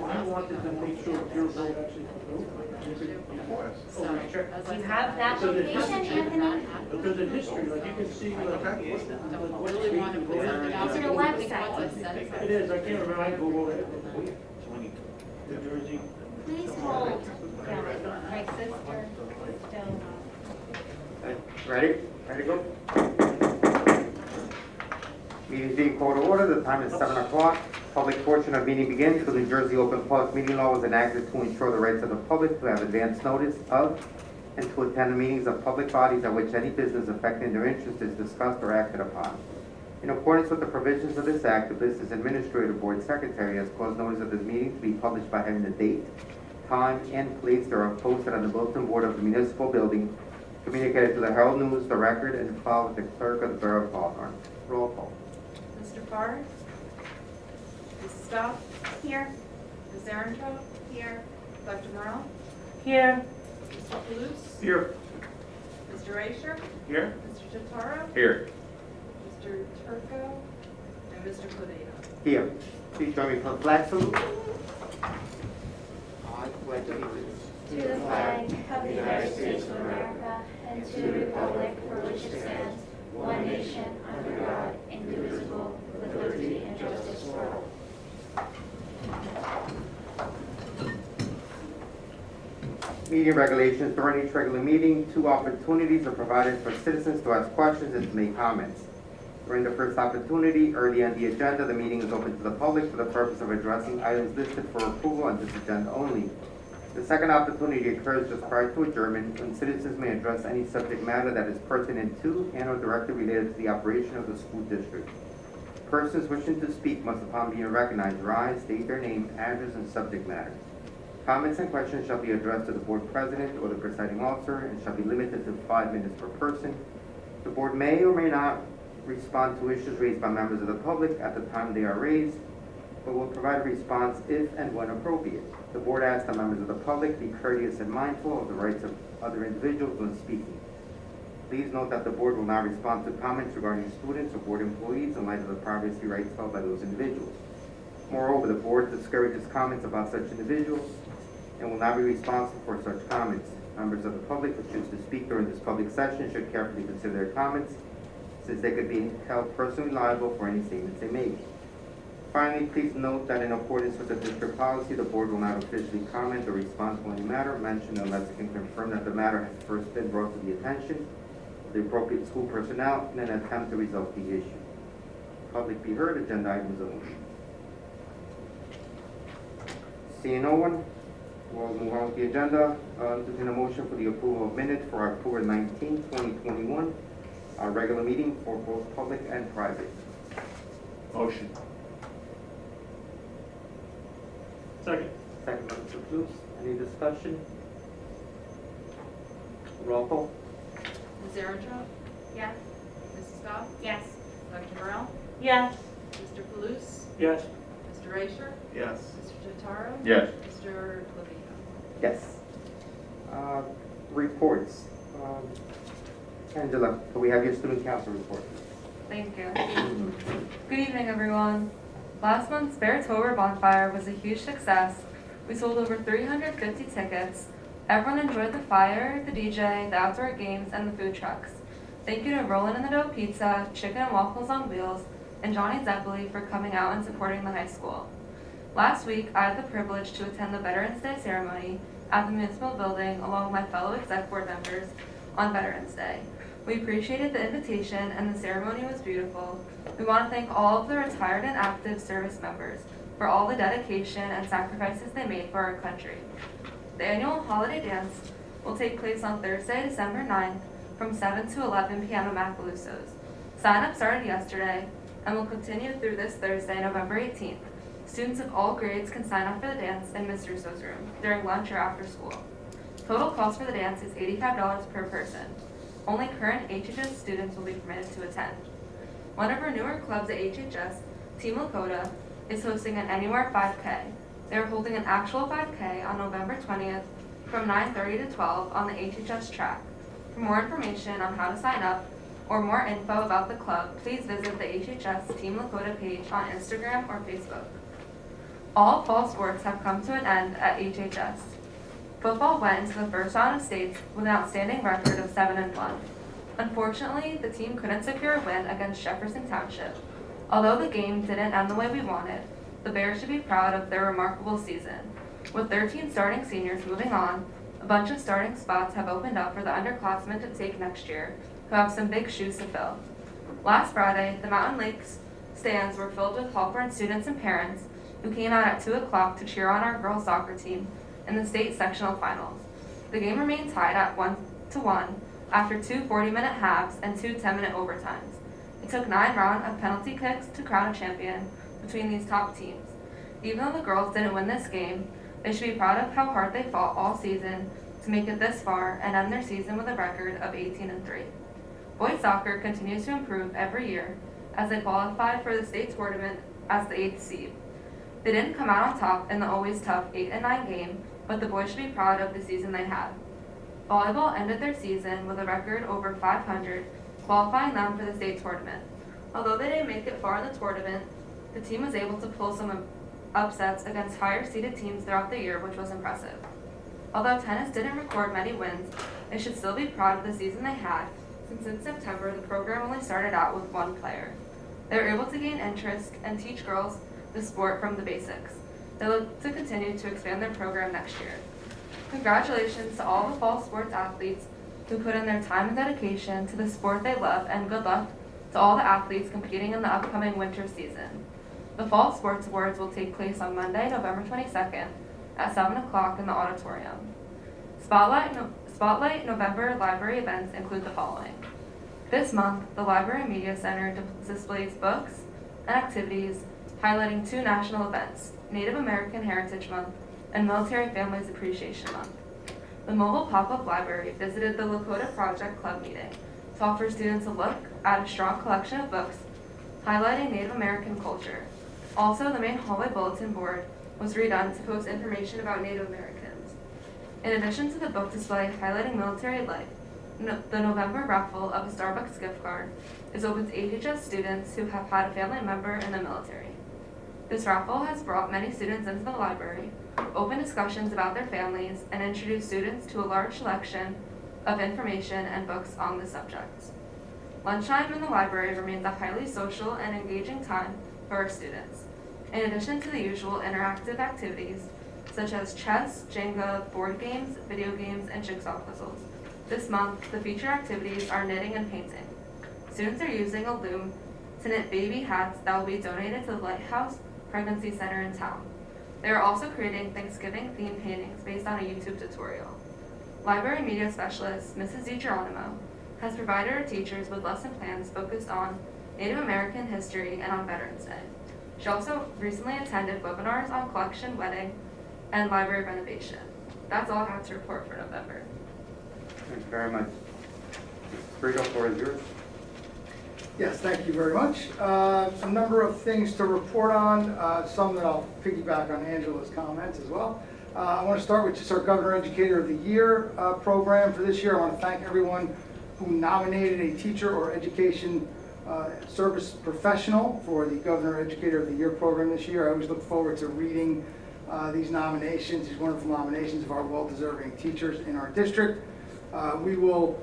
we wanted to make sure your vote actually through. Do you have that location, Anthony? Because in history, like you can see, like what Really want to put something out. It's in the website. It is, I can't remember, I Googled it. New Jersey. Please hold. My sister still. Ready? Ready to go? Meeting is being called to order. The time is 7 o'clock. Public portion of meeting begins. The New Jersey Open Public Meeting Law was enacted to ensure the rights of the public to have advance notice of and to attend the meetings of public bodies at which any business affecting their interest is discussed or acted upon. In accordance with the provisions of this act, the Business Administrative Board Secretary has caused notice of this meeting to be published by having the date, time, and place thereof posted on the bulletin board of the municipal building, communicated to the Herald News, the Record, and filed with the clerk of the Borough of Hawthorne. Roll call. Mr. Farr? Mrs. Stoff? Here. Ms. Aronto? Here. Dr. Morrell? Here. Mr. Palouse? Here. Mr. Rasher? Here. Mr. Totaro? Here. Mr. Turco? And Mr. Clavino? Here. Please join me for the flag salute. I pledge allegiance To the flag of the United States of America and to the republic for which it stands, one nation, under God, indivisible, with liberty and justice for all. Meeting regulations. During each regular meeting, 2 opportunities are provided for citizens to ask questions and to make comments. During the first opportunity, early on the agenda, the meeting is open to the public for the purpose of addressing items listed for approval on this agenda only. The second opportunity occurs just prior to adjournment, when citizens may address any subject matter that is pertinent to and or directly related to the operation of the school district. Persons wishing to speak must, upon being recognized, rise, state their name, address, and subject matter. Comments and questions shall be addressed to the board president or the presiding officer and shall be limited to 5 minutes per person. The board may or may not respond to issues raised by members of the public at the time they are raised, but will provide a response if and when appropriate. The board asks that members of the public be courteous and mindful of the rights of other individuals when speaking. Please note that the board will not respond to comments regarding students or board employees in light of the privacy rights held by those individuals. Moreover, the board discourages comments about such individuals and will not be responsible for such comments. Members of the public who choose to speak during this public session should carefully consider their comments, since they could be held personally liable for any statements they make. Finally, please note that in accordance with the district policy, the board will not officially comment or respond to any matter mentioned unless it can confirm that the matter has first been brought to the attention of the appropriate school personnel in an attempt to resolve the issue. Public be heard, agenda items only. Seeing no one, we'll move on with the agenda. Entertain a motion for the approval of minutes for October 19, 2021, our regular meeting for both public and private. Motion. Second. Second by Mr. Palouse. Any discussion? Roll call. Ms. Aronto? Yes. Mrs. Stoff? Yes. Dr. Morrell? Yes. Mr. Palouse? Yes. Mr. Rasher? Yes. Mr. Totaro? Yes. Mr. Clavino? Yes. Reports. Angela, can we have your student council report? Thank you. Good evening, everyone. Last month's Beartober bonfire was a huge success. We sold over 350 tickets. Everyone enjoyed the fire, the DJ, the outdoor games, and the food trucks. Thank you to Rollin' in the Dough Pizza, Chicken and Waffles on Wheels, and Johnny Zeppeli for coming out and supporting the high school. Last week, I had the privilege to attend the Veterans Day ceremony at the municipal building along with my fellow exec board members on Veterans Day. We appreciated the invitation and the ceremony was beautiful. We want to thank all of the retired and active service members for all the dedication and sacrifices they made for our country. The annual holiday dance will take place on Thursday, December 9th from 7 to 11 p.m. at Macaluso's. Sign-up started yesterday and will continue through this Thursday, November 18th. Students of all grades can sign up for the dance in Ms. Russo's room during lunch or after school. Total cost for the dance is $85 per person. Only current HHS students will be permitted to attend. One of our newer clubs at HHS, Team Lakota, is hosting an Anywhere 5K. They are holding an actual 5K on November 20th from 9:30 to 12 on the HHS track. For more information on how to sign up or more info about the club, please visit the HHS Team Lakota page on Instagram or Facebook. All fall sports have come to an end at HHS. Football went into the first round of states with an outstanding record of 7-1. Unfortunately, the team couldn't secure a win against Jefferson Township. Although the game didn't end the way we wanted, the Bears should be proud of their remarkable season. With 13 starting seniors moving on, a bunch of starting spots have opened up for the underclassmen to take next year, who have some big shoes to fill. Last Friday, the Mountain Lakes stands were filled with Hawthorne students and parents who came out at 2 o'clock to cheer on our girls soccer team in the state sectional finals. The game remained tied at 1-1 after 2 40-minute halves and 2 10-minute overtimes. It took 9 rounds of penalty kicks to crown a champion between these top teams. Even though the girls didn't win this game, they should be proud of how hard they fought all season to make it this far and end their season with a record of 18-3. Boys soccer continues to improve every year as they qualify for the state tournament as the 8th seed. They didn't come out on top in the always tough 8-9 game, but the boys should be proud of the season they had. Volleyball ended their season with a record over 500, qualifying them for the state tournament. Although they didn't make it far in the tournament, the team was able to pull some upsets against higher-seeded teams throughout the year, which was impressive. Although tennis didn't record many wins, they should still be proud of the season they had, since in September the program only started out with 1 player. They were able to gain interest and teach girls the sport from the basics. They look to continue to expand their program next year. Congratulations to all the fall sports athletes who put in their time and dedication to the sport they love, and good luck to all the athletes competing in the upcoming winter season. The Fall Sports Awards will take place on Monday, November 22nd at 7 o'clock in the auditorium. Spotlight November library events include the following. This month, the Library Media Center displays books and activities highlighting 2 national events, Native American Heritage Month and Military Families Appreciation Month. The mobile pop-up library visited the Lakota Project Club meeting to offer students a look at a strong collection of books highlighting Native American culture. Also, the main hallway bulletin board was redone to post information about Native Americans. In addition to the book display highlighting military life, the November raffle of a Starbucks gift card is open to HHS students who have had a family member in the military. This raffle has brought many students into the library, opened discussions about their families, and introduced students to a large selection of information and books on the subject. Lunchtime in the library remains a highly social and engaging time for our students. In addition to the usual interactive activities, such as chess, Jenga, board games, video games, and jigsaw puzzles, this month the feature activities are knitting and painting. Students are using a loom to knit baby hats that will be donated to the Lighthouse Pregnancy Center in town. They are also creating Thanksgiving-themed paintings based on a YouTube tutorial. Library Media Specialist Mrs. DiGeronimo has provided her teachers with lesson plans focused on Native American history and on Veterans Day. She also recently attended webinars on collection, wedding, and library renovation. That's all I have to report for November. Thank you very much. Frigo, floor is yours. Yes, thank you very much. A number of things to report on, some that I'll piggyback on Angela's comments as well. I want to start with just our Governor Educator of the Year program for this year. I want to thank everyone who nominated a teacher or education service professional for the Governor Educator of the Year program this year. I always look forward to reading these nominations, these wonderful nominations of our well-deserving teachers in our district. We will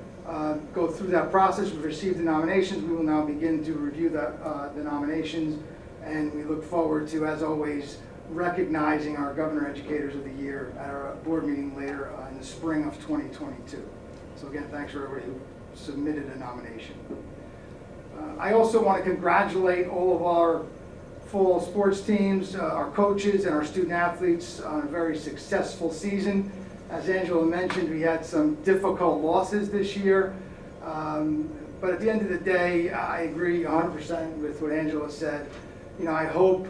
go through that process. We've received the nominations. We will now begin to review the nominations, and we look forward to, as always, recognizing our Governor Educators of the Year at our board meeting later in the spring of 2022. So again, thanks for everybody who submitted a nomination. I also want to congratulate all of our fall sports teams, our coaches, and our student athletes on a very successful season. As Angela mentioned, we had some difficult losses this year, but at the end of the day, I agree 100% with what Angela said. You know, I hope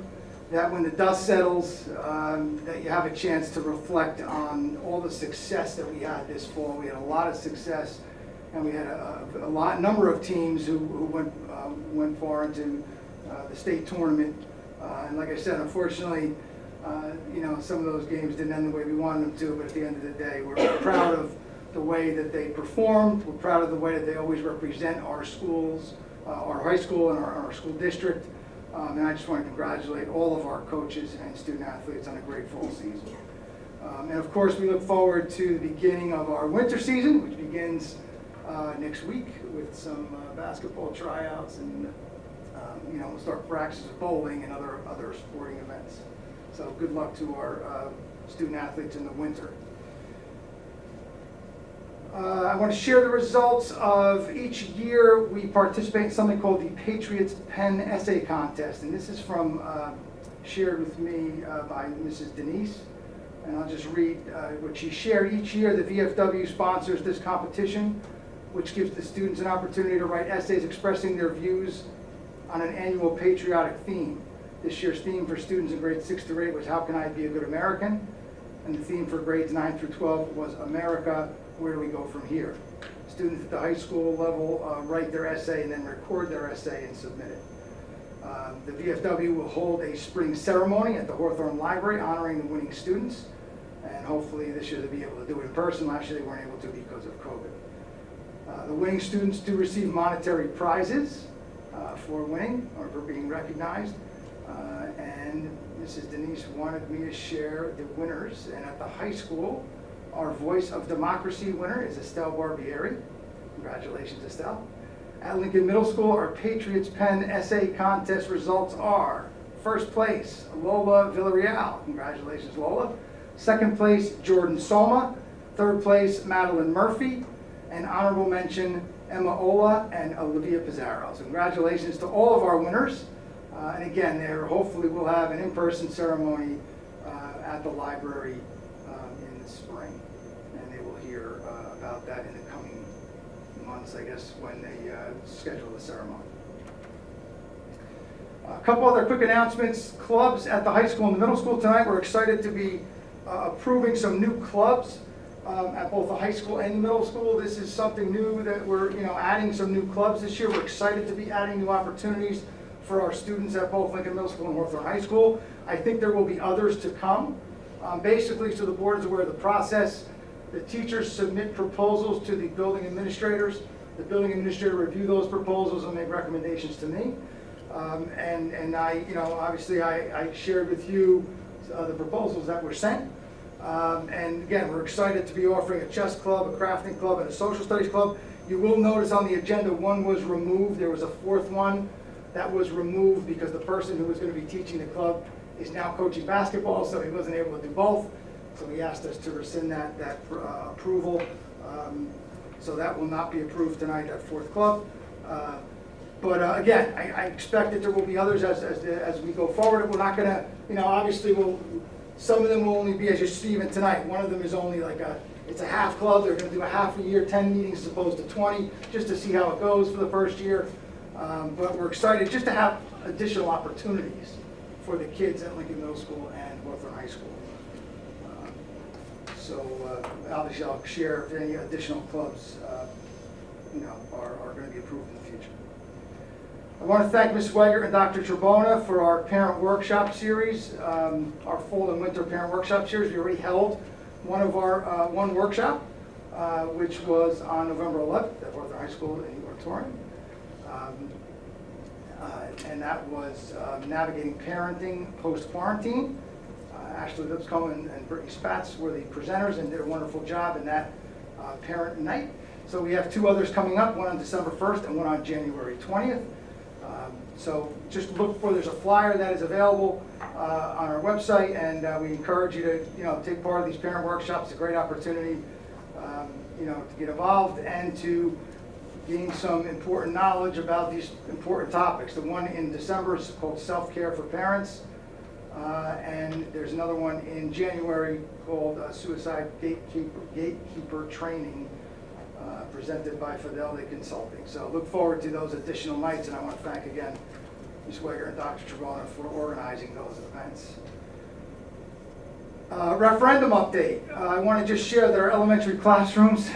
that when the dust settles, that you have a chance to reflect on all the success that we had this fall. We had a lot of success, and we had a number of teams who went far into the state tournament. And like I said, unfortunately, you know, some of those games didn't end the way we wanted them to, but at the end of the day, we're proud of the way that they performed. We're proud of the way that they always represent our schools, our high school and our school district. And I just want to congratulate all of our coaches and student athletes on a great fall season. And of course, we look forward to the beginning of our winter season, which begins next week with some basketball tryouts, and we'll start practices of bowling and other sporting events. So good luck to our student athletes in the winter. I want to share the results of each year we participate in something called the Patriots Pen Essay Contest, and this is from shared with me by Mrs. Denise. And I'll just read what she shared. Each year, the VFW sponsors this competition, which gives the students an opportunity to write essays expressing their views on an annual patriotic theme. This year's theme for students in grades 6 through 8 was How Can I Be a Good American? And the theme for grades 9 through 12 was America, Where Do We Go From Here? Students at the high school level write their essay and then record their essay and submit it. The VFW will hold a spring ceremony at the Hawthorne Library honoring the winning students. And hopefully this year they'll be able to do it in person. Last year they weren't able to because of COVID. The winning students do receive monetary prizes for winning or for being recognized. And Mrs. Denise wanted me to share the winners. And at the high school, our Voice of Democracy winner is Estelle Barbieri. Congratulations, Estelle. At Lincoln Middle School, our Patriots Pen Essay Contest results are: first place, Lola Villarreal. Congratulations, Lola. Second place, Jordan Soma. Third place, Madeline Murphy. And honorable mention, Emma Ola and Olivia Pizarro. So congratulations to all of our winners. And again, there hopefully we'll have an in-person ceremony at the library in the spring. And they will hear about that in the coming months, I guess, when they schedule the ceremony. A couple other quick announcements. Clubs at the high school and the middle school tonight. We're excited to be approving some new clubs at both the high school and the middle school. This is something new that we're adding some new clubs this year. We're excited to be adding new opportunities for our students at both Lincoln Middle School and Hawthorne High School. I think there will be others to come. Basically, so the board is aware of the process. The teachers submit proposals to the building administrators. The building administrator review those proposals and make recommendations to me. And I, obviously I shared with you the proposals that were sent. And again, we're excited to be offering a chess club, a crafting club, and a social studies club. You will notice on the agenda one was removed. There was a fourth one that was removed because the person who was going to be teaching the club is now coaching basketball, so he wasn't able to do both. So he asked us to rescind that approval. So that will not be approved tonight, that fourth club. But again, I expect that there will be others as we go forward. We're not going to, obviously some of them will only be as you see even tonight. One of them is only like it's a half club. They're going to do a half a year, 10 meetings as opposed to 20, just to see how it goes for the first year. But we're excited just to have additional opportunities for the kids at Lincoln Middle School and Hawthorne High School. So obviously I'll share if any additional clubs are going to be approved in the future. I want to thank Ms. Weger and Dr. Trebona for our parent workshop series, our fall and winter parent workshop series. We already held one of our one workshop, which was on November 11th at Hawthorne High School in the auditorium. And that was navigating parenting post-quarantine. Ashley Lipscomb and Brittany Spatz were the presenters and did a wonderful job in that parent night. So we have two others coming up, one on December 1st and one on January 20th. So just look for, there's a flyer that is available on our website, and we encourage you to take part of these parent workshops. It's a great opportunity to get involved and to gain some important knowledge about these important topics. The one in December is called Self-Care for Parents, and there's another one in January called Suicide Gatekeeper Training, presented by Fidelity Consulting. So look forward to those additional nights, and I want to thank again Ms. Weger and Dr. Trebona for organizing those events. Referendum update. I want to just share that our elementary classrooms,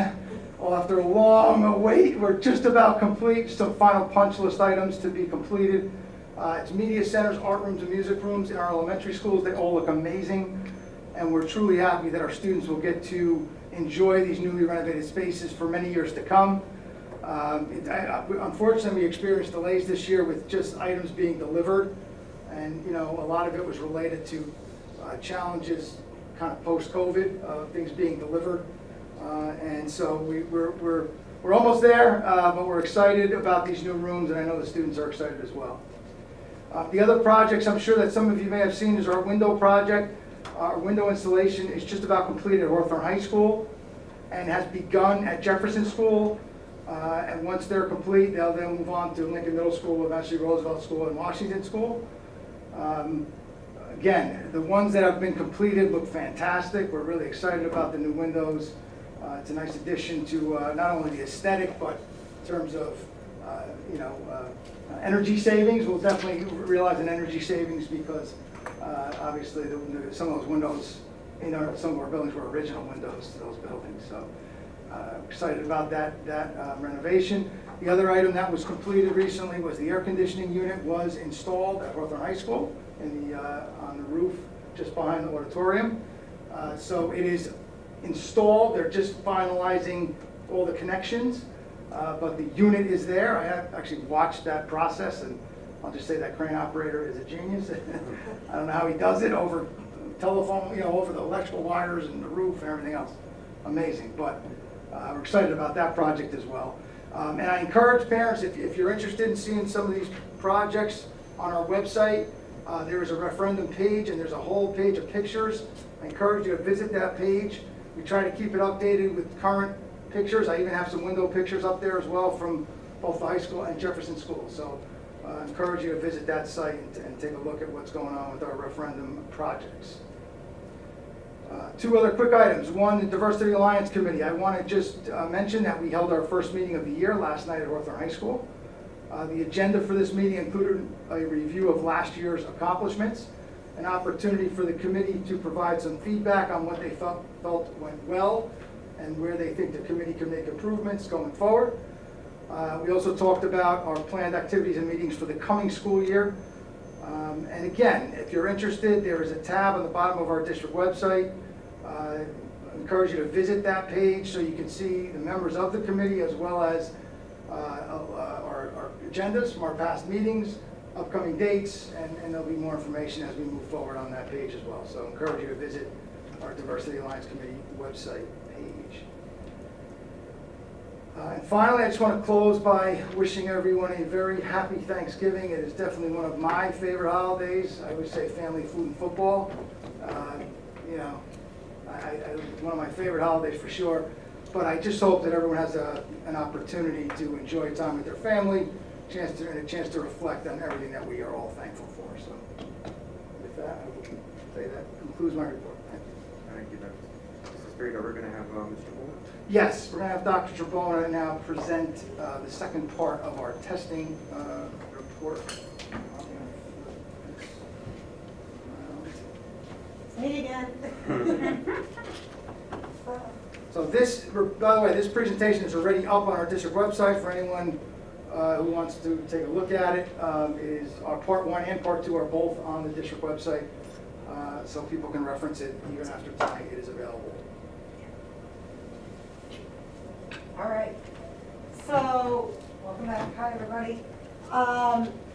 after a long wait, we're just about complete. Some final punch list items to be completed. It's media centers, art rooms, and music rooms in our elementary schools. They all look amazing, and we're truly happy that our students will get to enjoy these newly renovated spaces for many years to come. Unfortunately, we experienced delays this year with just items being delivered. And, you know, a lot of it was related to challenges kind of post-COVID, things being delivered. And so we're almost there, but we're excited about these new rooms, and I know the students are excited as well. The other projects I'm sure that some of you may have seen is our window project. Our window installation is just about completed at Hawthorne High School and has begun at Jefferson School. And once they're complete, they'll then move on to Lincoln Middle School, eventually Roosevelt School, and Washington School. Again, the ones that have been completed look fantastic. We're really excited about the new windows. It's a nice addition to not only the aesthetic, but in terms of energy savings. We'll definitely realize an energy savings because obviously some of those windows in some of our buildings were original windows to those buildings. So excited about that renovation. The other item that was completed recently was the air conditioning unit was installed at Hawthorne High School on the roof just behind the auditorium. So it is installed. They're just finalizing all the connections, but the unit is there. I have actually watched that process, and I'll just say that crane operator is a genius. I don't know how he does it over telephone, over the electrical wires and the roof and everything else. Amazing, but we're excited about that project as well. And I encourage parents, if you're interested in seeing some of these projects on our website, there is a referendum page and there's a whole page of pictures. I encourage you to visit that page. We try to keep it updated with current pictures. I even have some window pictures up there as well from both the high school and Jefferson School. So I encourage you to visit that site and take a look at what's going on with our referendum projects. Two other quick items. One, the Diversity Alliance Committee. I want to just mention that we held our first meeting of the year last night at Hawthorne High School. The agenda for this meeting included a review of last year's accomplishments, an opportunity for the committee to provide some feedback on what they felt went well and where they think the committee can make improvements going forward. We also talked about our planned activities and meetings for the coming school year. And again, if you're interested, there is a tab on the bottom of our district website. I encourage you to visit that page so you can see the members of the committee as well as our agendas from our past meetings, upcoming dates, and there'll be more information as we move forward on that page as well. So I encourage you to visit our Diversity Alliance Committee website page. And finally, I just want to close by wishing everyone a very happy Thanksgiving. It is definitely one of my favorite holidays. I would say family, food, and football. One of my favorite holidays for sure. But I just hope that everyone has an opportunity to enjoy time with their family, and a chance to reflect on everything that we are all thankful for. So with that, I will say that concludes my report. Thank you. Thank you, Dr. Mrs. Sprague. We're going to have Mr. Bowman. Yes, we're going to have Dr. Trabona now present the second part of our testing report. Me again. So this, by the way, this presentation is already up on our district website for anyone who wants to take a look at it. It is our part 1 and part 2 are both on the district website, so people can reference it even after tonight. It is available. All right, so welcome back. Hi, everybody.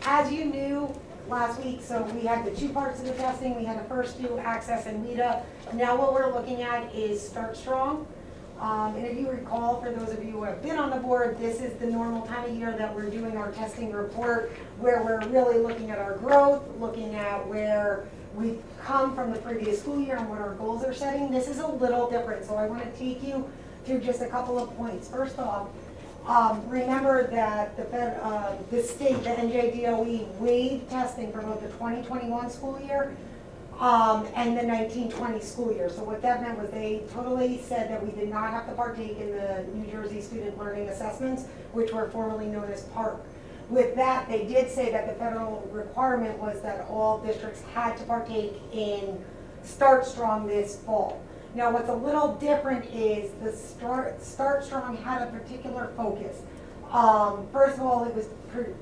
As you knew last week, so we had the 2 parts of the testing. We had the first 2, Access and Meetup. Now what we're looking at is Start Strong. And if you recall, for those of you who have been on the board, this is the normal time of year that we're doing our testing report, where we're really looking at our growth, looking at where we've come from the previous school year and what our goals are setting. This is a little different, so I want to take you through just a couple of points. First off, remember that the state, the NJDOE, waived testing for both the 2021 school year and the 1920 school year. So what that meant was they totally said that we did not have to partake in the New Jersey Student Learning Assessments, which were formerly known as PARC. With that, they did say that the federal requirement was that all districts had to partake in Start Strong this fall. Now, what's a little different is the Start Strong had a particular focus. First of all, it was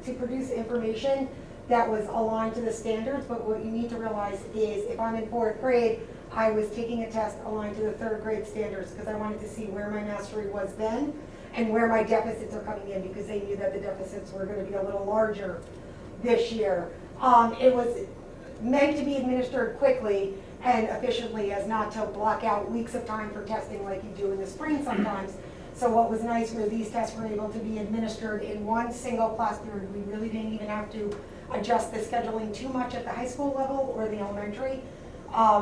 to produce information that was aligned to the standards, but what you need to realize is if I'm in 4th grade, I was taking a test aligned to the 3rd grade standards because I wanted to see where my mastery was then and where my deficits are coming in, because they knew that the deficits were going to be a little larger this year. It was meant to be administered quickly and efficiently, as not to block out weeks of time for testing like you do in the spring sometimes. So what was nice were these tests were able to be administered in one single class period. We really didn't even have to adjust the scheduling too much at the high school level or the elementary.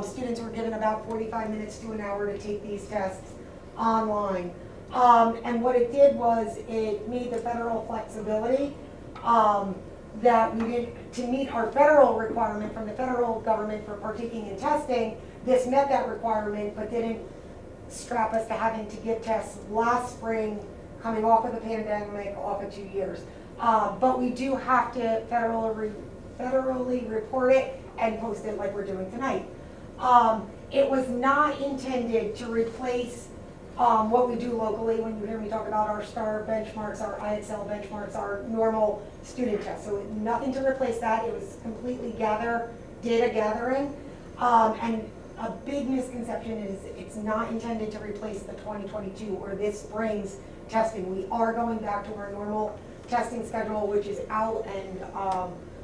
Students were given about 45 minutes to an hour to take these tests online. And what it did was it made the federal flexibility that we did to meet our federal requirement from the federal government for partaking in testing. This met that requirement, but didn't strap us to having to give tests last spring, coming off of the pandemic, off of 2 years. But we do have to federally report it and post it like we're doing tonight. It was not intended to replace what we do locally. When you hear me talk about our STAR benchmarks, our IXL benchmarks, our normal student tests. So nothing to replace that. It was completely data gathering. And a big misconception is it's not intended to replace the 2022 or this spring's testing. We are going back to our normal testing schedule, which is out, and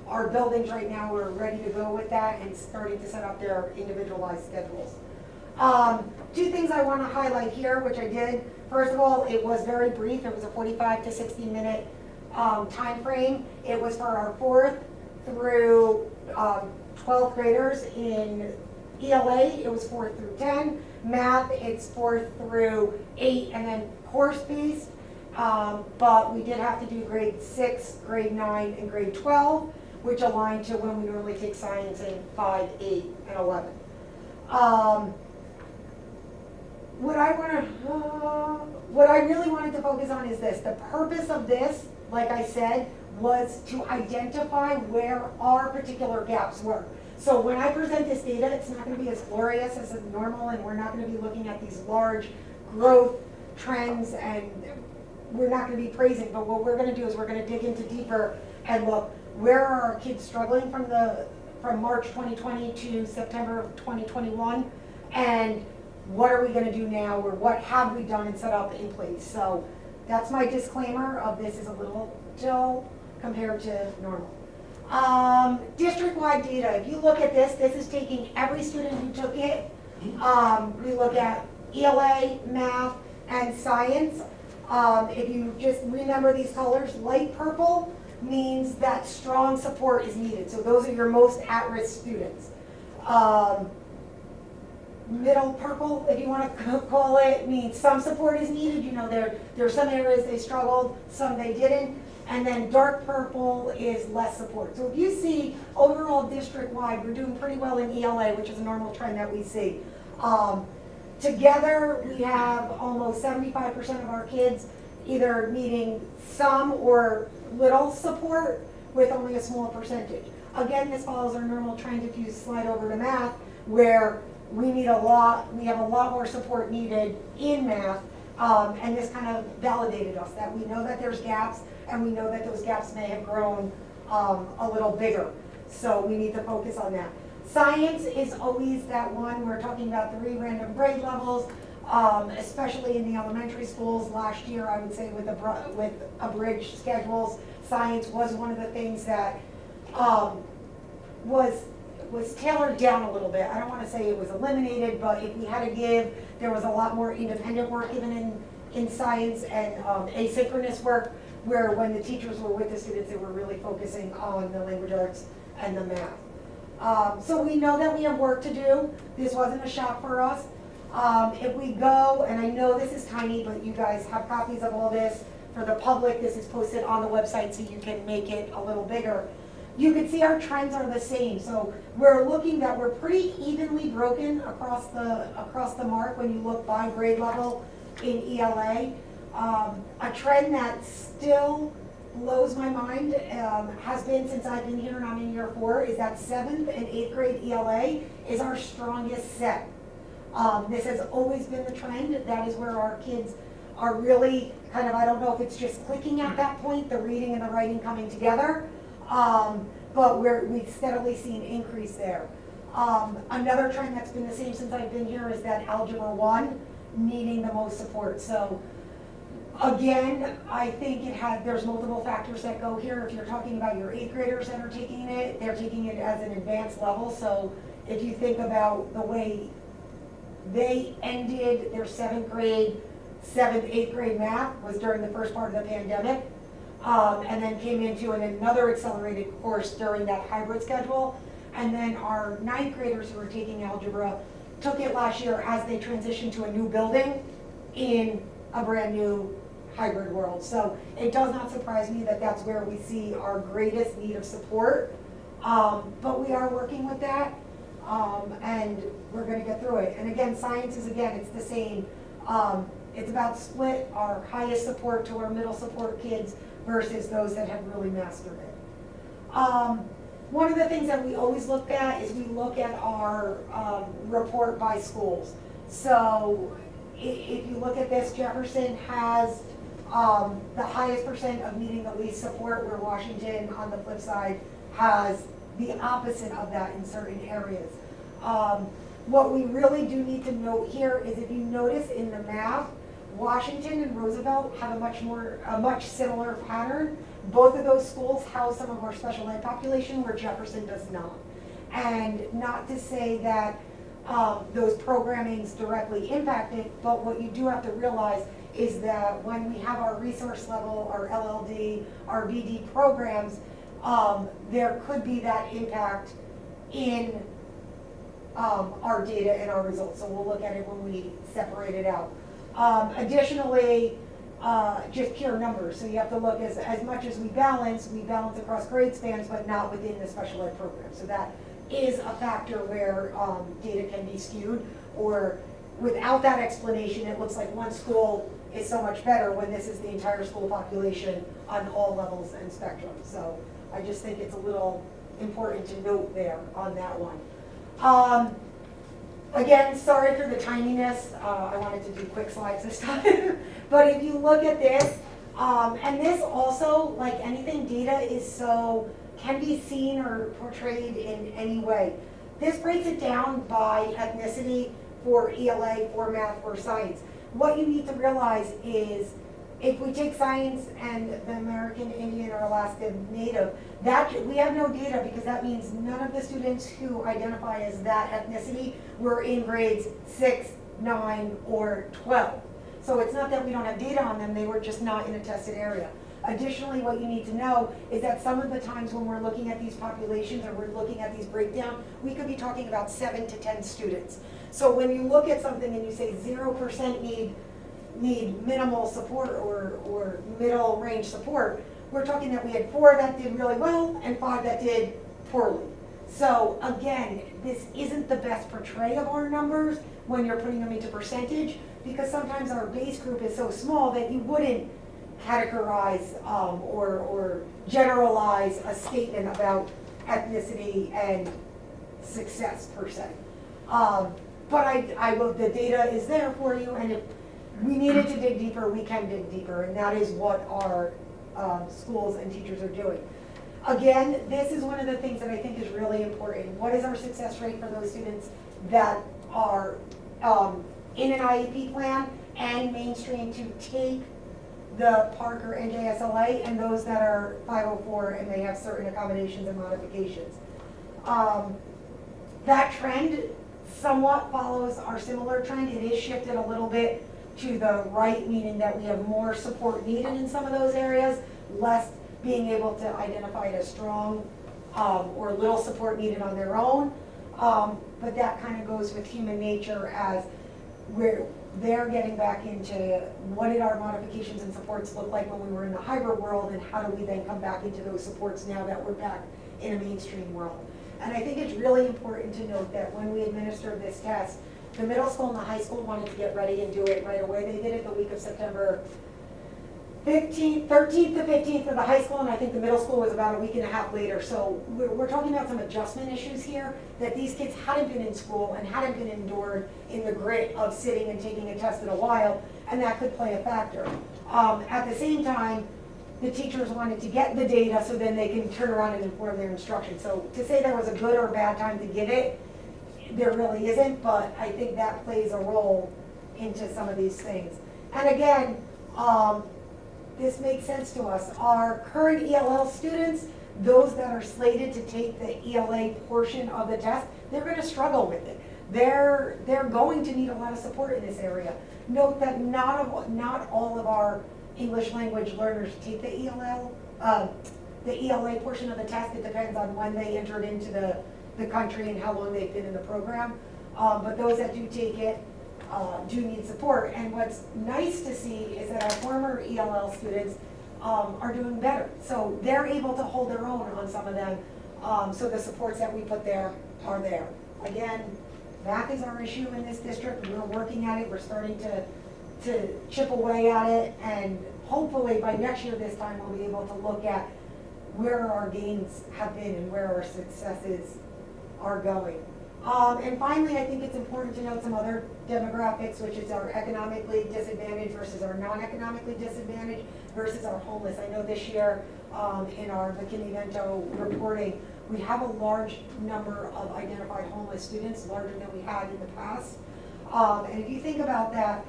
our buildings right now are ready to go with that and starting to set up their individualized schedules. Two things I want to highlight here, which I did. First of all, it was very brief. It was a 45 to 60 minute time frame. It was for our 4th through 12th graders. In ELA, it was 4th through 10. Math, it's 4th through 8, and then course-based. But we did have to do grade 6, grade 9, and grade 12, which aligned to when we normally take science in 5, 8, and 11. What I really wanted to focus on is this. The purpose of this, like I said, was to identify where our particular gaps were. So when I present this data, it's not going to be as glorious as normal, and we're not going to be looking at these large growth trends, and we're not going to be praising. But what we're going to do is we're going to dig into deeper and look, where are our kids struggling from March 2020 to September of 2021, and what are we going to do now, or what have we done and set up in place? So that's my disclaimer of this is a little dull compared to normal. District-wide data. If you look at this, this is taking every student who took it. We look at ELA, math, and science. If you just remember these colors, light purple means that strong support is needed. So those are your most at-risk students. Middle purple, if you want to call it, means some support is needed. You know, there are some areas they struggled, some they didn't. And then dark purple is less support. So if you see overall district-wide, we're doing pretty well in ELA, which is a normal trend that we see. Together, we have almost 75% of our kids either needing some or little support with only a small percentage. Again, this follows our normal trend if you slide over to math, where we have a lot more support needed in math, and this kind of validated us that we know that there's gaps, and we know that those gaps may have grown a little bigger. So we need to focus on that. Science is always that one. We're talking about 3 random grade levels, especially in the elementary schools. Last year, I would say with abridged schedules, science was one of the things that was tailored down a little bit. I don't want to say it was eliminated, but if we had to give, there was a lot more independent work given in science and asynchronous work, where when the teachers were with the students, they were really focusing on the language arts and the math. So we know that we have work to do. This wasn't a shock for us. If we go, and I know this is tiny, but you guys have copies of all this. For the public, this is posted on the website so you can make it a little bigger. You can see our trends are the same. So we're looking that we're pretty evenly broken across the mark when you look by grade level in ELA. A trend that still blows my mind, has been since I've been here and I'm in year 4, is that 7th and 8th grade ELA is our strongest set. This has always been the trend. That is where our kids are really kind of, I don't know if it's just clicking at that point, the reading and the writing coming together, but we've steadily seen increase there. Another trend that's been the same since I've been here is that Algebra 1 needing the most support. So Again, I think there's multiple factors that go here. If you're talking about your 8th graders that are taking it, they're taking it as an advanced level. So if you think about the way they ended their 7th, 8th grade math was during the first part of the pandemic, and then came into another accelerated course during that hybrid schedule. And then our 9th graders who were taking algebra took it last year as they transitioned to a new building in a brand new hybrid world. So it does not surprise me that that's where we see our greatest need of support. But we are working with that, and we're going to get through it. And again, science is, it's the same. It's about split our highest support to our middle support kids versus those that have really mastered it. One of the things that we always look at is we look at our report by schools. So if you look at this, Jefferson has the highest percent of needing the least support, where Washington, on the flip side, has the opposite of that in certain areas. What we really do need to note here is, if you notice in the math, Washington and Roosevelt have a much similar pattern. Both of those schools house some of our special ed population, where Jefferson does not. And not to say that those programmings directly impact it, but what you do have to realize is that when we have our resource level, our LLD, our BD programs, there could be that impact in our data and our results. So we'll look at it when we separate it out. Additionally, just pure numbers. So you have to look, as much as we balance across grade spans, but not within the special ed program. So that is a factor where data can be skewed, or without that explanation, it looks like one school is so much better when this is the entire school population on all levels and spectrums. So I just think it's a little important to note there on that one. Again, sorry for the tininess. I wanted to do quick slides this time. But if you look at this, and this also, like anything, data can be seen or portrayed in any way. This breaks it down by ethnicity for ELA, for math, for science. What you need to realize is, if we take science and the American Indian or Alaska Native, we have no data, because that means none of the students who identify as that ethnicity were in grades 6, 9, or 12. So it's not that we don't have data on them, they were just not in a tested area. Additionally, what you need to know is that some of the times when we're looking at these populations, or we're looking at these breakdown, we could be talking about 7 to 10 students. So when you look at something and you say 0% need minimal support or middle range support, we're talking that we had 4 that did really well and 5 that did poorly. So again, this isn't the best portray of our numbers when you're putting them into percentage, because sometimes our base group is so small that you wouldn't categorize or generalize a statement about ethnicity and success per se. But the data is there for you, and if we needed to dig deeper, we can dig deeper, and that is what our schools and teachers are doing. Again, this is one of the things that I think is really important. What is our success rate for those students that are in an IEP plan and mainstream to take the Parker NJSLA, and those that are 504 and they have certain accommodations and modifications? That trend somewhat follows our similar trend. It is shifted a little bit to the right, meaning that we have more support needed in some of those areas, less being able to identify it as strong or little support needed on their own. But that kind of goes with human nature, as they're getting back into what did our modifications and supports look like when we were in the hybrid world, and how do we then come back into those supports now that we're back in a mainstream world. And I think it's really important to note that when we administered this test, the middle school and the high school wanted to get ready and do it right away. They did it the week of September 13th to 15th for the high school, and I think the middle school was about a week and a half later. So we're talking about some adjustment issues here, that these kids hadn't been in school and hadn't been endured in the grit of sitting and taking a test in a while, and that could play a factor. At the same time, the teachers wanted to get the data so then they can turn around and inform their instruction. So to say there was a good or bad time to give it, there really isn't, but I think that plays a role into some of these things. And again, This makes sense to us. Our current ELL students, those that are slated to take the ELA portion of the test, they're going to struggle with it. They're going to need a lot of support in this area. Note that not all of our English language learners take the ELA portion of the test. It depends on when they entered into the country and how long they've been in the program. But those that do take it do need support. And what's nice to see is that our former ELL students are doing better. So they're able to hold their own on some of them. So the supports that we put there are there. Again, math is our issue in this district. We're working at it. We're starting to chip away at it. And hopefully by next year this time we'll be able to look at where our gains have been and where our successes are going. And finally, I think it's important to note some other demographics, which is our economically disadvantaged versus our non-economically disadvantaged versus our homeless. I know this year in our McKinney-Vento reporting, we have a large number of identified homeless students, larger than we had in the past. And if you think about that,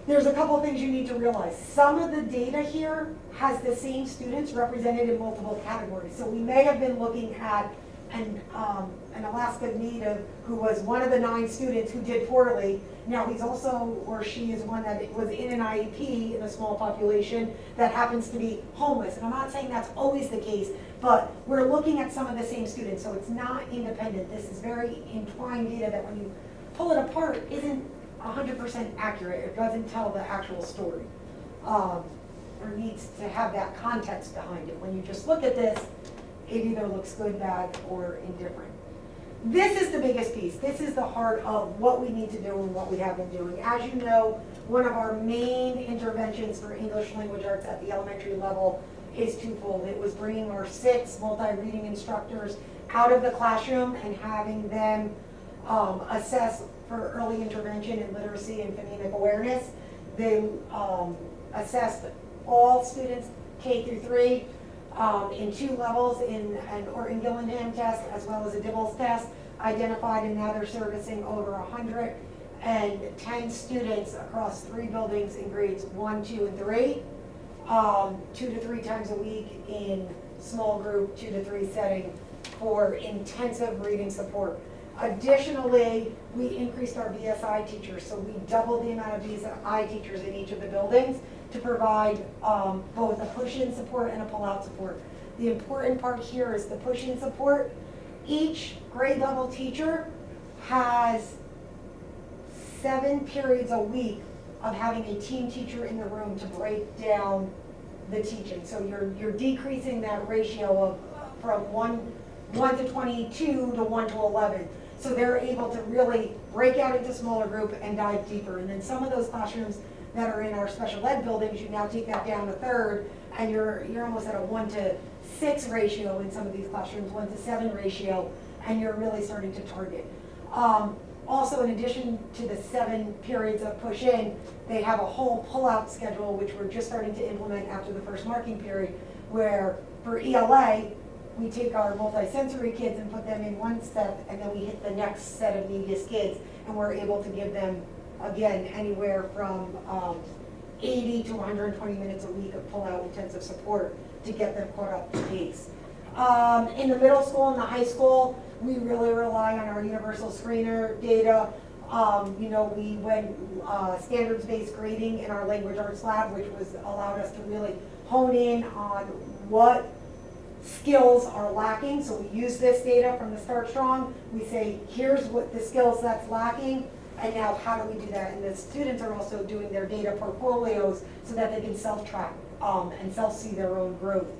there's a couple of things you need to realize. Some of the data here has the same students represented in multiple categories. So we may have been looking at an Alaska Native who was one of the 9 students who did poorly. Now he's also, or she is one that was in an IEP in a small population that happens to be homeless. And I'm not saying that's always the case, but we're looking at some of the same students, so it's not independent. This is very entwined data that when you pull it apart isn't 100% accurate. It doesn't tell the actual story. Or needs to have that context behind it. When you just look at this, it either looks good, bad, or indifferent. This is the biggest piece. This is the heart of what we need to do and what we have been doing. As you know, one of our main interventions for English language arts at the elementary level is twofold. It was bringing our 6 multi-reading instructors out of the classroom and having them assess for early intervention in literacy and phonemic awareness. They assessed all students K through 3 in 2 levels, in an Orton-Gillingham test as well as a Dibbles test, identified, and now they're servicing over 110 students across 3 buildings in grades 1, 2, and 3, 2 to 3 times a week in small group 2 to 3 setting for intensive reading support. Additionally, we increased our BSI teachers, so we doubled the amount of BSI teachers in each of the buildings to provide both a push-in support and a pull-out support. The important part here is the push-in support. Each grade level teacher has 7 periods a week of having a team teacher in the room to break down the teaching. So you're decreasing that ratio of from 1 to 22 to 1 to 11. So they're able to really break out into smaller group and dive deeper. And then some of those classrooms that are in our special ed buildings, you now take that down a third, and you're almost at a 1 to 6 ratio in some of these classrooms, 1 to 7 ratio, and you're really starting to target. Also, in addition to the 7 periods of push-in, they have a whole pull-out schedule, which we're just starting to implement after the first marking period, where for ELA, we take our multi-sensory kids and put them in one set, and then we hit the next set of neediest kids, and we're able to give them, again, anywhere from 80 to 120 minutes a week of pull-out intensive support to get them caught up to pace. In the middle school and the high school, we really rely on our universal screener data. We went standards-based grading in our language arts lab, which allowed us to really hone in on what skills are lacking. So we use this data from the Start Strong. We say, here's what the skills that's lacking, and now how do we do that? And the students are also doing their data portfolios so that they can self-track and self-see their own growth.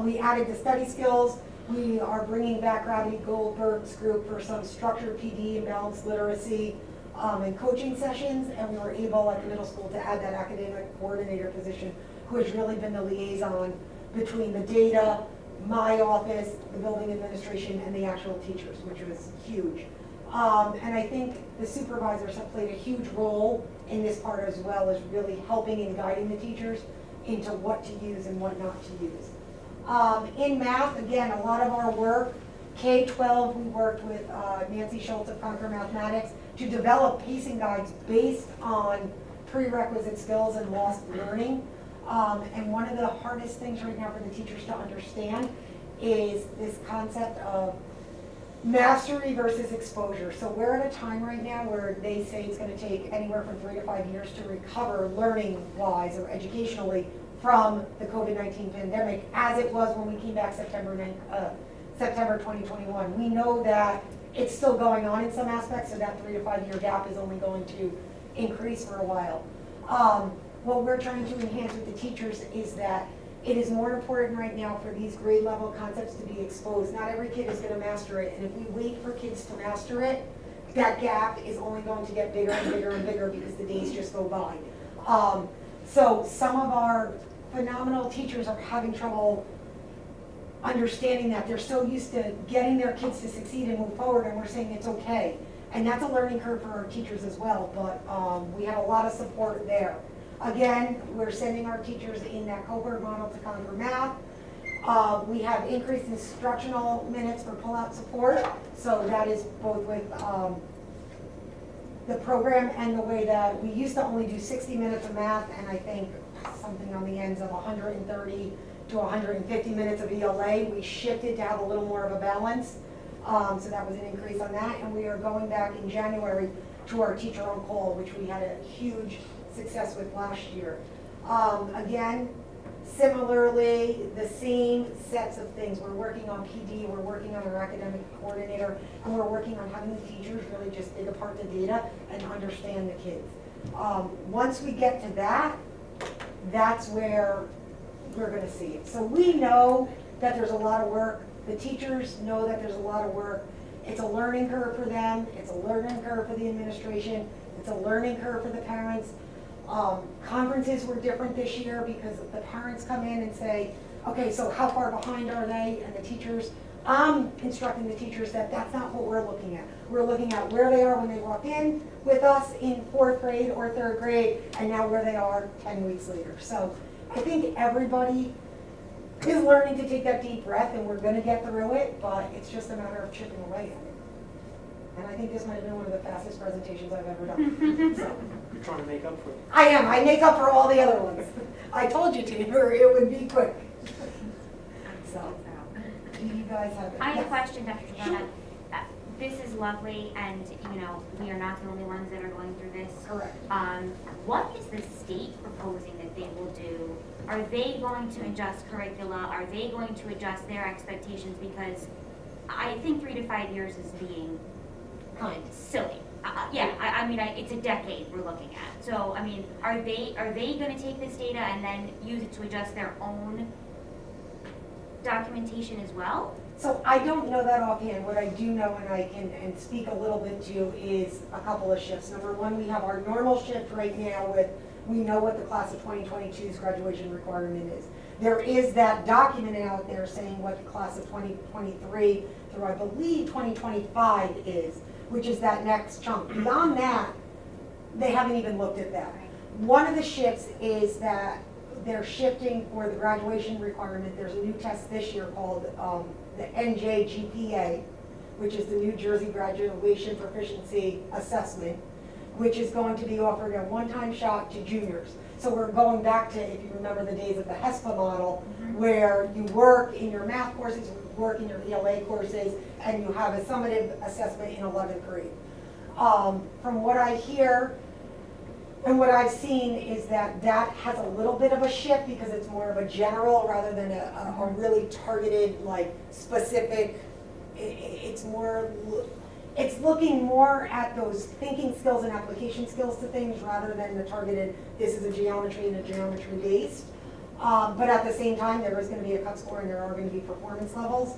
We added the study skills. We are bringing back Gravity Goldberg's group for some structured PD and balanced literacy and coaching sessions, and we were able at the middle school to add that academic coordinator position, who has really been the liaison between the data, my office, the building administration, and the actual teachers, which was huge. And I think the supervisors have played a huge role in this part as well, as really helping and guiding the teachers into what to use and what not to use. In math, again, a lot of our work, K-12, we worked with Nancy Schultz of Conquer Mathematics to develop pacing guides based on prerequisite skills and lost learning. And one of the hardest things right now for the teachers to understand is this concept of mastery versus exposure. So we're at a time right now where they say it's going to take anywhere from 3 to 5 years to recover learning-wise or educationally from the COVID-19 pandemic, as it was when we came back September 2021. We know that it's still going on in some aspects, so that 3 to 5 year gap is only going to increase for a while. What we're trying to enhance with the teachers is that it is more important right now for these grade level concepts to be exposed. Not every kid is going to master it, and if we wait for kids to master it, that gap is only going to get bigger and bigger and bigger because the days just go by. So some of our phenomenal teachers are having trouble understanding that. They're so used to getting their kids to succeed and move forward, and we're saying it's okay. And that's a learning curve for our teachers as well, but we have a lot of support there. Again, we're sending our teachers in that cohort model to Conquer Math. We have increased instructional minutes for pull-out support, so that is both with the program and the way that we used to only do 60 minutes of math, and I think something on the ends of 130 to 150 minutes of ELA. We shifted to have a little more of a balance, so that was an increase on that, and we are going back in January to our teacher on call, which we had a huge success with last year. Again, similarly, the same sets of things. We're working on PD, we're working on our academic coordinator, and we're working on having the teachers really just dig apart the data and understand the kids. Once we get to that, that's where we're going to see it. So we know that there's a lot of work. The teachers know that there's a lot of work. It's a learning curve for them. It's a learning curve for the administration. It's a learning curve for the parents. Conferences were different this year because the parents come in and say, okay, so how far behind are they? And the teachers, I'm instructing the teachers that that's not what we're looking at. We're looking at where they are when they walk in with us in 4th grade or 3rd grade, and now where they are 10 weeks later. So I think everybody is learning to take that deep breath, and we're going to get through it, but it's just a matter of chipping away at it. And I think this might have been one of the fastest presentations I've ever done. So. You're trying to make up for it. I am. I make up for all the other ones. I told you, Tina, it would be quick. So, do you guys have it? I have a question, Dr. Giovanna. This is lovely, and you know we are not the only ones that are going through this. Correct. What is the state proposing that they will do? Are they going to adjust curricula? Are they going to adjust their expectations? Because I think 3 to 5 years is being Kind. silly. I mean, it's a decade we're looking at. So, I mean, are they going to take this data and then use it to adjust their own documentation as well? So I don't know that offhand. What I do know, and I can speak a little bit to, is a couple of shifts. Number one, we have our normal shift right now with, we know what the class of 2022's graduation requirement is. There is that document out there saying what the class of 2023 through, I believe, 2025 is, which is that next chunk. Beyond that, they haven't even looked at that. One of the shifts is that they're shifting for the graduation requirement. There's a new test this year called the NJGPA, which is the New Jersey Graduation Proficiency Assessment, which is going to be offered a one-time shot to juniors. So we're going back to, if you remember the days of the HESPA model, where you work in your math courses, you work in your ELA courses, and you have a summative assessment in 11th grade. From what I hear and what I've seen is that that has a little bit of a shift because it's more of a general rather than a really targeted, like specific. It's looking more at those thinking skills and application skills to things rather than the targeted, this is a geometry and a geometry based. But at the same time, there is going to be a cut score and there are going to be performance levels.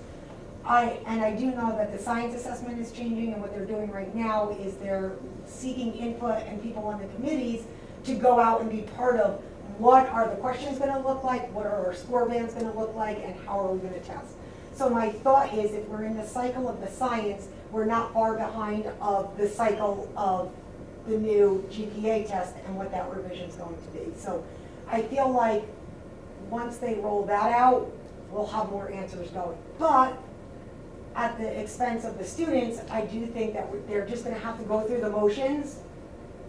I do know that the science assessment is changing, and what they're doing right now is they're seeking input and people on the committees to go out and be part of what are the questions going to look like, what are our score bands going to look like, and how are we going to test. So my thought is if we're in the cycle of the science, we're not far behind of the cycle of the new GPA test and what that revision is going to be. So I feel like once they roll that out, we'll have more answers going. But at the expense of the students, I do think that they're just going to have to go through the motions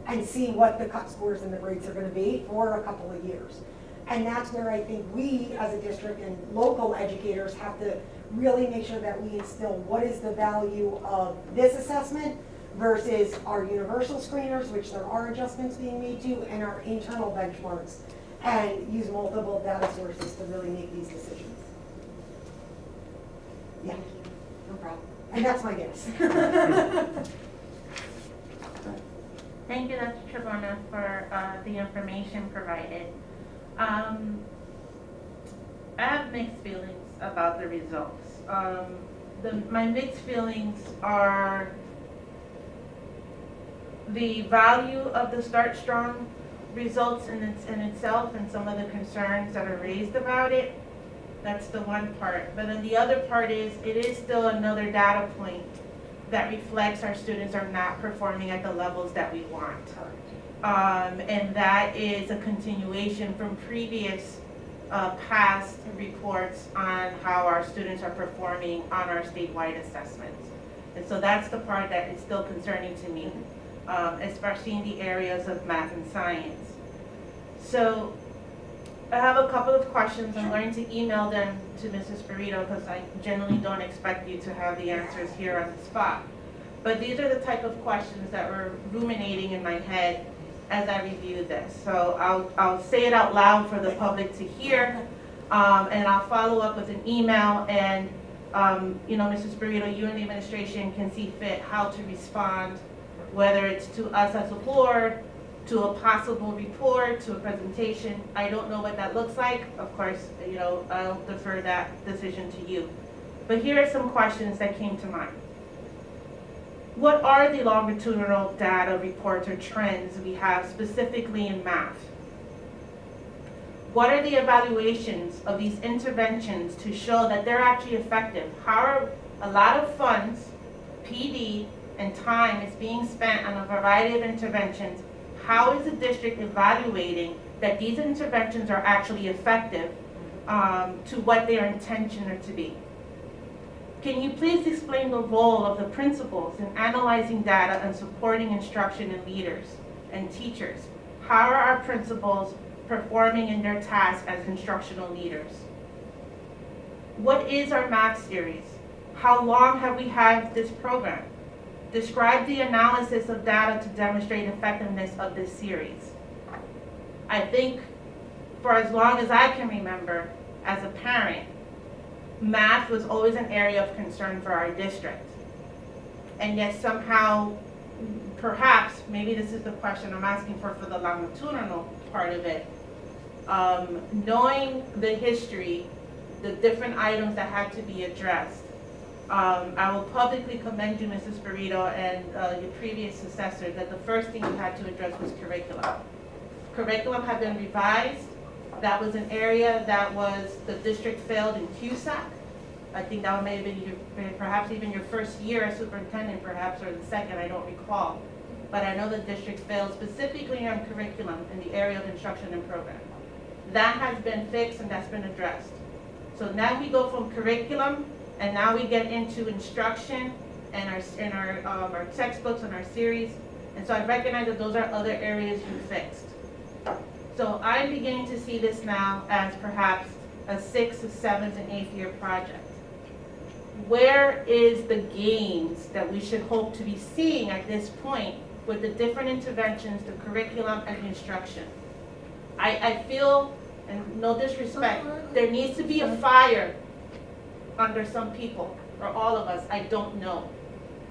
and see what the cut scores and the grades are gonna be for a couple of years. And that's where I think we, as a district and local educators, have to really make sure that we instill what is the value of this assessment versus our universal screeners, which there are adjustments being made to, and our internal benchmarks, and use multiple data sources to really make these decisions. Yeah, Thank you. No problem. and that's my guess. Thank you, Dr. Tribona, for the information provided. I have mixed feelings about the results. My mixed feelings are the value of the Start Strong results in itself and some of the concerns that are raised about it. That's the one part. But then the other part is, it is still another data point that reflects our students are not performing at the levels that we want. And that is a continuation from previous past reports on how our students are performing on our statewide assessments. And so that's the part that is still concerning to me, especially in the areas of math and science. So I have a couple of questions. I'm going to email them to Mrs. Burrito because I generally don't expect you to have the answers here on the spot. But these are the type of questions that were ruminating in my head as I reviewed this. So I'll say it out loud for the public to hear, and I'll follow up with an email, and Mrs. Burrito, you and the administration can see fit how to respond, whether it's to us as a board, to a possible report, to a presentation. I don't know what that looks like. Of course, I'll defer that decision to you. But here are some questions that came to mind. What are the longitudinal data reports or trends we have specifically in math? What are the evaluations of these interventions to show that they're actually effective? How are a lot of funds, PD, and time is being spent on a variety of interventions? How is the district evaluating that these interventions are actually effective to what their intention are to be? Can you please explain the role of the principals in analyzing data and supporting instruction and leaders and teachers? How are our principals performing in their tasks as instructional leaders? What is our math series? How long have we had this program? Describe the analysis of data to demonstrate effectiveness of this series. I think for as long as I can remember as a parent, math was always an area of concern for our district. And yet somehow, perhaps, maybe this is the question I'm asking for the longitudinal part of it, knowing the history, the different items that had to be addressed, I will publicly commend you, Mrs. Burrito, and your previous successor, that the first thing you had to address was curriculum. Curriculum had been revised. That was an area that the district failed in CUSAC. I think that may have been perhaps even your first year as superintendent, perhaps, or the second, I don't recall. But I know the district failed specifically on curriculum in the area of instruction and program. That has been fixed and that's been addressed. So now we go from curriculum, and now we get into instruction and our textbooks and our series. And so I recognize that those are other areas you fixed. So I'm beginning to see this now as perhaps a 6th, 7th, and 8th year project. Where is the gains that we should hope to be seeing at this point with the different interventions, the curriculum, and the instruction? I feel, and no disrespect, there needs to be a fire under some people, or all of us, I don't know.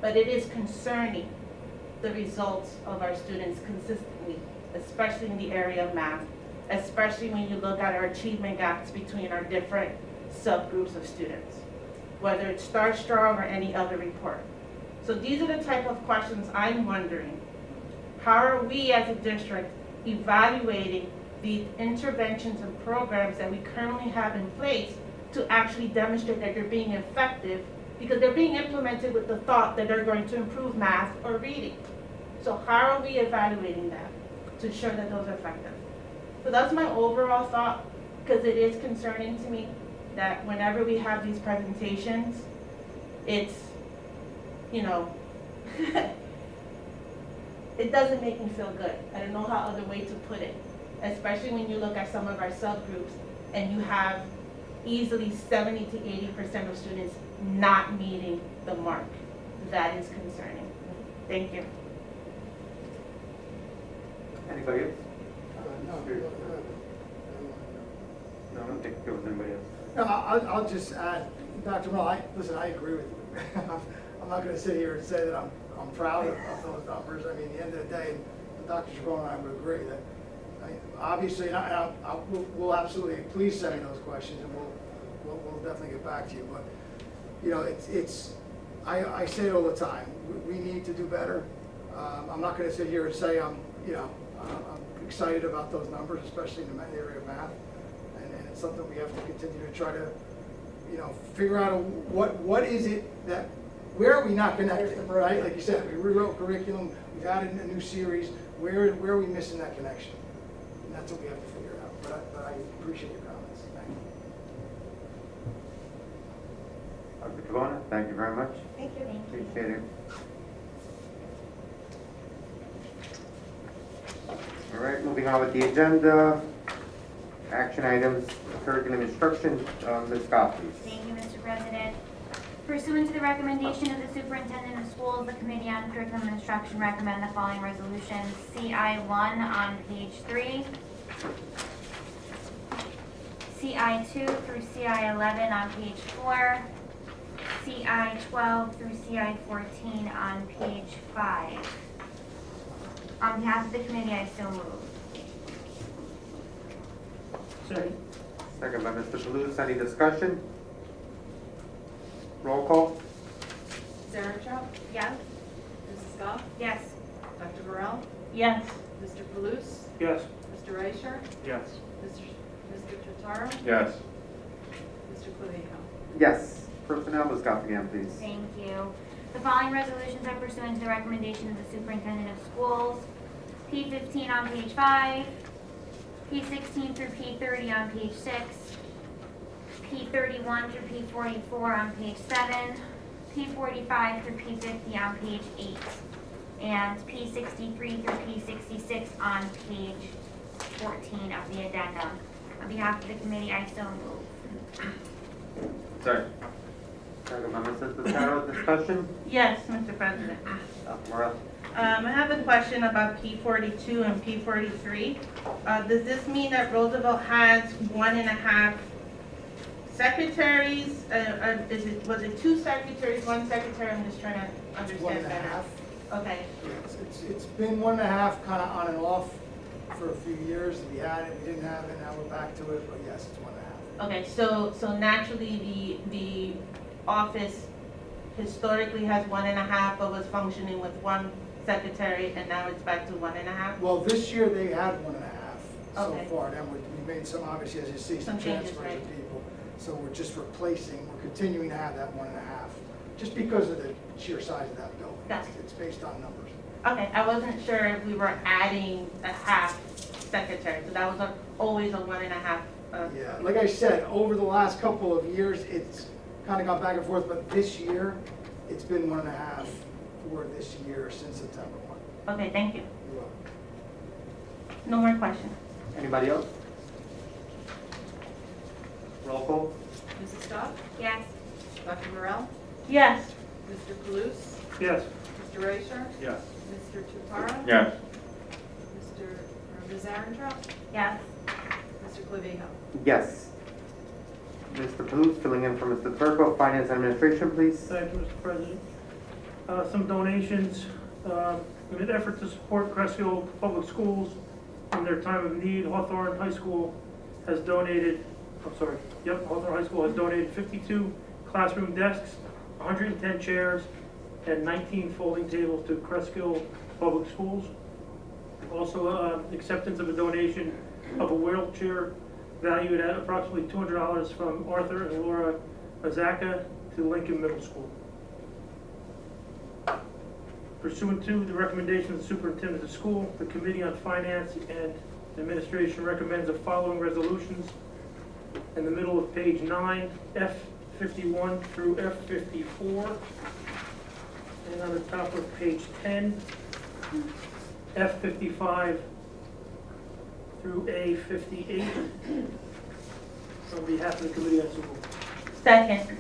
But it is concerning, the results of our students consistently, especially in the area of math, especially when you look at our achievement gaps between our different subgroups of students, whether it's Start Strong or any other report. So these are the type of questions I'm wondering. How are we as a district evaluating the interventions and programs that we currently have in place to actually demonstrate that they're being effective, because they're being implemented with the thought that they're going to improve math or reading. So how are we evaluating that to ensure that those are effective? So that's my overall thought, because it is concerning to me that whenever we have these presentations, it's, it doesn't make me feel good. I don't know how other way to put it, especially when you look at some of our subgroups and you have easily 70 to 80% of students not meeting the mark. That is concerning. Thank you. Anybody else? No, No, I don't think there was anybody else. No, I'll just add, Dr. Mel, listen, I agree with you. I'm not gonna sit here and say that I'm proud of those numbers. I mean, at the end of the day, Dr. Chabon and I would agree that, obviously, we'll absolutely, please send me those questions, and we'll definitely get back to you. But, you know, I say it all the time, we need to do better. I'm not gonna sit here and say I'm excited about those numbers, especially in the area of math. And it's something we have to continue to try to, figure out what is it that, where are we not connecting, right? Like you said, we rewrote curriculum, we've added a new series, where are we missing that connection? And that's what we have to figure out, but I appreciate your comments, thank you. Dr. Cabana, thank you very much. Thank you. Appreciate it. All right, moving on with the agenda. Action items, curriculum instruction, Ms. Scott, please. Thank you, Mr. President. Pursuant to the recommendation of the superintendent of schools, the Committee on Curriculum Instruction recommend the following resolutions. CI1 on page 3, CI2 through CI11 on page 4, CI12 through CI14 on page 5. On behalf of the committee, I so move. Second. Second by Mr. Palooza. Any discussion? Roll call? Zarentrout, Yes? Mrs. Goff, Yes. Dr. Burrell, Yes. Mr. Palooz, Yes. Mr. Reicher, Yes. Mr. Totaro, Yes. Mr. Clevino. Yes. Personnel, Ms. Scott again, please. Thank you. The following resolutions are pursuant to the recommendation of the superintendent of schools. P15 on page 5, P16 through P30 on page 6, P31 through P44 on page 7, P45 through P50 on page 8, and P63 through P66 on page 14 of the addendum. On behalf of the committee, I so move. Sorry. Second by Mrs. Totaro. Discussion? Yes, Mr. President. Dr. Morel? I have a question about P42 and P43. Does this mean that Roosevelt has 1.5 secretaries? Was it 2 secretaries, 1 secretary? I'm just trying to It's 1.5. understand better. Okay. It's been 1.5, kind of on and off for a few years. We had it, we didn't have it, now we're back to it, but yes, it's 1.5. Okay, so naturally the office historically has 1.5, but was functioning with 1 secretary, and now it's back to 1.5? Well, this year they had 1.5 so Okay. far. Then we made some, obviously, as you see, some Some changes, transfers right. of people. So we're just replacing, we're continuing to have that 1.5, just because of the sheer size of that building. Gotcha. It's based on numbers. Okay, I wasn't sure if we were adding a half secretary, so that was always a 1.5. Yeah, like I said, over the last couple of years, it's kind of gone back and forth, but this year, it's been 1.5 for this year since September 1. Okay, thank you. You're welcome. No more questions. Anybody else? Roll call? Mrs. Goff, Yes. Dr. Burrell, Yes. Mr. Palooz, Yes. Mr. Reicher, Yes. Mr. Totaro, Yes. Ms. Zarentrout, Yes. Mr. Clevino. Yes. Mr. Palooza, filling in for Mr. Turco, Finance Administration, please. Thank you, Mr. President. Some donations, in an effort to support Cresskill Public Schools in their time of need, Hawthorne High School has donated, Hawthorne High School has donated 52 classroom desks, 110 chairs, and 19 folding tables to Cresskill Public Schools. Also, acceptance of a donation of a wheelchair valued at approximately $200 from Arthur and Laura Azaka to Lincoln Middle School. Pursuant to the recommendation of the superintendent of the school, the Committee on Finance and Administration recommends the following resolutions. In the middle of page 9, F51 through F54. And on the top of page 10, F55 through A58. On behalf of the committee, I so move. Second.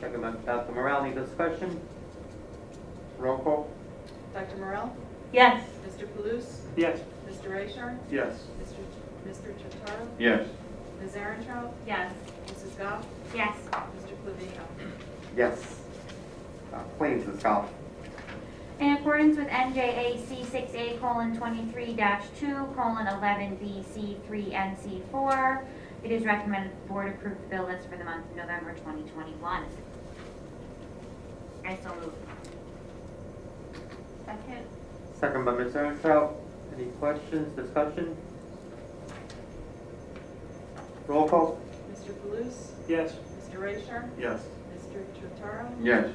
Second by Dr. Morale, any discussion? Roll call? Dr. Morel? Yes. Mr. Kalous? Yes. Mr. Rayshard? Yes. Mr. Totaro? Yes. Ms. Aarontrout? Yes. Mrs. Goff? Yes. Mr. Clevino? Yes. Claims, Ms. Goff. In accordance with NJAC 6A:23-2:11B C3 and C4, it is recommended the board approve the bill list for the month of November 2021. I so move. Second. Second by Ms. Ernstfeld. Any questions, discussion? Roll call? Mr. Kalous? Yes. Mr. Rayshard? Yes. Mr. Totaro? Yes.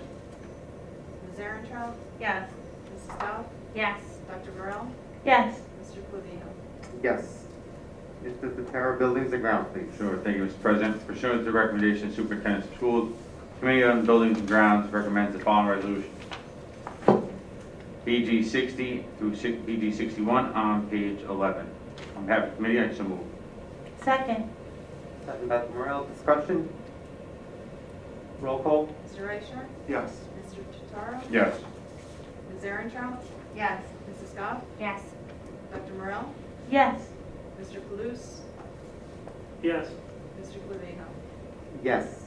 Ms. Aarontrout? Yes. Mrs. Goff? Yes. Dr. Morel? Yes. Mr. Clevino? Yes. Mr. Totaro, Buildings and Grounds, please. Sure, thank you, Mr. President. Pursuant to the recommendation of Superintendent of Schools, Committee on Buildings and Grounds recommends the following resolution. BG 60 through BG 61 on page 11. On behalf of the committee, I so move. Second. Second by Dr. Morale, discussion? Roll call? Mr. Rayshard? Yes. Mr. Totaro? Yes. Ms. Aarontrout? Yes. Mrs. Goff? Yes. Dr. Morel? Yes. Mr. Kalous? Yes. Mr. Clevino? Yes.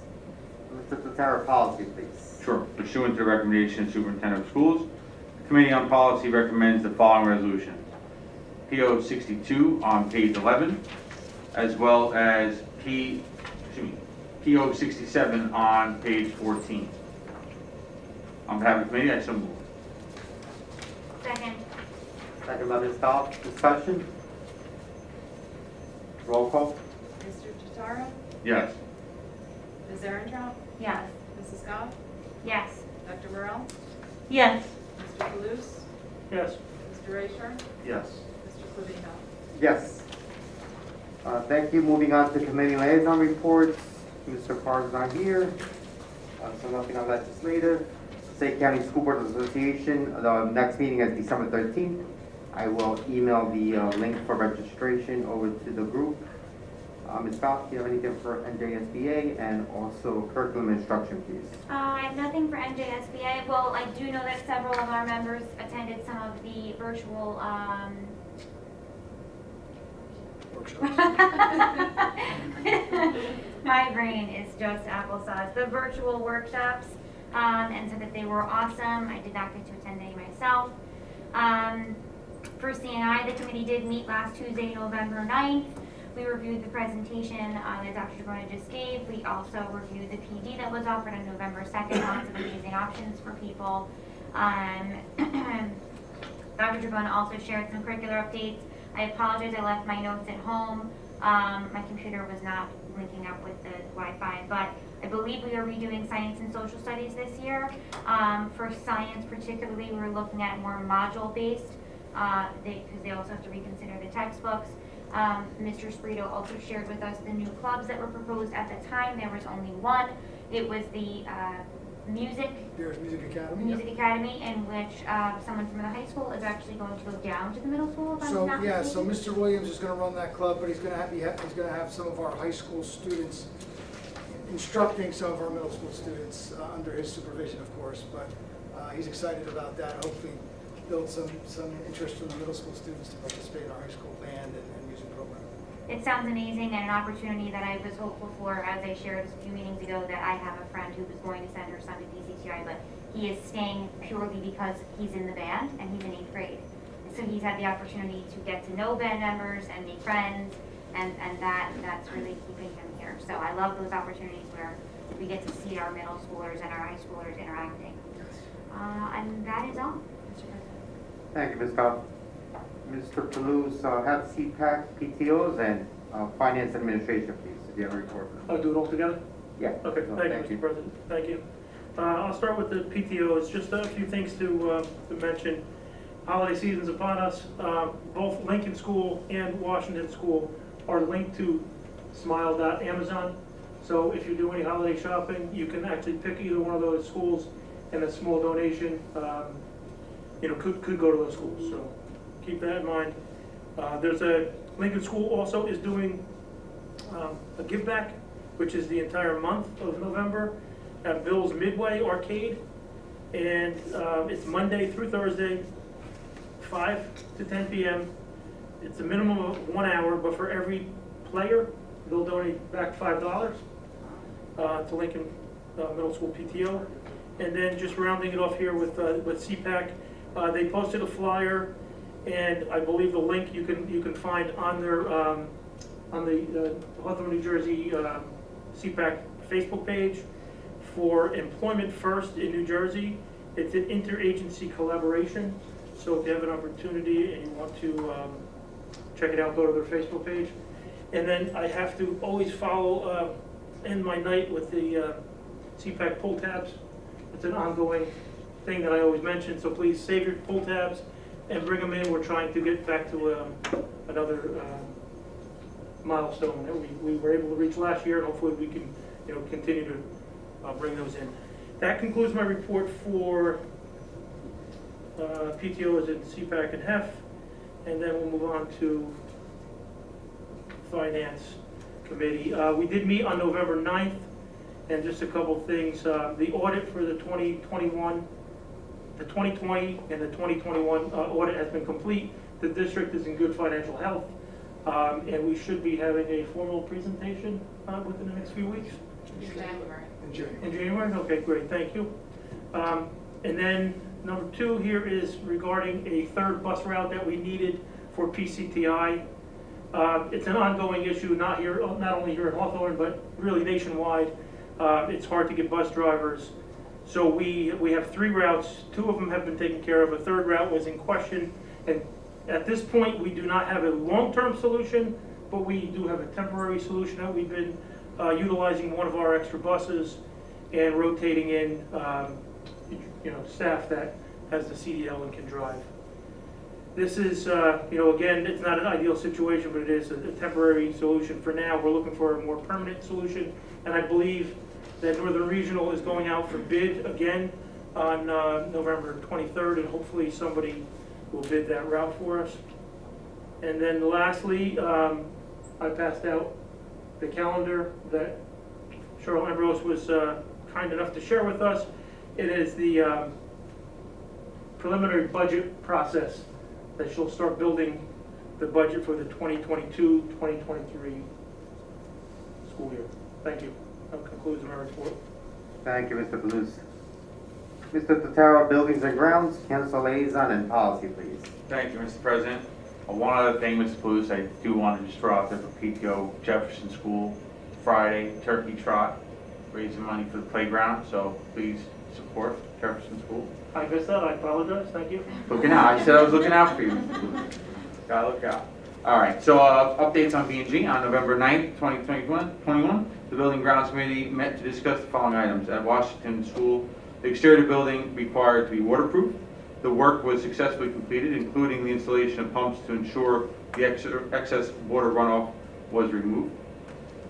Mr. Totaro, policy, please. Sure. Pursuant to the recommendation of Superintendent of Schools, the Committee on Policy recommends the following resolution. PO 62 on page 11, as well as PO 67 on page 14. On behalf of the committee, I so move. Second. Second by Ms. Goff, discussion? Roll call? Mr. Totaro? Yes. Ms. Aarontrout? Yes. Mrs. Goff? Yes. Dr. Morel? Yes. Mr. Kalous? Yes. Mr. Rayshard? Yes. Mr. Clevino? Yes. Thank you. Moving on to committee liaison reports. Mr. Carr is not here. So nothing on legislative. State County School Board Association, the next meeting is December 13th. I will email the link for registration over to the group. Ms. Goff, do you have anything for NJSBA and also curriculum instruction, please? I have nothing for NJSBA. Well, I do know that several of our members attended some of the virtual my brain is just applesauce. The virtual workshops, and said that they were awesome. I did not get to attend any myself. For CNI, the committee did meet last Tuesday, November 9th. We reviewed the presentation that Dr. Jabrona just gave. We also reviewed the PD that was offered on November 2nd. Lots of amazing options for people. Dr. Jabrona also shared some curricular updates. I apologize, I left my notes at home. My computer was not linking up with the Wi-Fi, but I believe we are redoing science and social studies this year. For science particularly, we're looking at more module-based, because they also have to reconsider the textbooks. Mr. Sprito also shared with us the new clubs that were proposed at the time. There was only one. It was the Music Academy, in which someone from the high school is actually going to go down to the middle school. If I'm not So mistaken. Mr. Williams is going to run that club, but he's going to have some of our high school students instructing some of our middle school students under his supervision, of course. But he's excited about that. Hopefully, build some interest from the middle school students to participate in our high school band and music program. It sounds amazing and an opportunity that I was hopeful for, as I shared a few meetings ago, that I have a friend who was going to send her son to PCTI, but he is staying purely because he's in the band and he's in 8th grade. So he's had the opportunity to get to know band members and make friends, and that's really keeping him here. So I love those opportunities where we get to see our middle schoolers and our high schoolers interacting. And that is all, Mr. President. Thank you, Ms. Goff. Mr. Toulouse, have CPAC, PTOs, and Finance Administration, please, if you have a report. I'll do it all together? Yeah. Okay, No, thank you, Mr. President. Thank you. I'll start with the PTOs. Just a few things to mention. Holiday season's upon us. Both Lincoln School and Washington School are linked to smile.amazon. So if you do any holiday shopping, you can actually pick either one of those schools and a small donation could go to those schools. So keep that in mind. There's a Lincoln School also is doing a give back, which is the entire month of November at Bill's Midway Arcade, and it's Monday through Thursday, 5 to 10 p.m. It's a minimum of 1 hour, but for every player, they'll donate back $5 to Lincoln Middle School PTO. And then just rounding it off here with CPAC, they posted a flyer, and I believe the link you can find on their on the Hawthorne, New Jersey CPAC Facebook page for Employment First in New Jersey. It's an interagency collaboration, so if you have an opportunity and you want to check it out, go to their Facebook page. And then I have to always follow end my night with the CPAC pull tabs. It's an ongoing thing that I always mention, so please save your pull tabs and bring them in. We're trying to get back to another milestone that we were able to reach last year, and hopefully we can continue to bring those in. That concludes my report for PTOs at CPAC and HEF, and then we'll move on to Finance Committee. We did meet on November 9th, and just a couple things. The audit for the 2020 and the 2021 audit has been complete. The district is in good financial health, and we should be having a formal presentation within the next few weeks. In January? Okay, great, thank you. And then number 2 here is regarding a third bus route that we needed for PCTI. It's an ongoing issue, not only here in Hawthorne, but really nationwide. It's hard to get bus drivers. So we have 3 routes. 2 of them have been taken care of. A third route was in question. And at this point, we do not have a long-term solution, but we do have a temporary solution that we've been utilizing one of our extra buses and rotating in staff that has the CDL and can drive. This is, again, it's not an ideal situation, but it is a temporary solution for now. We're looking for a more permanent solution, and I believe that Northern Regional is going out for bid again on November 23rd, and hopefully somebody will bid that route for us. And then lastly, I passed out the calendar that Cheryl Ambrose was kind enough to share with us. It is the preliminary budget process that she'll start building the budget for the 2022-2023 school year. Thank you. That concludes my report. Thank you, Mr. Blues. Mr. Totaro, Buildings and Grounds, Council Liaison and Policy, please. Thank you, Mr. President. One other thing, Mr. Blues, I do want to just throw out there for PTO Jefferson School, Friday, turkey trot, raising money for the playground, so please support Jefferson School. I missed that, I apologize, thank you. Looking out, I said I was looking out for you. Gotta look out. All right, so updates on B&G on November 9th, 2021. The Building Grounds Committee met to discuss the following items. At Washington School, the exterior of the building required to be waterproof. The work was successfully completed, including the installation of pumps to ensure the excess water runoff was removed.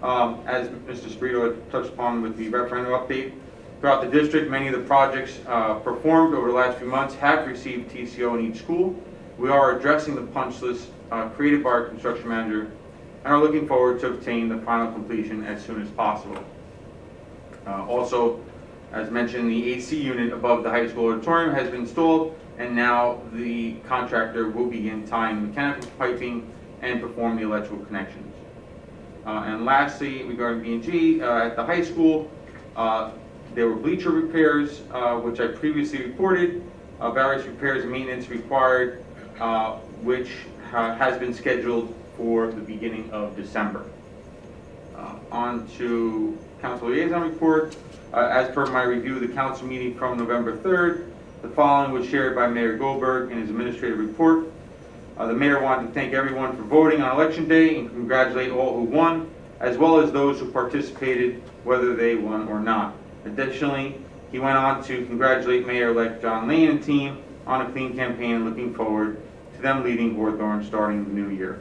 As Mr. Sprito had touched upon with the referendum update, throughout the district, many of the projects performed over the last few months have received TCO in each school. We are addressing the punch list created by our construction manager and are looking forward to obtain the final completion as soon as possible. Also, as mentioned, the AC unit above the high school auditorium has been installed, and now the contractor will begin tying mechanical piping and perform the electrical connections. And lastly, regarding B&G, at the high school, there were bleacher repairs, which I previously reported, various repairs and maintenance required, which has been scheduled for the beginning of December. On to Council Liaison Report. As per my review of the council meeting from November 3rd, the following was shared by Mayor Goldberg in his administrative report. The mayor wanted to thank everyone for voting on Election Day and congratulate all who won, as well as those who participated, whether they won or not. Additionally, he went on to congratulate Mayor-elect John Lane and team on a clean campaign, looking forward to them leading Hawthorne starting the new year.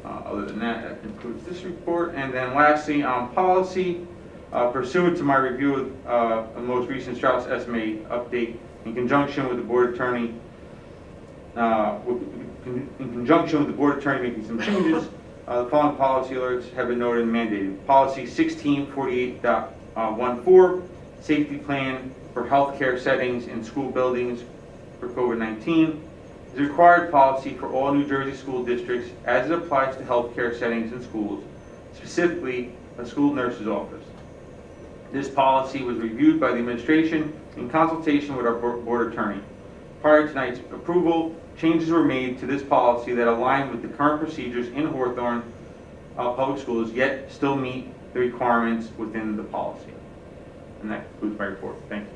Other than that, that concludes this report. And then lastly, on policy, pursuant to my review of the most recent Strauss estimate update, in conjunction with the board attorney, in conjunction with the board attorney making some changes, the following policy alerts have been noted and mandated. Policy 1648.14, safety plan for healthcare settings in school buildings for COVID-19, is a required policy for all New Jersey school districts as it applies to healthcare settings in schools, specifically a school nurse's office. This policy was reviewed by the administration in consultation with our board attorney. Prior to tonight's approval, changes were made to this policy that align with the current procedures in Hawthorne Public Schools, yet still meet the requirements within the policy. And that concludes my report. Thank you.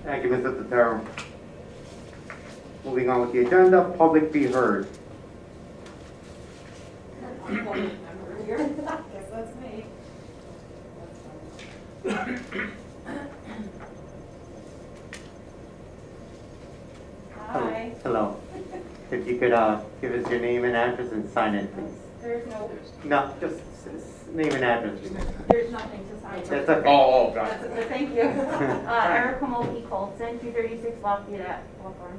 Thank you, Mr. Totaro. Moving on with the agenda, public be heard. Guess that's me. Hi. Hello. If you could give us your name and address and sign in, please. There's No, just name and address. there's nothing to sign. That's okay. Oh, gotcha. Thank you. Erica Mulkey Colson, 236 Lafayette at Hawthorne.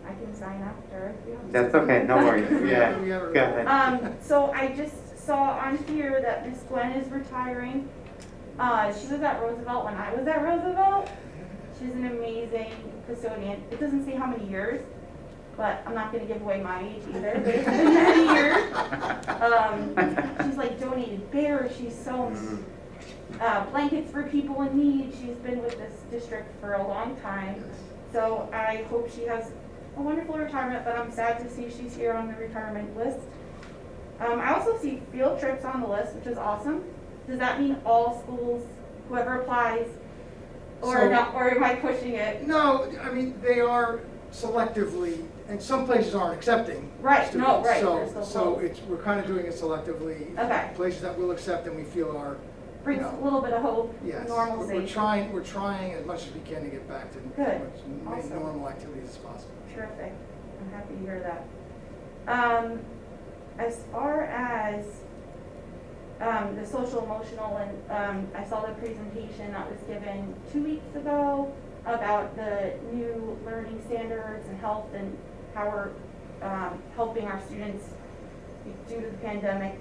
I can sign after. if you want. That's okay, no worries. Yeah, go ahead. So I just saw on here that Miss Gwen is retiring. She was at Roosevelt when I was at Roosevelt. She's an amazing custodian. It doesn't say how many years, but I'm not gonna give away my age either, but it's been many years. She's like donated bears, she's sewn blankets for people in need. She's been with this district for a long time. So I hope she has a wonderful retirement, but I'm sad to see she's here on the retirement list. I also see field trips on the list, which is awesome. Does that mean all schools, whoever applies, or not, or am I pushing it? No, I mean, they are selectively, and some places aren't accepting Right, students. no, right, they're still So closed. we're kind of doing it selectively. Okay. Places that will accept and we feel are, Brings a little bit of hope, yes. normalcy. We're trying as much as we can to get back to Good. as much Awesome. normal activities as possible. Terrific. I'm happy to hear that. As far as the social emotional, and I saw the presentation that was given 2 weeks ago about the new learning standards and health and how we're helping our students due to the pandemic.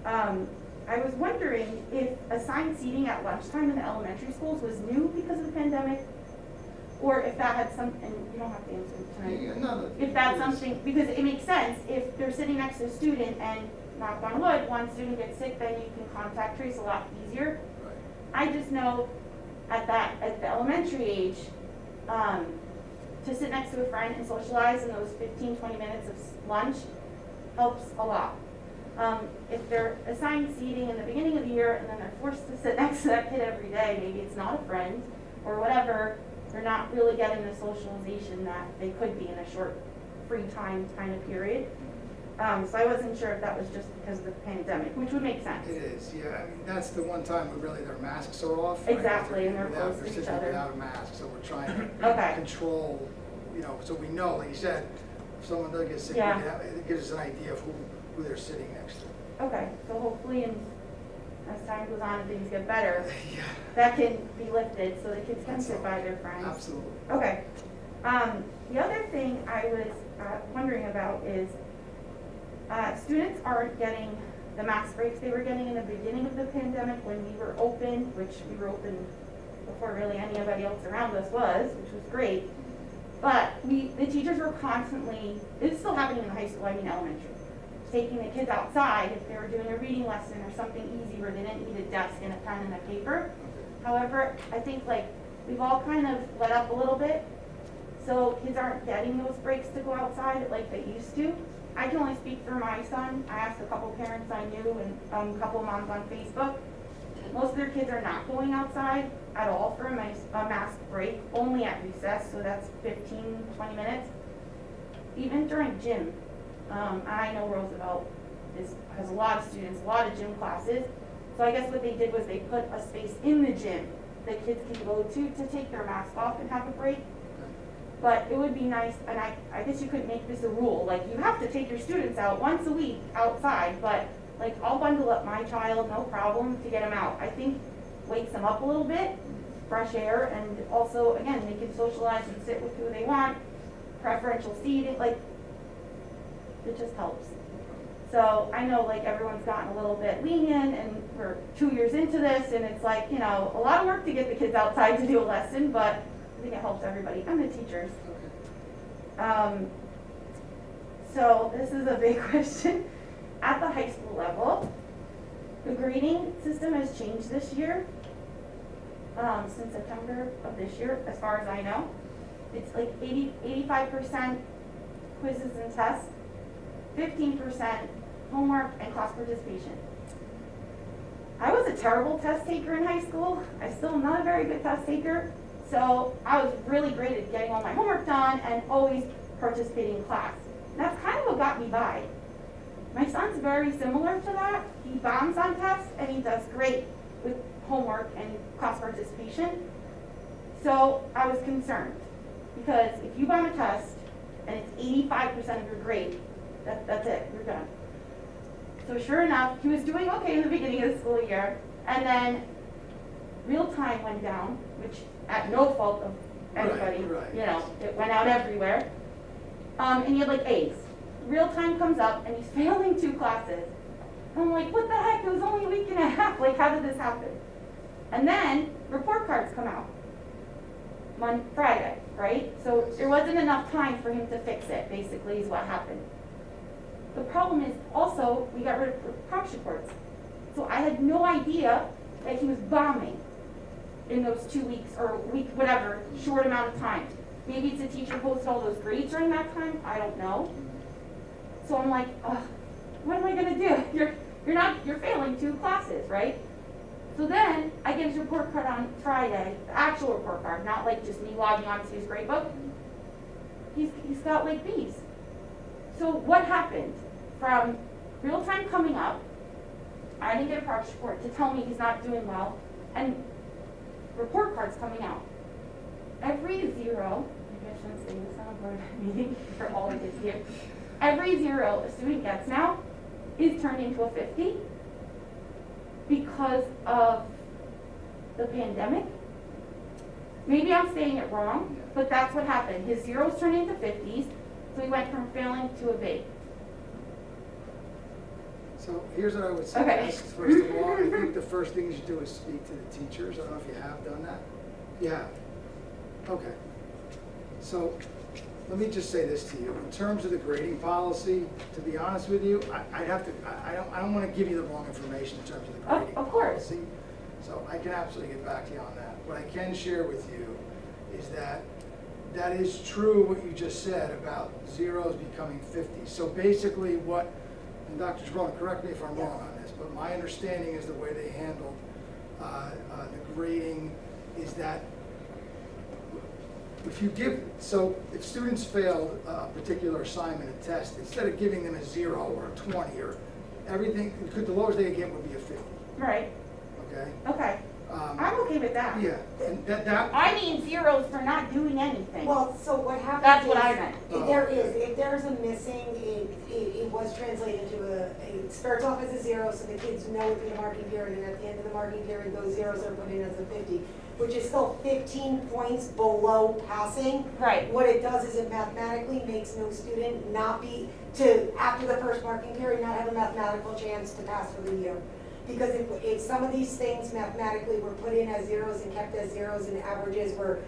I was wondering if assigned seating at lunchtime in the elementary schools was new because of the pandemic, or if that had some, and you don't have to answer tonight. Yeah, no, If that's something, because it makes sense, if they're sitting next to a student and, knock on wood, one student gets sick, then you can contact trace a lot easier. Right. I just know at the elementary age, to sit next to a friend and socialize in those 15-20 minutes of lunch helps a lot. If they're assigned seating in the beginning of the year and then they're forced to sit next to that kid every day, maybe it's not a friend or whatever, they're not really getting the socialization that they could be in a short free time kind of period. So I wasn't sure if that was just because of the pandemic, which would make sense. It is, yeah. I mean, that's the one time where really their masks are off. right? Exactly, and they're Without- close to each sitting other. without a mask, so we're trying to Okay. control, so we know, like you said, if someone does get sick, Yeah. it gives us an idea of who they're sitting next to. Okay, so hopefully as time goes on and things get better, Yeah, that can be lifted so the kids can That's sit all. by their friends. absolutely. Okay. The other thing I was wondering about is students aren't getting the mask breaks they were getting in the beginning of the pandemic when we were open, which we were open before really anybody else around us was, which was great. But the teachers were constantly, it's still happening in the high school, I mean elementary, taking the kids outside if they were doing a reading lesson or something easy where they didn't need a desk and a pen and a paper. However, I think we've all kind of let up a little bit, so kids aren't getting those breaks to go outside like they used to. I can only speak for my son. I asked a couple parents I knew and a couple moms on Facebook. Most of their kids are not going outside at all for a mask break, only at recess, so that's 15-20 minutes. Even during gym, I know Roosevelt has a lot of students, a lot of gym classes. So I guess what they did was they put a space in the gym that kids can go to take their mask off and have a break. But it would be nice, and I guess you could make this a rule, you have to take your students out once a week outside, but I'll bundle up my child, no problem, to get them out. I think wakes them up a little bit, fresh air, and also, again, they can socialize and sit with who they want. preferential seating, like, it just helps. So I know like everyone's gotten a little bit lenient and we're 2 years into this and it's like, you know, a lot of work to get the kids outside to do a lesson, but I think it helps everybody and the teachers. So this is a big question. At the high school level, the grading system has changed this year, since September of this year, as far as I know. It's like 85% quizzes and tests, 15% homework and class participation. I was a terrible test taker in high school. I still am not a very good test taker. So I was really great at getting all my homework done and always participating in class. And that's kind of what got me by. My son's very similar to that. He bombs on tests and he does great with homework and class participation. So I was concerned because if you bomb a test and it's 85% of your grade, that's it, you're done. So sure enough, he was doing okay in the beginning of the school year, and then real time went down, which at no fault of anybody, Right. you know, it went out everywhere. And he had like A's. Real time comes up and he's failing 2 classes. I'm like, what the heck? It was only a week and a half. Like, how did this happen? And then report cards come out Friday, right? So there wasn't enough time for him to fix it, basically, is what happened. The problem is also we got rid of progress reports. So I had no idea that he was bombing in those 2 weeks or week, whatever, short amount of time. Maybe it's a teacher posted all those grades during that time. I don't know. So I'm like, what am I gonna do? You're failing 2 classes, right? So then I get his report card on Friday, the actual report card, not like just me logging onto his grade book. He's got like B's. So what happened? From real time coming up, I didn't get a progress report to tell me he's not doing well, and report cards coming out. Every 0, maybe I shouldn't say this on a board meeting for all the kids here. Every 0 a student gets now is turned into a 50 because of the pandemic. Maybe I'm saying it wrong, but that's what happened. His 0s turned into 50s, so he went from failing to a B. So here's what I would suggest. Okay. First of all, I think the first thing you should do is speak to the teachers. I don't know if you have done that. You have. Okay. So let me just say this to you. In terms of the grading policy, to be honest with you, I don't want to give you the wrong information in terms of the grading Of course. policy. So I can absolutely get back to you on that. What I can share with you is that that is true what you just said about 0s becoming 50s. So basically what, and Dr. Sperling, correct me if I'm wrong on this, but my understanding is the way they handled the grading is that if students failed a particular assignment, a test, instead of giving them a 0 or a 20 or everything, the lowest they could get would be a 50. Right. Okay? Okay. I'm okay with that. Yeah, and that. I mean 0s for not doing anything. Well, so what happens That's what is, I meant. if there's a missing, it was translated to it starts off as a 0, so the kids know within the marking period, and at the end of the marking period, those 0s are put in as a 50, which is still 15 points below passing. Right. What it does is it mathematically makes no student after the first marking period, not have a mathematical chance to pass for the year. Because if some of these things mathematically were put in as 0s and kept as 0s and averages were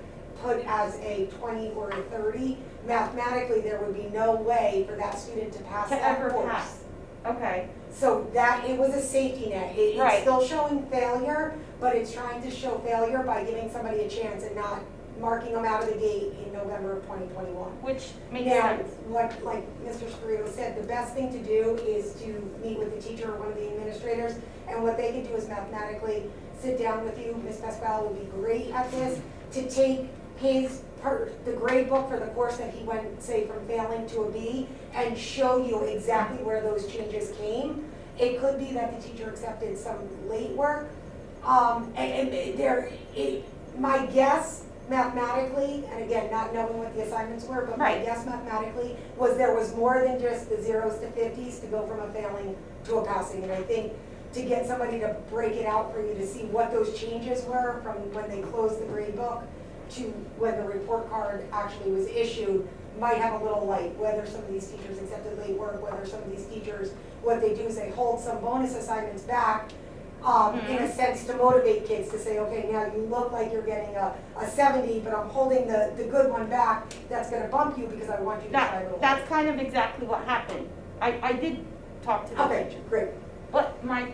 put as a 20 or a 30, mathematically there would be no way for that student to pass that ever course. pass. Okay. So that, it was a safety net. It's Right. still showing failure, but it's trying to show failure by giving somebody a chance and not marking them out of the gate in November of 2021. Which makes Now, sense. what, like Mr. Spirito said, the best thing to do is to meet with the teacher or one of the administrators, and what they can do is mathematically sit down with you. Ms. Pasquale would be great at this, to take the grade book for the course that he went, say, from failing to a B, and show you exactly where those changes came. It could be that the teacher accepted some late work, my guess, mathematically, and again, not knowing what the assignments were, but my Right. guess mathematically was there was more than just the 0s to 50s to go from a failing to a passing. And I think to get somebody to break it out for you to see what those changes were from when they closed the grade book to when the report card actually was issued, might have a little light, whether some of these teachers accepted late work, whether some of these teachers, what they do is they hold some bonus assignments back, in a sense to motivate kids to say, okay, now you look like you're getting a 70, but I'm holding the good one back, that's gonna bump you because I want you to try a little. That's kind of exactly what happened. I did talk to the Okay, teacher. great. But my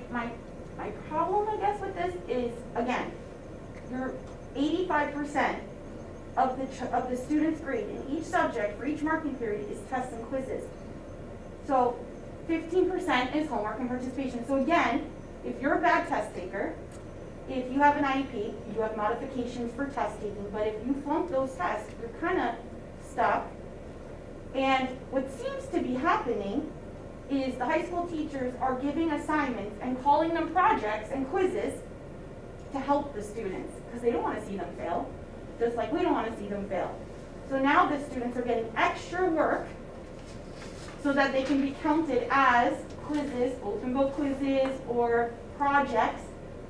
problem, I guess, with this is, again, you're 85% of the student's grade in each subject for each marking period is tests and quizzes. So 15% is homework and participation. So again, if you're a bad test taker, if you have an IEP, you have modifications for test taking, but if you flunk those tests, you're kind of stuck. And what seems to be happening is the high school teachers are giving assignments and calling them projects and quizzes to help the students, because they don't want to see them fail, just like we don't want to see them fail. So now the students are getting extra work so that they can be counted as quizzes, open book quizzes, or projects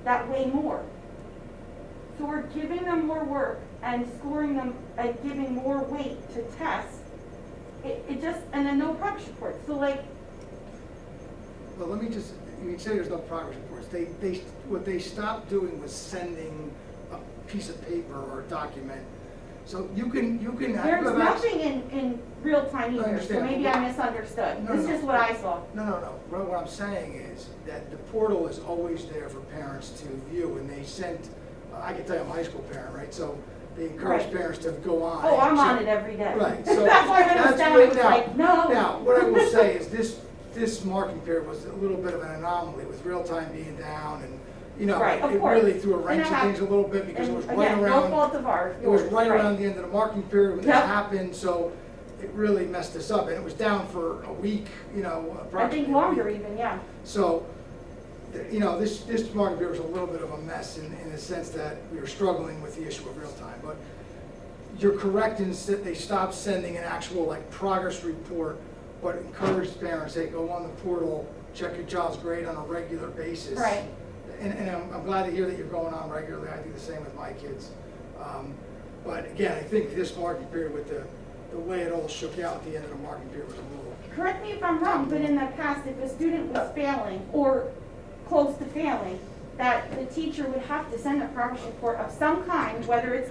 that weigh more. So we're giving them more work and scoring them and giving more weight to tests. It just, and then no progress reports. So like, Well, let me just, you say there's no progress reports. What they stopped doing was sending a piece of paper or a document. So you can there's nothing in real time I either, so understand. maybe I misunderstood. No, This is no. just what I saw. No. What I'm saying is that the portal is always there for parents to view, and they sent, I can tell you I'm a high school parent, right? So they encourage Right. parents to go on. Oh, I'm and on check- it every day. Right, so That's why when it was that's down, right it was now. like, no. Now, what I will say is this marking period was a little bit of an anomaly with real time being down, and, you know, Right, of it course. really threw a wrench And in it things a little bit because it was And right again, no around, fault of ours, it was yours, right around the end of the marking period when this Yep. happened, so it really messed us up, and it was down for a week, you know, I approximately. think longer even, yeah. So, you know, this marking period was a little bit of a mess in the sense that we were struggling with the issue of real time. But you're correct in that they stopped sending an actual like progress report, but encouraged parents, hey, go on the portal, check your child's grade on a regular basis. Right. And I'm glad to hear that you're going on regularly. I do the same with my kids. But again, I think this marking period with the way it all shook out at the end of the marking period was a little. Correct me if I'm wrong, but in the past, if a student was failing or close to failing, that the teacher would have to send a progress report of some kind, whether it's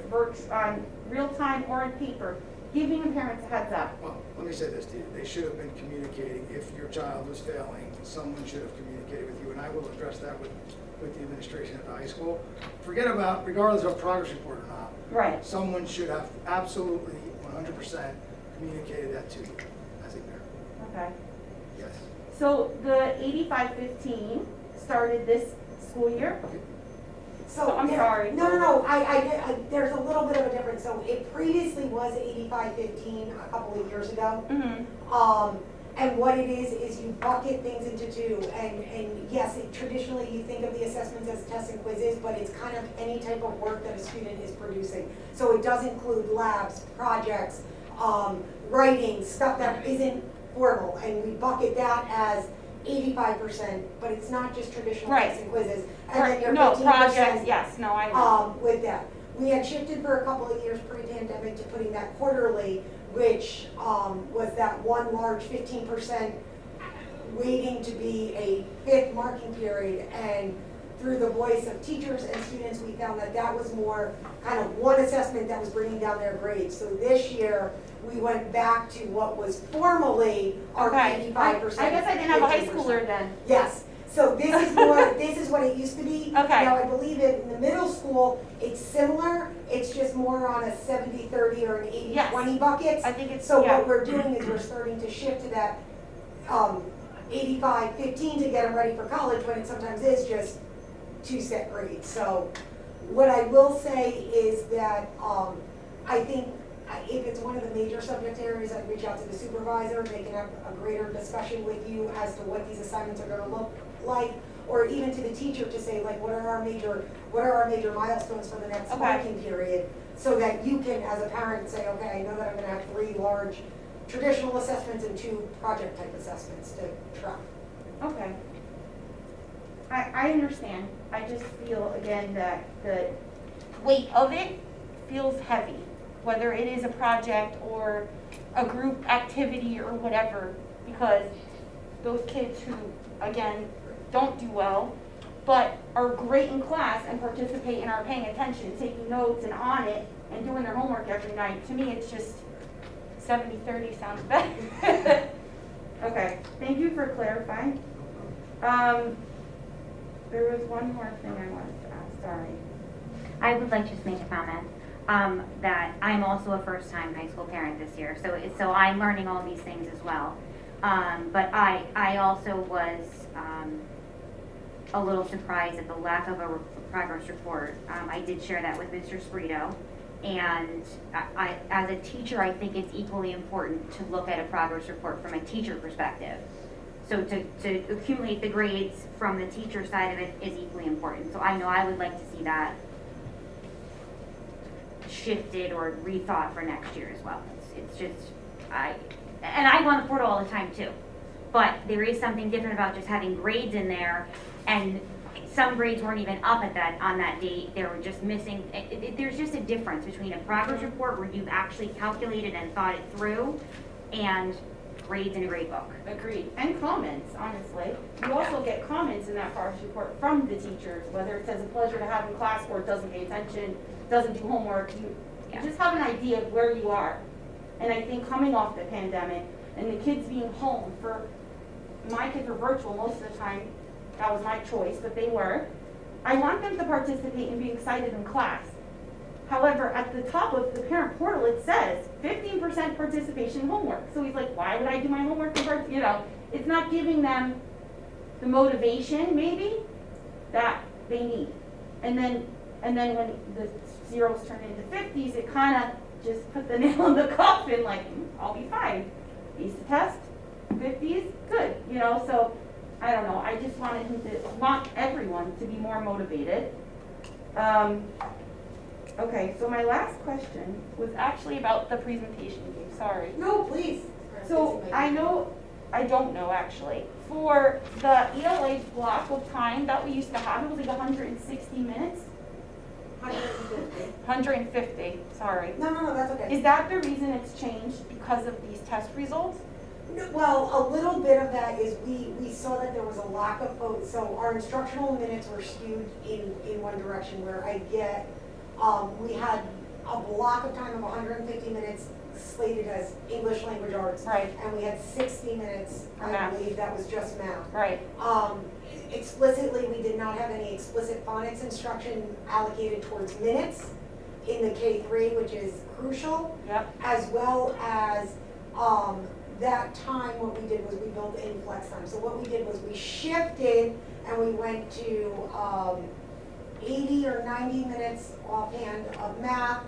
on real time or in paper, giving the parents a heads up. Well, let me say this to you. They should have been communicating. If your child was failing, someone should have communicated with you, and I will address that with the administration at the high school. Forget about, regardless of progress report or not, Right. someone should have absolutely 100% communicated that to you as a parent. Okay. Yes. So the 8515 started this school year? So I'm sorry. No, I there's a little bit of a difference. So it previously was 8515 a couple of years ago. Mm-hmm. And what it is you bucket things into two. And yes, traditionally you think of the assessments as tests and quizzes, but it's kind of any type of work that a student is producing. So it does include labs, projects, writing, stuff that isn't formal. And we bucket that as 85%, but it's not just traditional Right. tests and quizzes. And then your No, 15%, projects, yes, no, I know. with that. We had shifted for a couple of years pre-pandemic to putting that quarterly, which was that one large 15% waiting to be a fifth marking period. And through the voice of teachers and students, we found that that was more kind of one assessment that was bringing down their grades. So this year, we went back to what was formally our Okay. 85%. I guess I didn't have a high 15%. schooler then. Yes, so this is more, this is what it used to be. Okay. Now, I believe in the middle school, it's similar, it's just more on a 70-30 or an 80-20 buckets. I think it's, So yeah. what we're doing is we're starting to shift to that 85-15 to get them ready for college, when it sometimes is just 2 set grades. So what I will say is that I think if it's one of the major subject areas, I'd reach out to the supervisor, and they can have a greater discussion with you as to what these assignments are gonna look like, or even to the teacher to say, like, what are our major milestones for the next Okay. marking period, so that you can, as a parent, say, okay, I know that I'm gonna have 3 large traditional assessments and 2 project type assessments to track. Okay. I understand. I just feel, again, that the weight of it feels heavy, whether it is a project or a group activity or whatever, because those kids who, again, don't do well, but are great in class and participate and are paying attention, taking notes and on it, and doing their homework every night, to me, it's just 70-30 sounds better. Okay, thank you for clarifying. There was one more thing I wanted to ask, sorry. I would like to just make a comment, that I'm also a first-time high school parent this year, so I'm learning all these things as well. But I also was a little surprised at the lack of a progress report. I did share that with Mr. Sprito, and I, as a teacher, I think it's equally important to look at a progress report from a teacher perspective. So to accumulate the grades from the teacher side of it is equally important. So I know I would like to see that shifted or rethought for next year as well. It's just, I'm on the portal all the time too. But there is something different about just having grades in there, and some grades weren't even up at on that date. They were just missing. There's just a difference between a progress report where you've actually calculated and thought it through, and grades in a grade book. Agreed. And comments, honestly. You also get comments in that progress report from the teachers, whether it says a pleasure to have in class or doesn't pay attention, doesn't do homework. You just have an idea of where you are. And I think coming off the pandemic and the kids being home, for my kids were virtual most of the time. That was my choice, but they were. I want them to participate and be excited in class. However, at the top of the parent portal, it says 15% participation in homework. So he's like, why would I do my homework? You know, it's not giving them the motivation, maybe, that they need. And then when the zeros turn into 50s, it kind of just put the nail in the coffin, like, I'll be fine. Ace the test, 50s, good. You know, so I don't know. I just want everyone to be more motivated. Okay, so my last question was actually about the presentation game, sorry. No, please. So I don't know actually. For the ELA block of time that we used to have, it was like 160 minutes? 150. 150, sorry. No, that's okay. Is that the reason it's changed because of these test results? Well, a little bit of that is we saw that there was a lack of focus. So our instructional minutes were skewed in one direction, where we had a block of time of 150 minutes slated as English language arts. Right. And we had 60 minutes, I believe, that was just math. Right. Explicitly, we did not have any explicit phonics instruction allocated towards minutes in the K-3, which is crucial. Yep. As well as that time, what we did was we built in flex time. So what we did was we shifted and we went to 80 or 90 minutes offhand of math.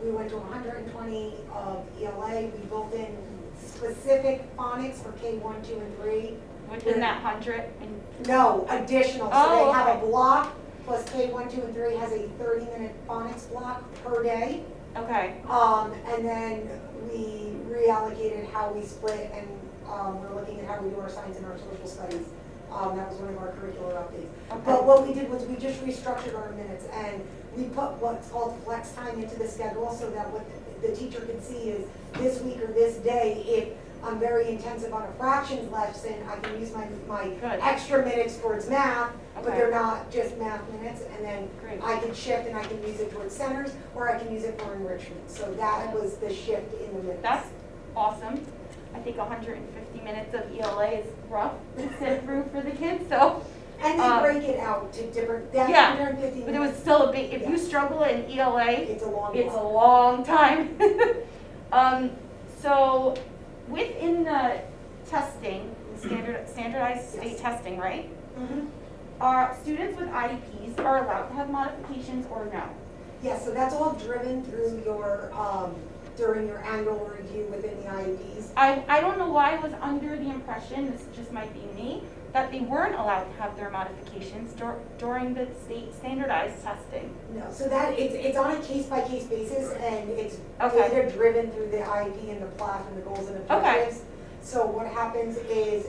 We went to 120 of ELA. We built in specific phonics for K1, 2, and 3. Within that 100? No, additional. So Oh, they have okay. a block, plus K1, 2, and 3 has a 30-minute phonics block per day. Okay. And then we reallocated how we split, and we're looking at how we do our science and our social studies. That was one of our curricular updates. Okay. But what we did was we just restructured our minutes, and we put what's called flex time into the schedule, so that what the teacher can see is this week or this day, if I'm very intensive on a fractions lesson, I can use my extra minutes towards math, but they're not just math minutes, and then I can shift and I can use it towards centers, or I can use it for enrichment. So that was the shift in the minutes. That's awesome. I think 150 minutes of ELA is rough to sit through for the kids, so. And they break it out to different, that's Yeah, 150 minutes. But it was still a big, if you struggle in ELA, It's a long time. So within the testing, standardized state testing, right? Mhm. Are students with IEPs are allowed to have modifications or no? Yes, so that's all driven through your, during your annual review within the IEPs. I don't know why I was under the impression, this just might be me, that they weren't allowed to have their modifications during the state standardized testing. No, so that, it's on a case-by-case basis, and it's Okay. data driven through the IEP and the PLAF and the goals and objectives. So what happens is,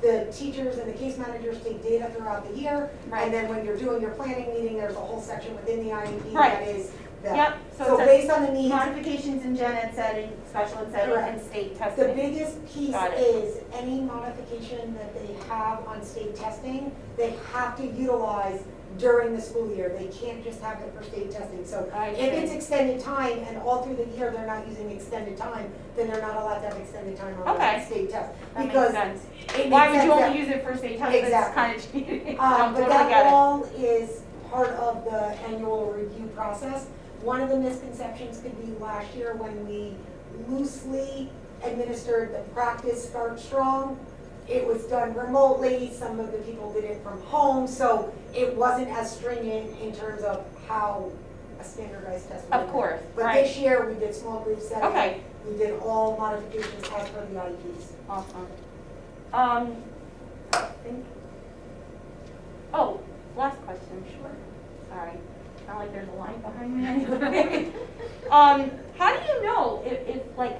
the teachers and the case managers take data throughout the year, Right. and then when you're doing your planning meeting, there's a whole section within the IEP Right. that is that. Yep, so So it based says on the needs, modifications in gen ed setting, special ed setting, and state the testing. biggest piece Got it. is any modification that they have on state testing, they have to utilize during the school year. They can't just have it for state testing. So I if it's see. extended time and all through the year they're not using extended time, then they're not allowed to have extended time on Okay. the state test. That makes Because sense. it Why makes would you sense only that- use it for state testing? It's Exactly. kind of cheating. But Totally that get it. all is part of the annual review process. One of the misconceptions could be last year when we loosely administered the practice Start Strong. It was done remotely, some of the people did it from home, so it wasn't as stringent in terms of how a standardized test would Of be. course, But right. this year, we did small group setting. Okay. We did all modifications as per the IEPs. Awesome. I think, oh, last question, sure. Sorry. Not like there's a line behind me anyway. How do you know if like,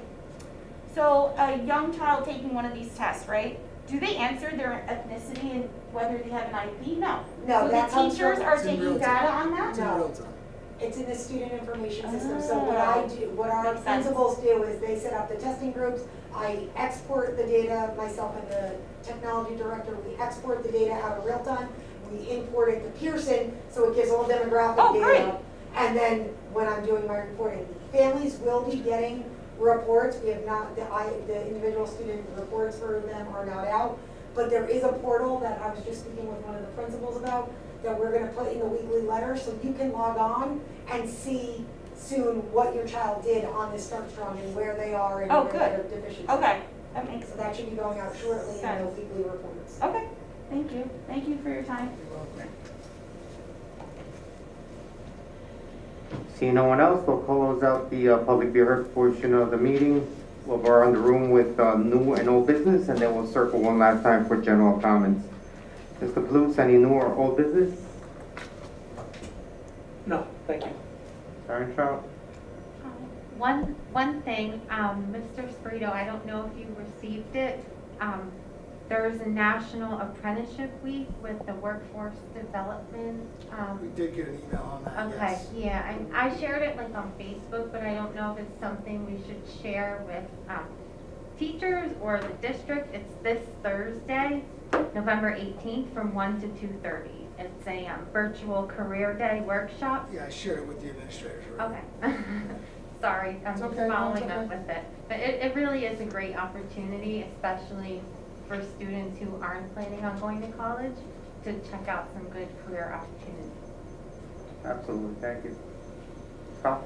so a young child taking one of these tests, right? Do they answer their ethnicity and whether they have an IEP? No. No, So that the comes teachers from- are It's in taking real data time. on that? It's in No. real time. It's in the student information system, so what I do, what our Makes sense. principals do is they set up the testing groups, I export the data, myself and the technology director, we export the data out of real time, we import it to Pearson, so it gives all demographic Oh, data. great. And then when I'm doing my reporting, families will be getting reports, we have not, the individual student reports for them are not out, but there is a portal that I was just speaking with one of the principals about, that we're gonna put in the weekly letter, so you can log on and see soon what your child did on this Start Strong and where they are and Oh, where good. their deficiencies. Okay, that makes So that should be going out shortly in the Sense. weekly reports. Okay, thank you. Thank you for your time. Seeing no one else, we'll close out the public be heard portion of the meeting. We'll go around the room with new and old business, and then we'll circle one last time for general comments. Mr. Palouse, any new or old business? No, thank you. Karen Trout? One thing, Mr. Sprito, I don't know if you received it. There's a National Apprenticeship Week with the Workforce Development. We did get an email on that, Okay, yes. yeah, I shared it like on Facebook, but I don't know if it's something we should share with teachers or the district. It's this Thursday, November 18th from 1 to 2:30. It's a virtual career day workshop. Yeah, I shared it with the administrators. already. Okay. Sorry, I'm It's just okay, no, following it's up okay. with it. But it really is a great opportunity, especially for students who aren't planning on going to college, to check out some good career opportunities. Absolutely, thank you. Carl?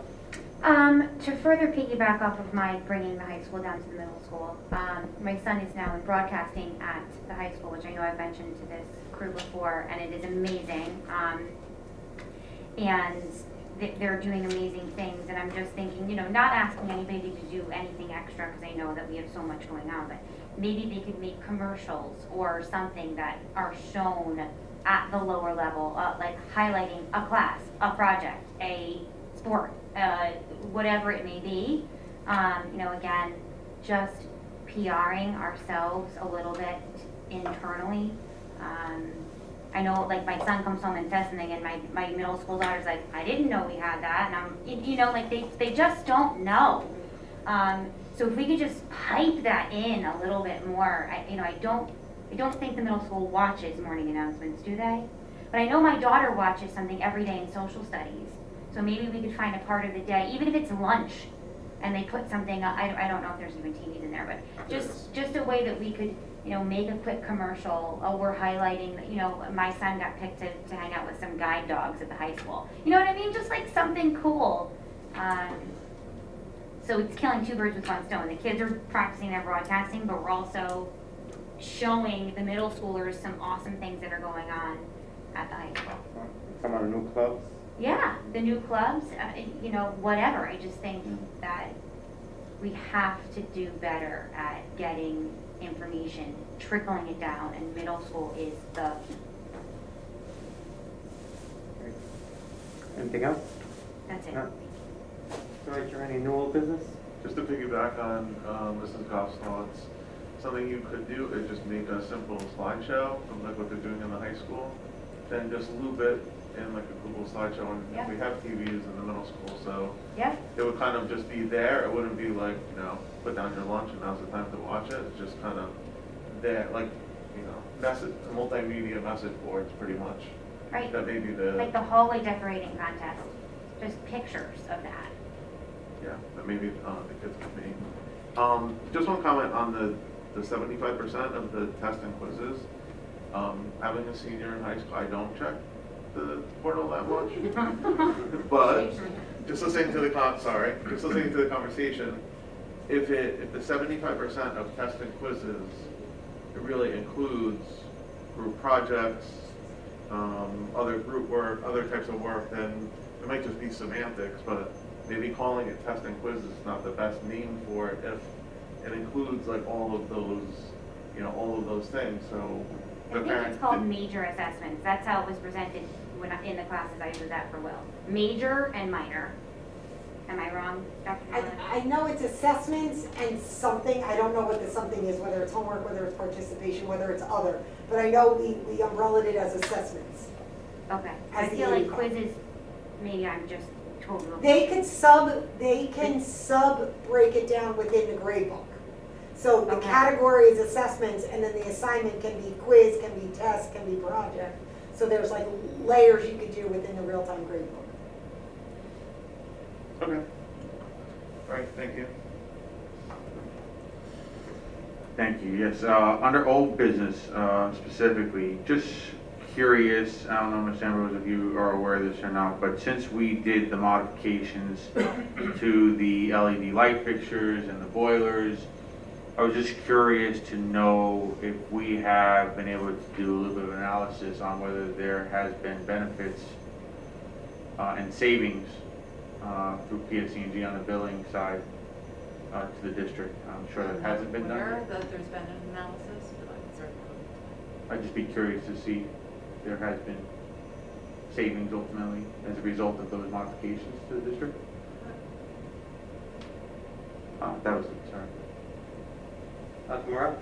To further piggyback off of my bringing the high school down to the middle school, my son is now in broadcasting at the high school, which I know I've mentioned to this crew before, and it is amazing. And they're doing amazing things, and I'm just thinking, not asking anybody to do anything extra, because I know that we have so much going on, but maybe they could make commercials or something that are shown at the lower level, like highlighting a class, a project, a sport, whatever it may be. Again, just PRing ourselves a little bit internally. I know, like, my son comes home and says something, and my middle school daughter's like, I didn't know we had that, and like, they just don't know. So if we could just pipe that in a little bit more, I don't think the middle school watches morning announcements, do they? But I know my daughter watches something every day in social studies. So maybe we could find a part of the day, even if it's lunch, and they put something, I don't know if there's even TVs in there, but just a way that we could, make a quick commercial. Oh, we're highlighting, my son got picked to hang out with some guide dogs at the high school. You know what I mean? Just like something cool. So it's killing two birds with one stone. The kids are practicing their broadcasting, but we're also showing the middle schoolers some awesome things that are going on at the high school. Some of the new clubs? Yeah, the new clubs, whatever. I just think that we have to do better at getting information, trickling it down, and middle school is the key. Anything else? That's it. No. Director, any new old business? Just to piggyback on Mrs. Goff's thoughts, something you could do is just make a simple slideshow of like what they're doing in the high school, then just loop it in like a Google slideshow, and Yeah. we have TVs in the middle school, so Yeah, it would kind of just be there. It wouldn't be like, put down your lunch and now's the time to watch it. It's just kind of there, like, message, multimedia message boards pretty much. right. That may be the, Like the hallway decorating contest, just pictures of that. yeah, that maybe the kids could make. Just one comment on the 75% of the test and quizzes. Having a senior in high school, I don't check the portal that much. But just listening to the conversation, if the 75% of test and quizzes, it really includes group projects, other group work, other types of work, then it might just be semantics, but maybe calling it test and quiz is not the best name for it if it includes like all of those things, so. I think it's called major assessments. That's how it was presented in the classes I was at for Will. Major and minor. Am I wrong, Dr. Miller? I know it's assessments and something, I don't know what the something is, whether it's homework, whether it's participation, whether it's other, but I know we umbrellaed it as assessments. Okay. I As the feel like income. quizzes, maybe I'm just totally. They can break it down within the grade book. So the Okay. category is assessments, and then the assignment can be quiz, can be test, can be project. So there's like layers you could do within the real-time grade book. Okay. All right, thank you. Thank you. Yes, under old business specifically, just curious, I don't know if some of you are aware of this or not, but since we did the modifications to the LED light fixtures and the boilers, I was just curious to know if we have been able to do a little bit of analysis on whether there has been benefits and savings through PSC&G on the billing side to the district. I'm sure that hasn't been done Aware yet. that there's been an analysis, but I can certainly. I'd just be curious to see if there has been savings ultimately as a result of those modifications to the district. That was it, sorry. Dr. Morales?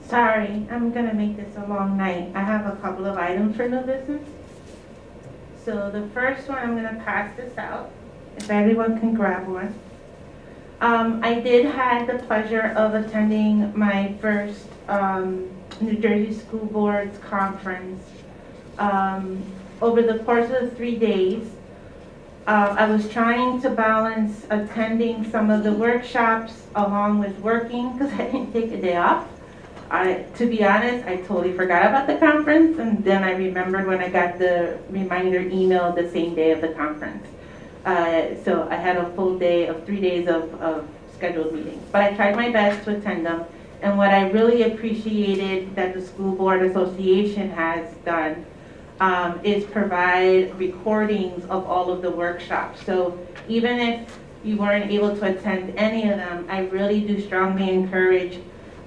Sorry, I'm gonna make this a long night. I have a couple of items for new business. So the first one, I'm gonna pass this out, if everyone can grab one. I did have the pleasure of attending my first New Jersey School Boards Conference. Over the course of 3 days, I was trying to balance attending some of the workshops along with working because I didn't take a day off. To be honest, I totally forgot about the conference, and then I remembered when I got the reminder email the same day of the conference. So I had a full day of 3 days of scheduled meetings, but I tried my best to attend them. And what I really appreciated that the School Board Association has done is provide recordings of all of the workshops. So even if you weren't able to attend any of them, I really do strongly encourage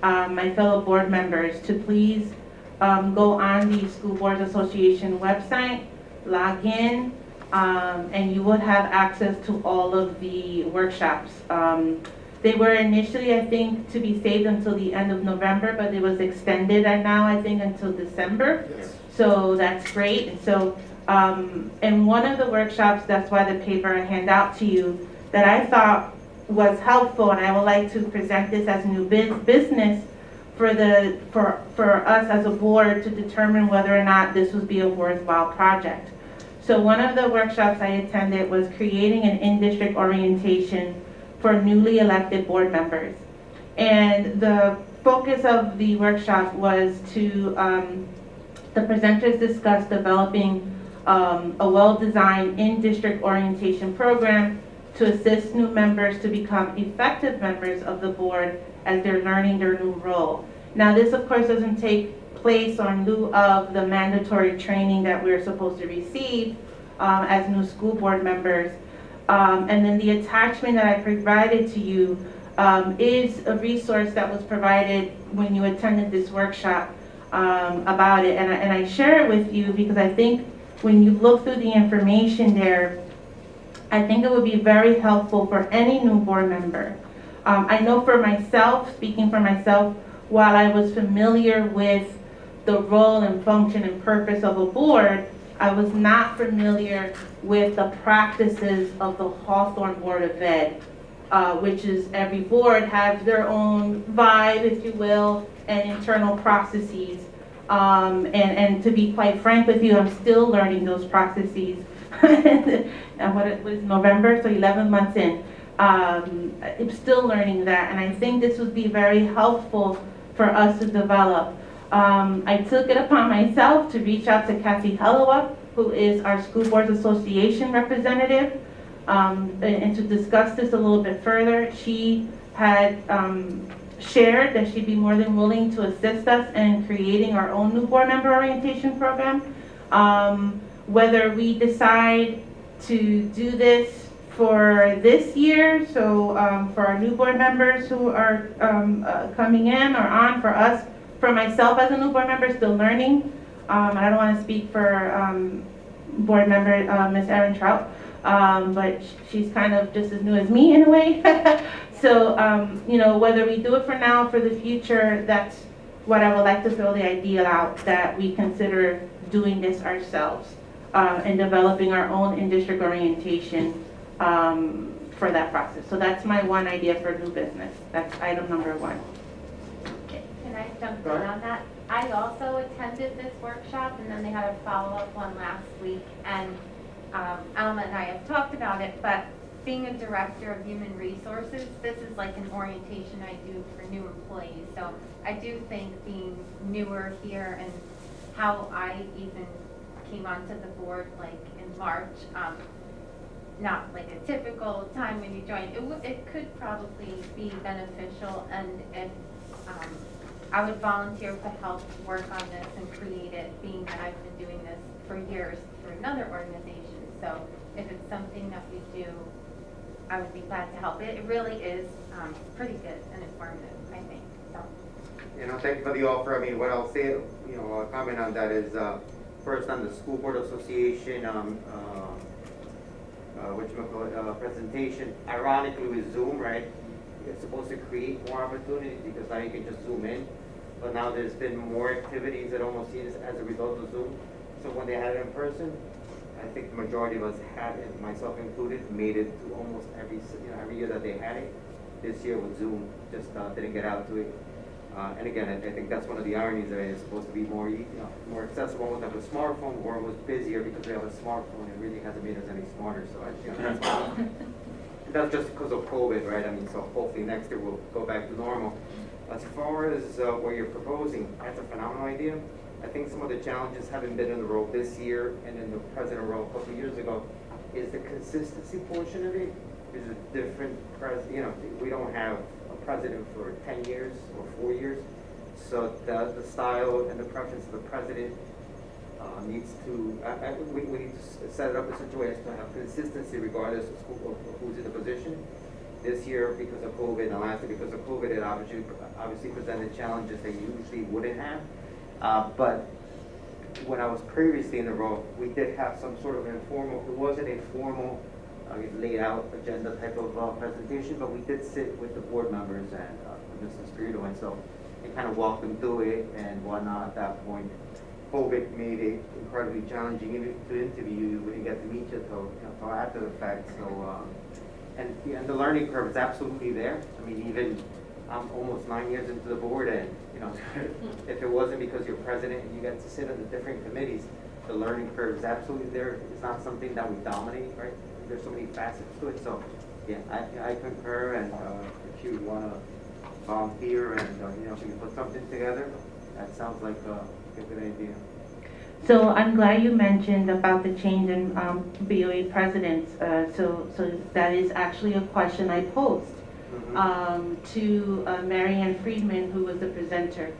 my fellow board members to please go on the School Boards Association website, log in, and you would have access to all of the workshops. They were initially, I think, to be saved until the end of November, but it was extended now, I think, until December. Yes. So that's great. And so, in one of the workshops, that's why the paper I hand out to you, that I thought was helpful, and I would like to present this as new business for us as a board to determine whether or not this would be a worthwhile project. So one of the workshops I attended was creating an in-district orientation for newly elected board members. And the focus of the workshop was to the presenters discussed developing a well-designed in-district orientation program to assist new members to become effective members of the board as they're learning their new role. Now, this, of course, doesn't take place or in lieu of the mandatory training that we're supposed to receive as new school board members. And then the attachment that I provided to you is a resource that was provided when you attended this workshop about it, and I share it with you because I think when you look through the information there, I think it would be very helpful for any new board member. I know for myself, speaking for myself, while I was familiar with the role and function and purpose of a board, I was not familiar with the practices of the Hawthorne Board of Ed, which is every board has their own vibe, if you will, and internal processes. And to be quite frank with you, I'm still learning those processes. And what is November, so 11 months in. I'm still learning that, and I think this would be very helpful for us to develop. I took it upon myself to reach out to Kathy Hellowa, who is our School Boards Association representative, and to discuss this a little bit further. She had shared that she'd be more than willing to assist us in creating our own new board member orientation program. Whether we decide to do this for this year, so for our new board members who are coming in, or on for us, for myself as a new board member, still learning. I don't want to speak for board member Ms. Erin Trout, but she's kind of just as new as me in a way. So, you know, whether we do it for now or for the future, that's what I would like to throw the idea out, that we consider doing this ourselves and developing our own in-district orientation for that process. So that's my one idea for new business. That's item number 1. Can I jump in on that? I also attended this workshop, and then they had a follow-up one last week, and Alma and I have talked about it, but being a director of human resources, this is like an orientation I do for new employees. So I do think being newer here and how I even came onto the board like in March, not like a typical time when you join, it could probably be beneficial, and if I would volunteer to help work on this and create it, being that I've been doing this for years for another organization. So if it's something that we do, I would be glad to help. It really is pretty good and informative, I think. So. You know, thank you for the offer. I mean, what I'll say, you know, I'll comment on that is, first on the School Board Association, presentation, ironically with Zoom, right? It's supposed to create more opportunities because now you can just zoom in. But now there's been more activities that almost seems as a result of Zoom. So when they had it in person, I think the majority of us had it, myself included, made it to almost every year that they had it. This year with Zoom, just didn't get out to it. And again, I think that's one of the ironies of it. It's supposed to be more, more accessible. Almost like a smartphone, or was busier because we have a smartphone. It really hasn't made us any smarter. So that's just because of COVID, right? I mean, so hopefully next year we'll go back to normal. As far as what you're proposing, that's a phenomenal idea. I think some of the challenges having been in the role this year and in the president role a couple of years ago is the consistency portion of it. There's a different we don't have a president for 10 years or 4 years. So the style and the preference of the president needs to, we need to set it up in such a way as to have consistency regardless of who's in the position. This year, because of COVID, and last year because of COVID, it obviously presented challenges they usually wouldn't have. But when I was previously in the role, we did have some sort of informal, it wasn't a formal laid out agenda type of presentation, but we did sit with the board members and Mr. Spirito, and so it kind of walked them through it and whatnot. At that point, COVID made it incredibly challenging to interview you. We didn't get to meet you until after the fact. So, and the learning curve is absolutely there. I mean, even I'm almost 9 years into the board, and if it wasn't because you're president and you get to sit on the different committees, the learning curve is absolutely there. It's not something that we dominate, right? There's so many facets to it. So, yeah, I concur, and if you want to volunteer and if you put something together, that sounds like a good idea. So I'm glad you mentioned about the change in BOE presidents. So that is actually a question I posed to Marianne Friedman, who was the presenter,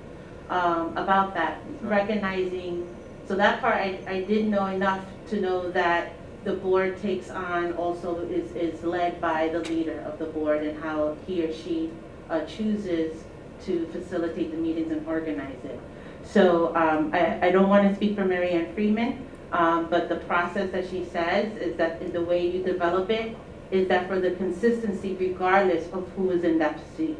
about that, recognizing. So that part I did know enough to know that the board takes on also is led by the leader of the board, and how he or she chooses to facilitate the meetings and organize it. So I don't want to speak for Marianne Friedman, but the process that she says is that in the way you develop it is that for the consistency regardless of who is in that seat.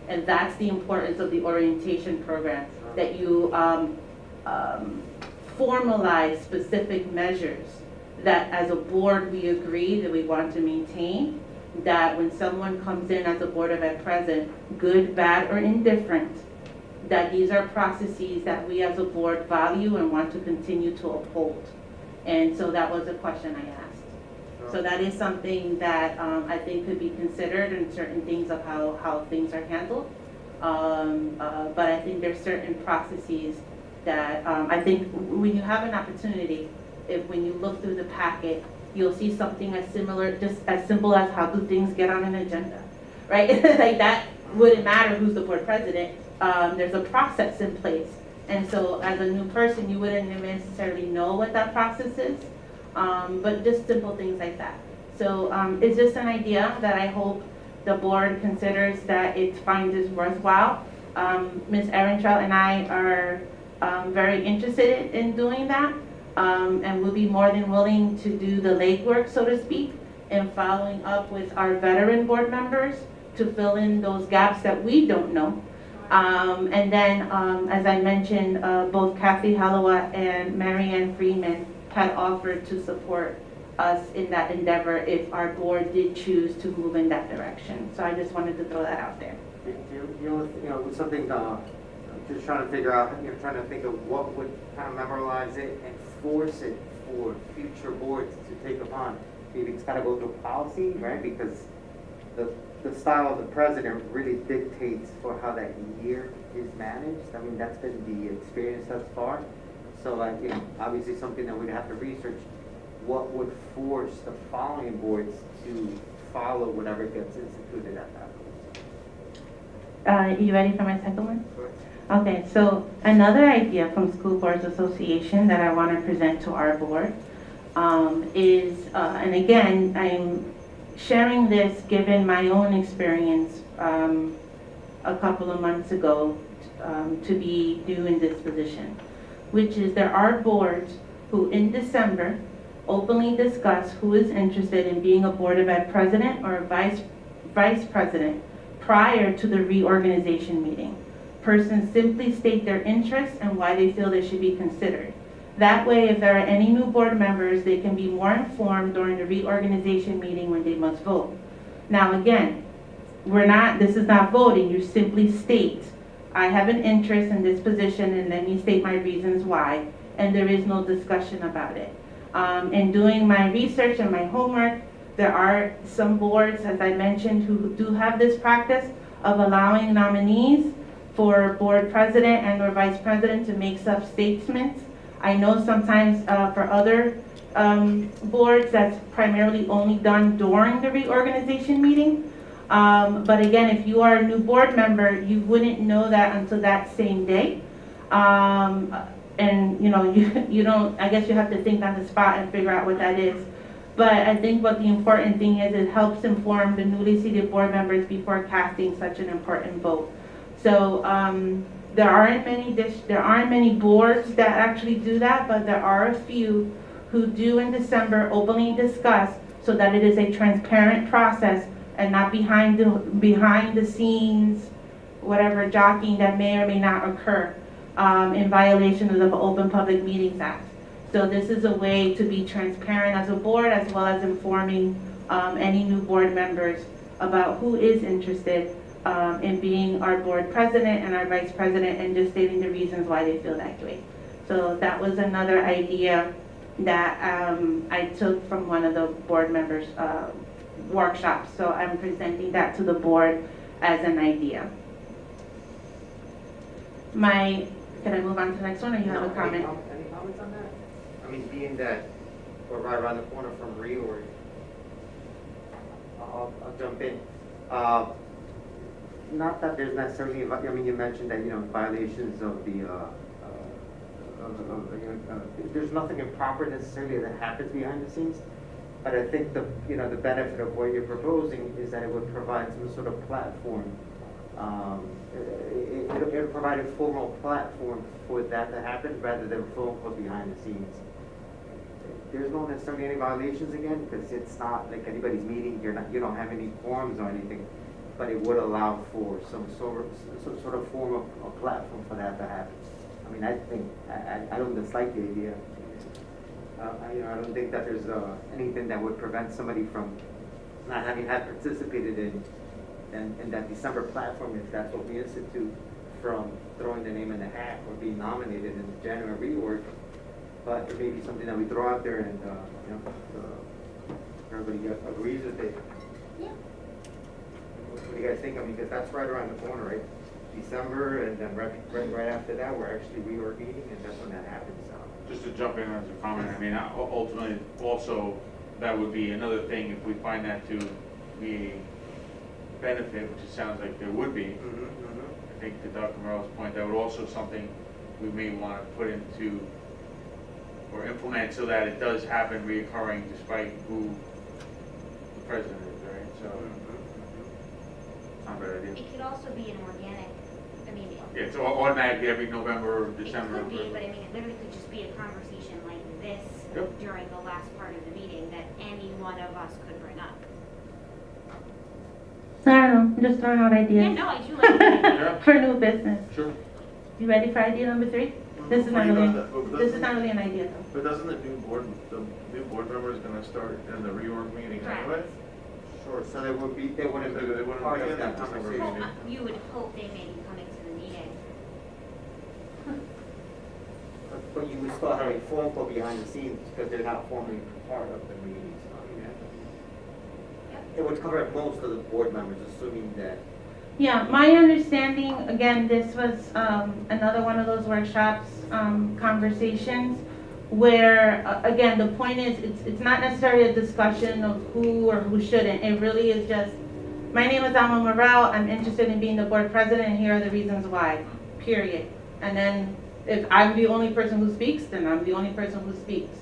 And that's the importance of the orientation program, that you formalize specific measures that as a board we agree that we want to maintain, that when someone comes in as a Board of Ed president, good, bad, or indifferent, that these are processes that we as a board value and want to continue to uphold. And so that was a question I asked. So that is something that I think could be considered in certain things of how things are handled. But I think there's certain processes that I think when you have an opportunity, when you look through the packet, you'll see something as similar, just as simple as how do things get on an agenda, right? Like that wouldn't matter who's the board president. There's a process in place. And so as a new person, you wouldn't necessarily know what that process is, but just simple things like that. So it's just an idea that I hope the board considers that it finds is worthwhile. Ms. Ehrentraut and I are very interested in doing that, and we'll be more than willing to do the legwork, so to speak, in following up with our veteran board members to fill in those gaps that we don't know. And then, as I mentioned, both Kathy Hallowat and Marianne Freeman had offered to support us in that endeavor if our board did choose to move in that direction. So I just wanted to throw that out there. You know, something, just trying to figure out, trying to think of what would kind of memorialize it and force it for future boards to take upon. Maybe it's got to go through policy, right? Because the style of the president really dictates for how that year is managed. I mean, that's been the experience thus far. So, like, obviously something that we'd have to research. What would force the following boards to follow whatever gets instituted at that point? You ready for my second one? Okay, so another idea from School Boards Association that I want to present to our board is, and again, I'm sharing this given my own experience a couple of months ago to be new in this position, which is there are boards who in December openly discuss who is interested in being a Board of Ed president or vice president prior to the reorganization meeting. Persons simply state their interests and why they feel they should be considered. That way, if there are any new board members, they can be more informed during the reorganization meeting when they must vote. Now again, this is not voting, you simply state, I have an interest in this position and let me state my reasons why, and there is no discussion about it. In doing my research and my homework, there are some boards, as I mentioned, who do have this practice of allowing nominees for board president and or vice president to make such statements. I know sometimes for other boards that's primarily only done during the reorganization meeting. But again, if you are a new board member, you wouldn't know that until that same day. And you don't, I guess you have to think on the spot and figure out what that is. But I think what the important thing is, it helps inform the newly seated board members before casting such an important vote. So there aren't many boards that actually do that, but there are a few who do in December openly discuss so that it is a transparent process and not behind the scenes, whatever jockeying that may or may not occur in violation of the Open Public Meetings Act. So this is a way to be transparent as a board, as well as informing any new board members about who is interested in being our board president and our vice president, and just stating the reasons why they feel that way. So that was another idea that I took from one of the board members' workshops. So I'm presenting that to the board as an idea. Can I move on to the next one, or you have a comment? Any comments on that? I mean, being that we're right around the corner from reorg, I'll jump in. Not that there's necessarily, I mean, you mentioned that, violations of the, there's nothing improper necessarily that happens behind the scenes. But I think the benefit of what you're proposing is that it would provide some sort of platform. It'll provide a formal platform for that to happen rather than phone calls behind the scenes. There's not necessarily any violations again, because it's not like anybody's meeting. You don't have any forms or anything, but it would allow for some sort of form of a platform for that to happen. I mean, I think, I don't dislike the idea. I don't think that there's anything that would prevent somebody from not having had participated in that December platform, if that's what we institute, from throwing the name in the hat or being nominated in the January reorg. But it may be something that we throw out there and, everybody agrees with it. Yeah. What do you guys think? I mean, because that's right around the corner, right? December, and then right after that, we're actually reorg meeting, and that's when that happens. Just to jump in as a comment, I mean, ultimately, also, that would be another thing, if we find that to be a benefit, which it sounds like there would be. I think to Dr. Morello's point, that would also something we may want to put into or implement so that it does happen reoccurring despite who the president is, right? So, not a bad idea. It could also be an organic, I mean. Yeah, it's automatically every November or December. It could be, but I mean, it literally could just be a conversation like this during the last part of the meeting that any one of us could bring up. I don't know, I'm just throwing out ideas. Yeah, no, I do like that. For new business. Sure. You ready for idea number 3? This is not really an idea though. But doesn't the new board member is gonna start in the reorg meeting anyway? Sure, so they wouldn't be part of that conversation. Well, you would hope they may be coming to the meeting. But you would still have a phone call behind the scenes because they're not formally part of the meetings. It would cover most of the board members, assuming that. Yeah, my understanding, again, this was another one of those workshops, conversations, where, again, the point is, it's not necessarily a discussion of who or who shouldn't. It really is just, my name is Alma Morel, I'm interested in being the board president, and here are the reasons why, period. And then, if I'm the only person who speaks, then I'm the only person who speaks.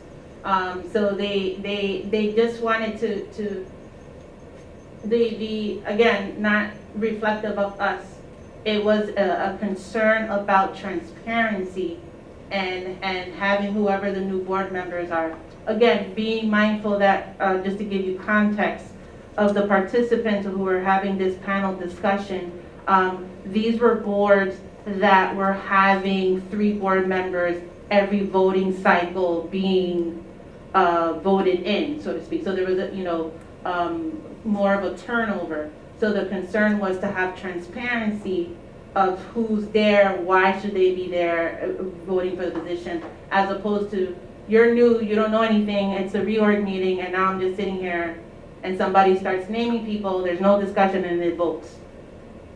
So they just wanted to again, not reflective of us. It was a concern about transparency and having whoever the new board members are. Again, being mindful that, just to give you context, of the participants who were having this panel discussion, these were boards that were having 3 board members every voting cycle being voted in, so to speak. So there was more of a turnover. So the concern was to have transparency of who's there, why should they be there voting for the position, as opposed to, you're new, you don't know anything, it's a reorg meeting, and now I'm just sitting here, and somebody starts naming people, there's no discussion, and it votes.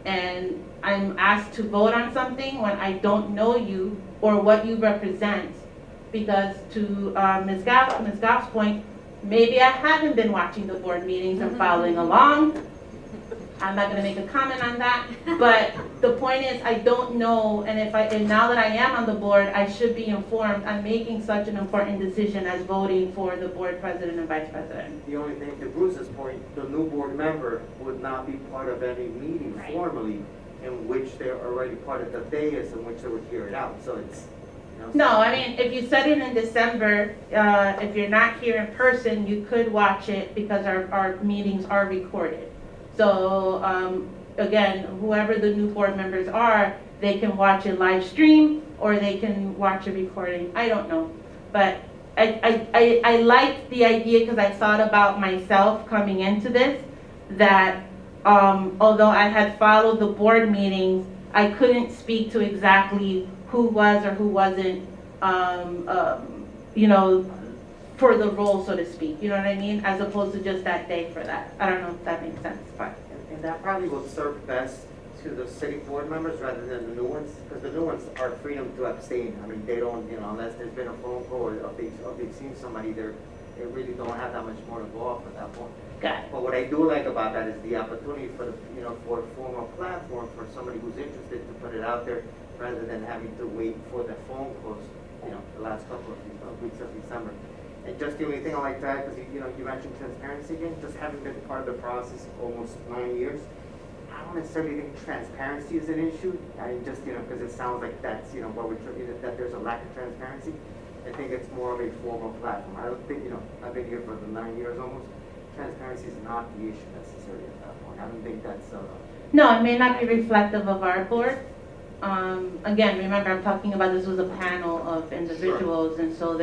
And I'm asked to vote on something when I don't know you or what you represent, because to Ms. Goff's point, maybe I haven't been watching the board meetings and following along. I'm not going to make a comment on that, but the point is, I don't know, and now that I am on the board, I should be informed. I'm making such an important decision as voting for the board president and vice president. The only thing, to Bruce's point, the new board member would not be part of any meeting formally in which they're already part of the dais in which they would hear it out. So it's. No, I mean, if you said it in December, if you're not here in person, you could watch it because our meetings are recorded. So, again, whoever the new board members are, they can watch it live stream or they can watch a recording. I don't know. But I liked the idea because I thought about myself coming into this, that although I had followed the board meetings, I couldn't speak to exactly who was or who wasn't, for the role, so to speak. You know what I mean? As opposed to just that day for that. I don't know if that makes sense, but. And that probably will serve best to the city board members rather than the new ones, because the new ones are freedom to abstain. I mean, they don't, unless there's been a phone call or they've seen somebody, they really don't have that much more to go off at that point. Got it. But what I do like about that is the opportunity for for a formal platform for somebody who's interested to put it out there, rather than having to wait for the phone calls, the last couple of weeks of December. And just the only thing I like to add, because you mentioned transparency again, just having been part of the process almost 9 years, I don't necessarily think transparency is an issue. I mean, just because it sounds like that's what we're that there's a lack of transparency. I think it's more of a formal platform. I don't think I've been here for the 9 years almost. Transparency is not the issue necessarily at that point. I don't think that's. No, it may not be reflective of our board. again, remember, I'm talking about this was a panel of individuals, and so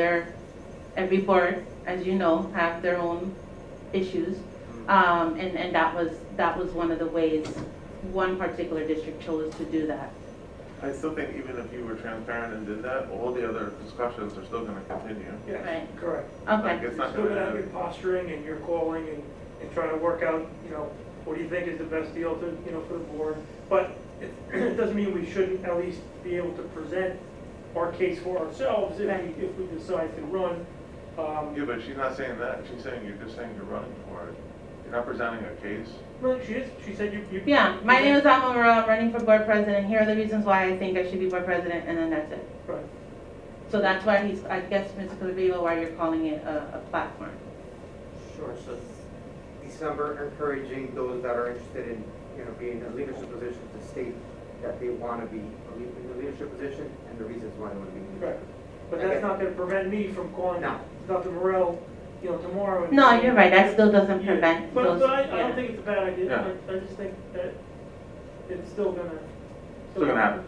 every board, as you know, have their own issues. And that was one of the ways one particular district chose to do that. I still think even if you were transparent and did that, all the other discussions are still gonna continue. Yes, Right. correct. Okay. Like, it's You're not still gonna have gonna, your posturing and your calling and trying to work out, what do you think is the best deal to, for the board. But it doesn't mean we shouldn't at least be able to present our case for ourselves if we decide to run. yeah, but she's not saying that. She's saying, you're just saying you're running for it. You're not presenting a case. No, she is. She said you. Yeah, my name is Alma Morel, I'm running for board president. Here are the reasons why I think I should be board president, and then that's it. Right. So that's why I guess, Mr. Calvillo, why you're calling it a platform. Sure, so December, encouraging those that are interested in, being in a leadership position to state that they want to be in the leadership position and the reasons why they want to be in the Right. leadership. But that's not going to prevent me from calling No. Dr. Morel, tomorrow. No, you're right, that still doesn't prevent But those. I yeah. don't think it's a bad idea. Yeah. I just think that it's still gonna. Still gonna happen.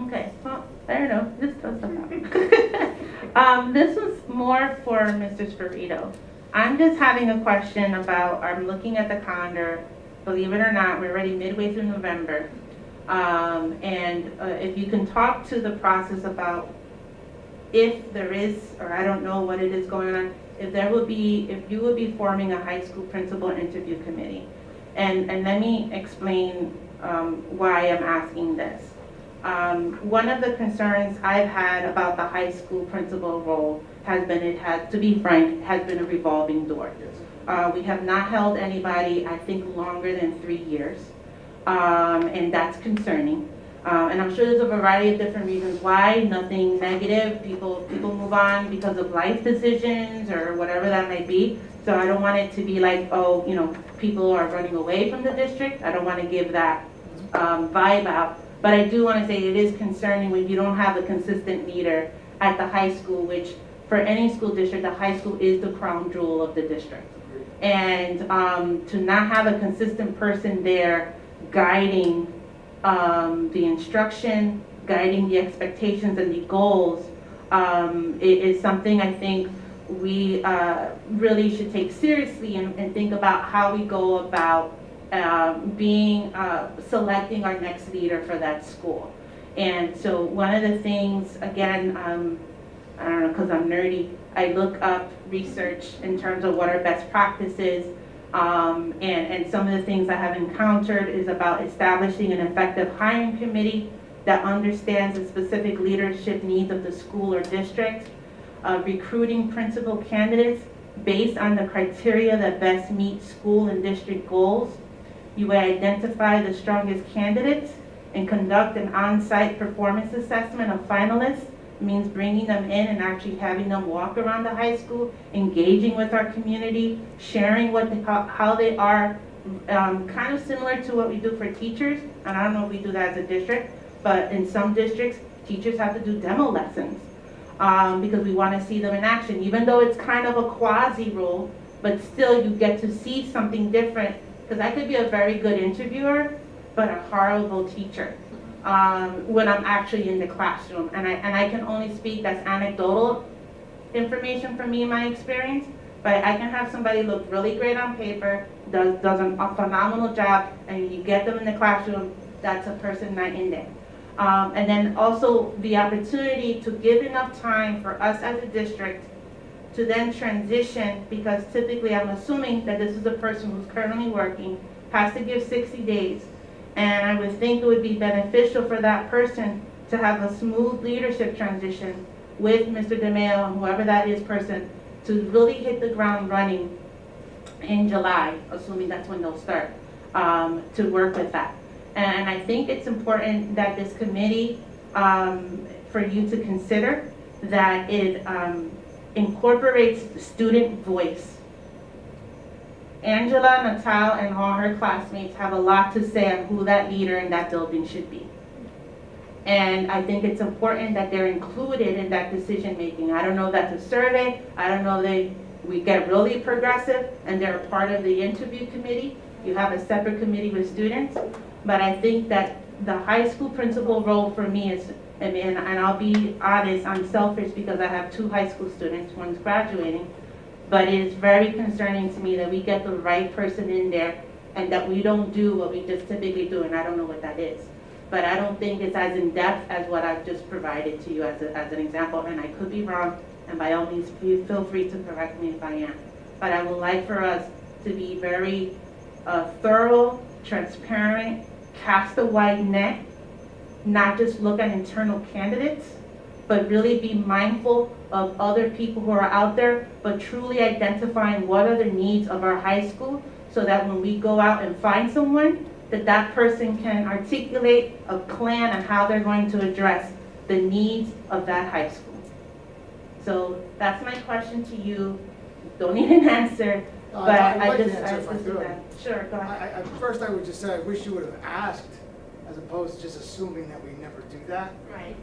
Okay, well, fair enough, this does happen. This was more for Mr. Spirito. I'm just having a question about, I'm looking at the calendar, believe it or not, we're already midway through November. And if you can talk to the process about if there is, or I don't know what it is going on, if you would be forming a high school principal interview committee. And let me explain why I'm asking this. One of the concerns I've had about the high school principal role has been, to be frank, has been a revolving door. We have not held anybody, I think, longer than 3 years, and that's concerning. And I'm sure there's a variety of different reasons why, nothing negative. People move on because of life decisions or whatever that might be. So I don't want it to be like, oh, people are running away from the district. I don't want to give that vibe out. But I do want to say it is concerning when you don't have a consistent leader at the high school, which for any school district, the high school is the crown jewel of the district. And to not have a consistent person there guiding the instruction, guiding the expectations and the goals, it is something I think we really should take seriously and think about how we go about selecting our next leader for that school. And so one of the things, again, I don't know, because I'm nerdy, I look up research in terms of what are best practices, and some of the things I have encountered is about establishing an effective hiring committee that understands the specific leadership needs of the school or district, recruiting principal candidates based on the criteria that best meet school and district goals. You will identify the strongest candidates and conduct an on-site performance assessment of finalists. It means bringing them in and actually having them walk around the high school, engaging with our community, sharing how they are, kind of similar to what we do for teachers. And I don't know if we do that as a district, but in some districts, teachers have to do demo lessons because we want to see them in action, even though it's kind of a quasi role, but still you get to see something different. Because I could be a very good interviewer, but a horrible teacher when I'm actually in the classroom. And I can only speak, that's anecdotal information from me in my experience, but I can have somebody look really great on paper, does a phenomenal job, and you get them in the classroom, that's a person night and day. And then also the opportunity to give enough time for us as a district to then transition, because typically I'm assuming that this is a person who's currently working, has to give 60 days. And I would think it would be beneficial for that person to have a smooth leadership transition with Mr. DeMeo and whoever that is person to really hit the ground running in July, assuming that's when they'll start, to work with that. And I think it's important that this committee, for you to consider, that it incorporates the student voice. Angela, Natal, and all her classmates have a lot to say on who that leader in that building should be. And I think it's important that they're included in that decision making. I don't know if that's a survey. I don't know if we get really progressive and they're a part of the interview committee. You have a separate committee with students. But I think that the high school principal role for me is, and I'll be honest, I'm selfish because I have 2 high school students, one's graduating, but it is very concerning to me that we get the right person in there and that we don't do what we just typically do, and I don't know what that is. But I don't think it's as in-depth as what I've just provided to you as an example, and I could be wrong, and by all means, feel free to correct me if I am. But I would like for us to be very thorough, transparent, cast a wide net, not just look at internal candidates, but really be mindful of other people who are out there, but truly identifying what are the needs of our high school so that when we go out and find someone, that person can articulate a plan on how they're going to address the needs of that high school. So that's my question to you. Don't need an answer, but I'd like to I answer if I just do could. that. Sure, go ahead. First, I would just say, I wish you would have asked, as opposed to just assuming that we never do that. Right.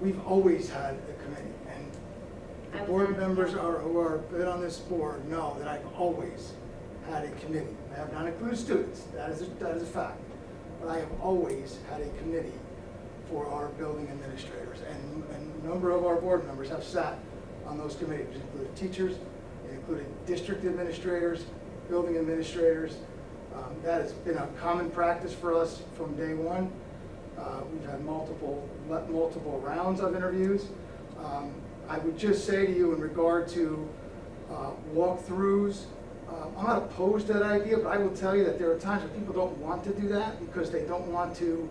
We've always had a committee, and the board members who are been on this board know that I've always had a committee. I have not included students, that is a fact, but I have always had a committee for our building administrators, and a number of our board members have sat on those committees. It included teachers, it included district administrators, building administrators. That has been a common practice for us from day one. We've had multiple rounds of interviews. I would just say to you in regard to walkthroughs, I'm not opposed to that idea, but I will tell you that there are times when people don't want to do that because they don't want to,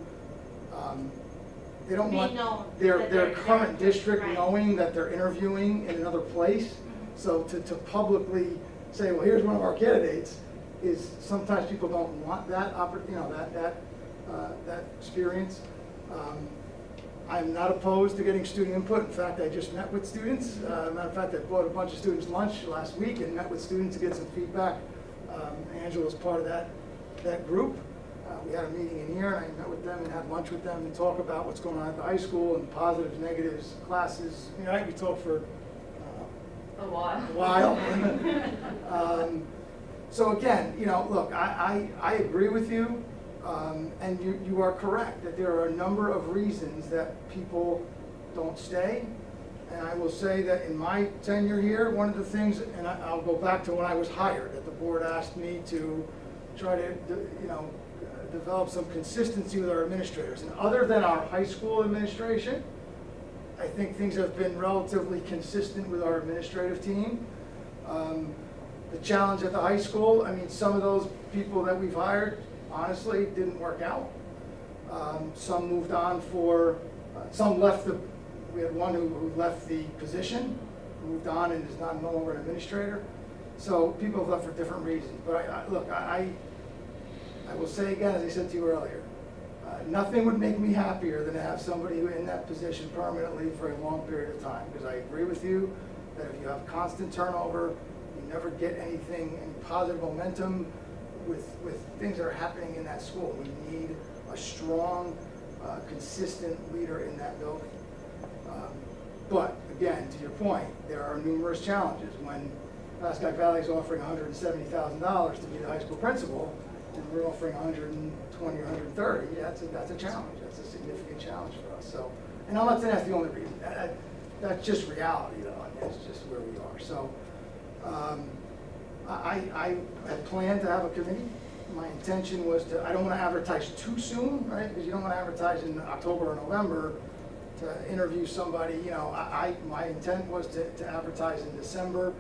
they don't want their current district knowing that they're interviewing in another place. So to publicly say, well, here's one of our candidates, is sometimes people don't want that that experience. I'm not opposed to getting student input. In fact, I just met with students. Matter of fact, I brought a bunch of students lunch last week and met with students to get some feedback. Angela was part of that group. We had a meeting in here, and I met with them and had lunch with them and talk about what's going on at the high school and positives, negatives, classes. You know, we talked for a while. So again, you know, look, I agree with you. And you are correct that there are a number of reasons that people don't stay. And I will say that in my tenure here, one of the things, and I'll go back to when I was hired, that the board asked me to try to, develop some consistency with our administrators. And other than our high school administration, I think things have been relatively consistent with our administrative team. The challenge at the high school, I mean, some of those people that we've hired, honestly, didn't work out. Some moved on some left we had one who left the position, moved on and is no longer an administrator. So people have left for different reasons. But I will say again, as I said to you earlier, nothing would make me happier than to have somebody in that position permanently for a long period of time. Because I agree with you that if you have constant turnover, you never get any positive momentum with things that are happening in that school. We need a strong, consistent leader in that building. But again, to your point, there are numerous challenges. When Pascack Valley is offering $170,000 to be the high school principal, and we're offering $120,000 or $130,000, that's a challenge. That's a significant challenge for us. So, and I'm not saying that's the only reason. That's just reality, though. I mean, it's just where we are. So, I had planned to have a committee. My intention was I don't want to advertise too soon, right? Because you don't want to advertise in October or November to interview somebody. You know, my intent was to advertise in December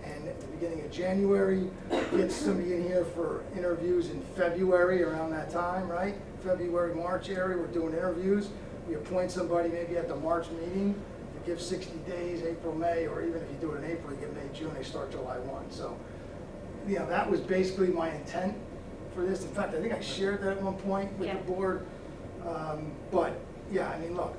and at the beginning of January, get somebody in here for interviews in February around that time, right? February, March area, we're doing interviews. We appoint somebody maybe at the March meeting. You give 60 days, April, May, or even if you do it in April, you get May, June, they start July 1. So, you know, that was basically my intent for this. In fact, I think I shared that at one point with the board. But yeah, I mean, look,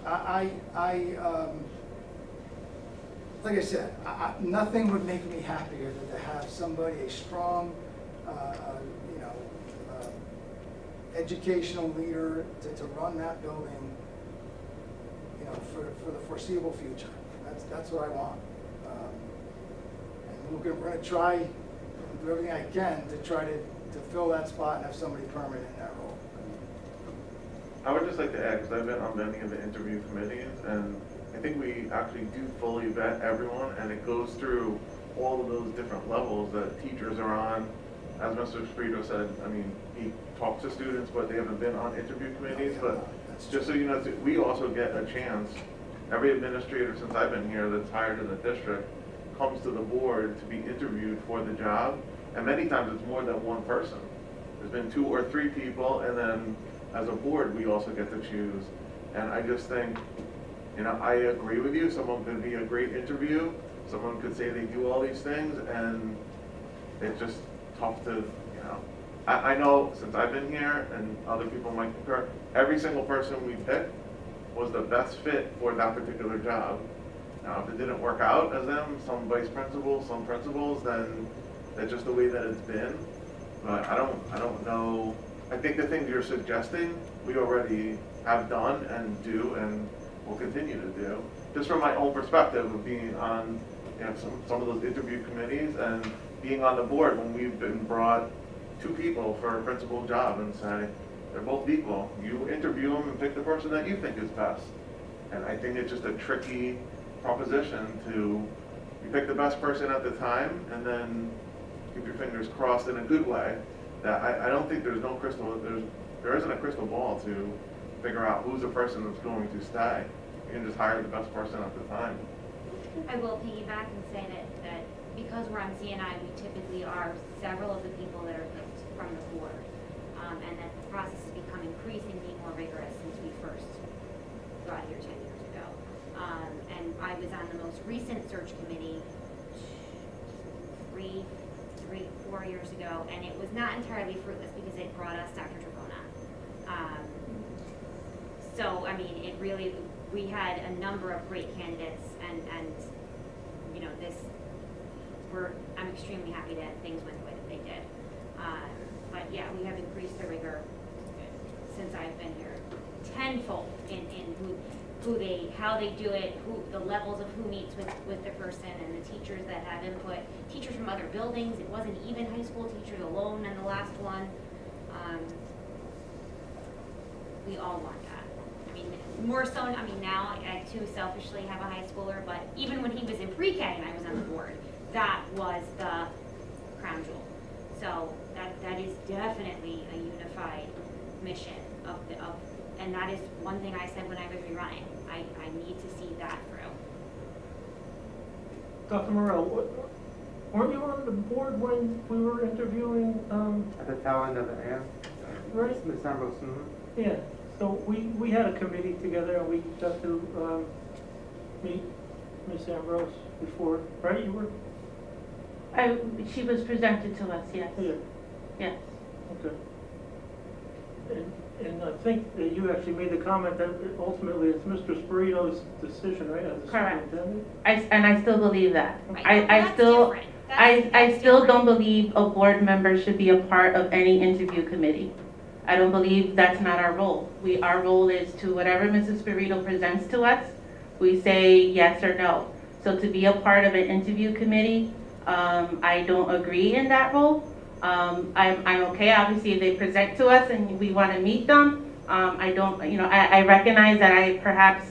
like I said, nothing would make me happier than to have somebody, a strong, educational leader to run that building, you know, for the foreseeable future. That's what I want. And we're going to try and do everything I can to try to fill that spot and have somebody permanent in that role. I would just like to add, because I've been on many of the interview committees, and I think we actually do fully vet everyone, and it goes through all of those different levels that teachers are on. As Mr. Sprito said, I mean, he talks to students, but they haven't been on interview committees, but just so you know, we also get a chance, every administrator since I've been here that's hired in the district comes to the board to be interviewed for the job, and many times it's more than one person. There's been 2 or 3 people, and then as a board, we also get to choose. And I just think, you know, I agree with you, someone could be a great interview, someone could say they do all these things, and it's just tough to, you know. I know since I've been here, and other people might concur, every single person we picked was the best fit for that particular job. Now, if it didn't work out as them, some vice principals, some principals, then that's just the way that it's been. But I don't know. I think the things you're suggesting, we already have done and do and will continue to do. Just from my own perspective of being on, you know, some of those interview committees and being on the board when we've been brought 2 people for a principal job and say, they're both equal. You interview them and pick the person that you think is best. And I think it's just a tricky proposition to, you pick the best person at the time and then keep your fingers crossed in a good way. That I don't think there isn't a crystal ball to figure out who's the person that's going to stay. You can just hire the best person at the time. I will piggyback and say that because we're on CNI, we typically are several of the people that are picked from the board. And that the process has become increasingly more rigorous since we first got here 10 years ago. And I was on the most recent search committee 4 years ago, and it was not entirely fruitless because it brought us Dr. Tribona. So, I mean, it really, we had a number of great candidates, and you know, I'm extremely happy that things went the way that they did. But yeah, we have increased the rigor since I've been here tenfold in how they do it, the levels of who meets with the person, and the teachers that have input, teachers from other buildings. It wasn't even high school teachers alone in the last one. We all want that. I mean, more so, I mean, now I too selfishly have a high schooler, but even when he was in pre-K and I was on the board, that was the crown jewel. So that is definitely a unified mission and that is one thing I said when I was rerunning. I need to see that through. Dr. Morrell, weren't you on the board when we were interviewing? At the tail end of the air? Right. Ms. Ambrose. Yeah, so we had a committee together and we got to meet Ms. Ambrose before, right? You were? She was presented to us, yes. Yeah. Yes. Okay. And I think that you actually made the comment that ultimately it's Mr. Spirito's decision, right? As the Correct. superintendent? And I still believe that. Right. I That's still, different. I still don't believe a board member should be a part of any interview committee. I don't believe that's not our role. Our role is to whatever Mrs. Spirito presents to us, we say yes or no. So to be a part of an interview committee, I don't agree in that role. I'm okay, obviously, if they present to us and we want to meet them. I don't, you know, I recognize that perhaps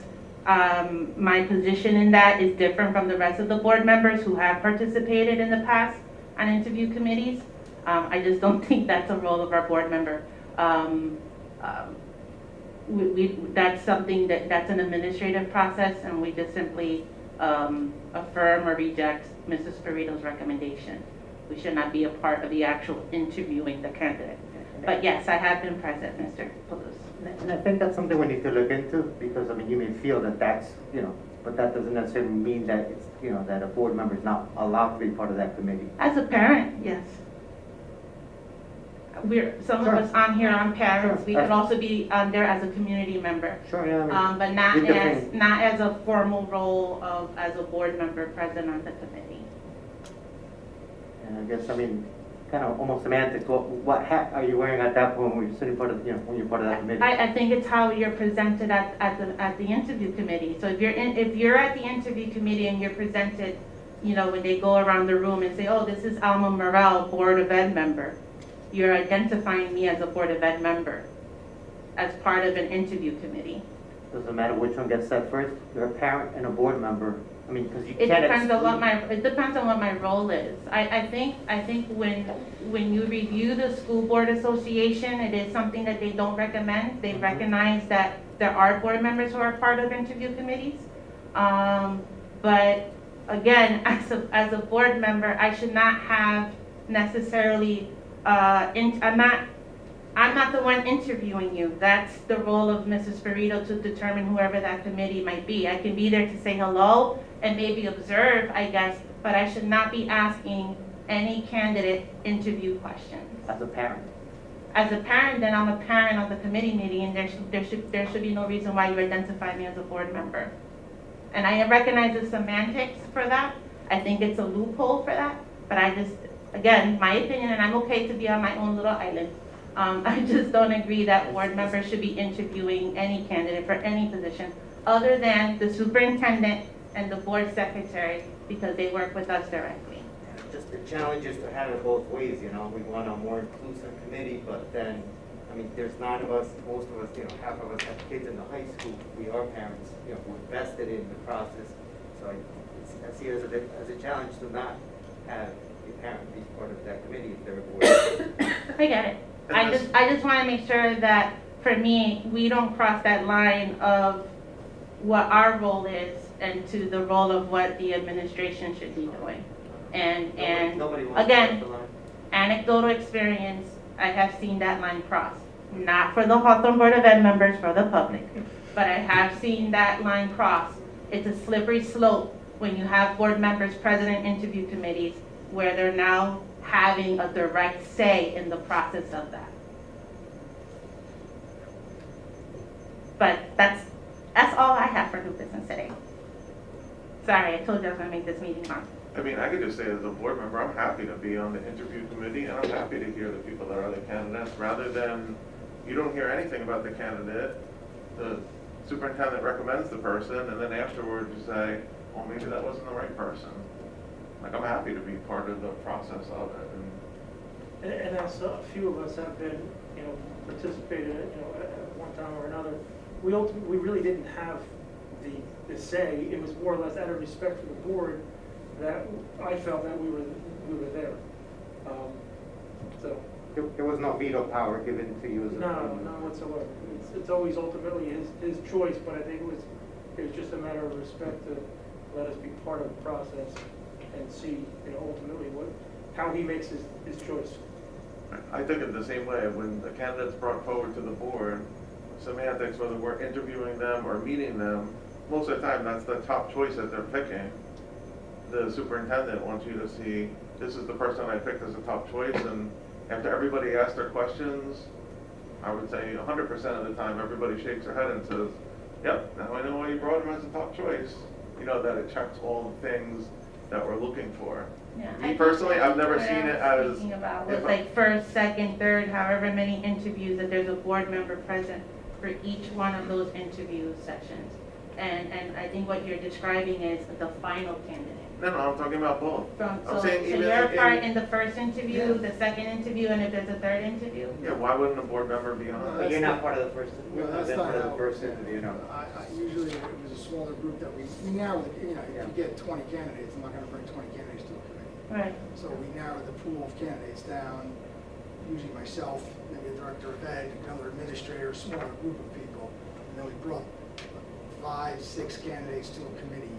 my position in that is different from the rest of the board members who have participated in the past on interview committees. I just don't think that's a role of our board member. That's something that's an administrative process, and we just simply affirm or reject Mrs. Spirito's recommendation. We should not be a part of the actual interviewing the candidate. But yes, I have been present, Mr. Palouse. And I think that's something we need to look into, because I mean, you may feel that that's, you know, but that doesn't necessarily mean that it's, you know, that a board member is not allowed to be part of that committee. As a parent, yes. Some of us on here are parents. We could also be on there as a community member. Sure, yeah. I mean, But not as a formal role as a board member present on the committee. and I guess, I mean, kind of almost semantics. What hat are you wearing at that point when you're sitting part of, you know, when you're part of that committee? I think it's how you're presented at the interview committee. So if you're at the interview committee and you're presented, you know, when they go around the room and say, oh, this is Alma Morrell, Board of Ed member, you're identifying me as a Board of Ed member. as part of an interview committee. Doesn't matter which one gets set first, you're a parent and a board member. I mean, because you It can't. depends on what my role is. I think when you review the school board association, it is something that they don't recommend. They recognize that there are board members who are part of interview committees. But again, as a board member, I should not have necessarily, I'm not the one interviewing you. That's the role of Mrs. Ferrito to determine whoever that committee might be. I can be there to say hello and maybe observe, I guess, but I should not be asking any candidate interview questions. As a parent. As a parent, then I'm a parent of the committee meeting, and there should be no reason why you identify me as a board member. And I recognize the semantics for that. I think it's a loophole for that, but I just, again, my opinion, and I'm okay to be on my own little island. I just don't agree that board members should be interviewing any candidate for any position other than the superintendent and the board secretary, because they work with us directly. Just the challenge is to have it both ways, you know. We want a more inclusive committee, but then, I mean, there's 9 of us, most of us, you know, half of us have kids in the high school. We are parents, you know, we're vested in the process. So I see it as a challenge to not have a parent be part of that committee if they're a board. I get it. I just want to make sure that, for me, we don't cross that line of what our role is and to the role of what the administration should be doing. And again, anecdotal experience, I have seen that line crossed. Not for the Hawthorne Board of Ed members, for the public, but I have seen that line crossed. It's a slippery slope when you have board members present in interview committees where they're now having a direct say in the process of that. But that's all I have for new business today. Sorry, I told you I was gonna make this meeting long. I mean, I could just say as a board member, I'm happy to be on the interview committee, and I'm happy to hear the people that are the candidates, rather than you don't hear anything about the candidate, the superintendent recommends the person, and then afterwards you say, well, maybe that wasn't the right person. Like, I'm happy to be part of the process of it. And as a few of us have been, you know, participated, you know, at one time or another, we really didn't have the say. It was more or less out of respect for the board that I felt that we were there. So There was no veto power given to you as a no whatsoever. It's always ultimately his choice, but I think it was just a matter of respect to let us be part of the process and see, you know, ultimately how he makes his choice. I think it the same way. When the candidate's brought forward to the board, semantics, whether we're interviewing them or meeting them, most of the time that's the top choice that they're picking. The superintendent wants you to see, this is the person I picked as a top choice, and after everybody asks their questions, I would say 100% of the time everybody shakes their head and says, yep, now I know why you brought him as a top choice. You know, that it checks all the things that we're looking for. Yeah, Me personally, I've never seen it as... Speaking about with like first, second, third, however many interviews, that there's a board member present for each one of those interview sessions. And I think what you're describing is the final candidate. No, I'm talking about both. So you're part in the first interview, the second interview, and if there's a third interview? Yeah, why wouldn't a board member be on But it? you're not part of the first, Well, that's part not of how the first interview, no. Usually it was a smaller group that we narrowed, you know, if you get 20 candidates, I'm not gonna bring 20 candidates to a committee. Right. So we narrowed the pool of candidates down, usually myself, maybe the director of ed, another administrator, a smaller group of people. And then we brought 5, 6 candidates to a committee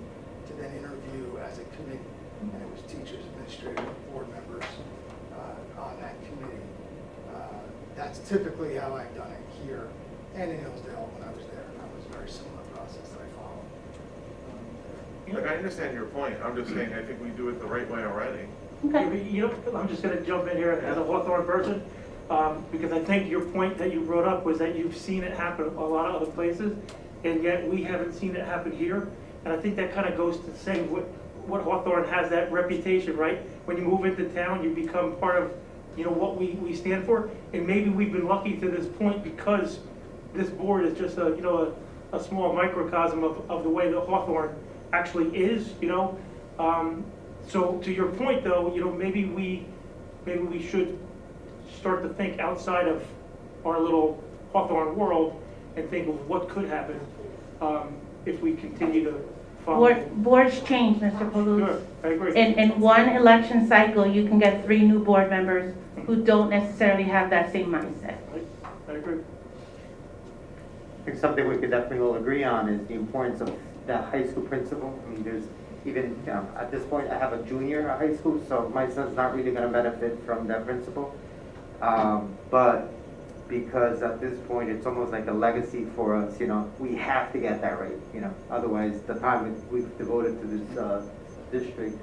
to then interview as a committee. And it was teachers, administrators, board members on that committee. That's typically how I've done it here and in Hillsdale when I was there. That was a very similar process that I followed. Like, I understand your point. I'm just saying I think we do it the right way already. Okay. You know, I'm just going to jump in here as a Hawthorne person, because I think your point that you brought up was that you've seen it happen a lot of other places, and yet we haven't seen it happen here. And I think that kind of goes to say what Hawthorne has that reputation, right? When you move into town, you become part of, you know, what we stand for. And maybe we've been lucky to this point because this board is just a, you know, a small microcosm of the way that Hawthorne actually is, you know. So to your point though, you know, maybe we should start to think outside of our little Hawthorne world and think of what could happen if we continue to follow. Boards change, Mr. Palouche. Sure, I agree. In one election cycle, you can get 3 new board members who don't necessarily have that same mindset. I agree. I think something we could definitely all agree on is the importance of the high school principal. I mean, there's even, at this point, I have a junior at high school, so my son's not really gonna benefit from that principal. But because at this point, it's almost like a legacy for us, we have to get that right, otherwise the time we've devoted to this district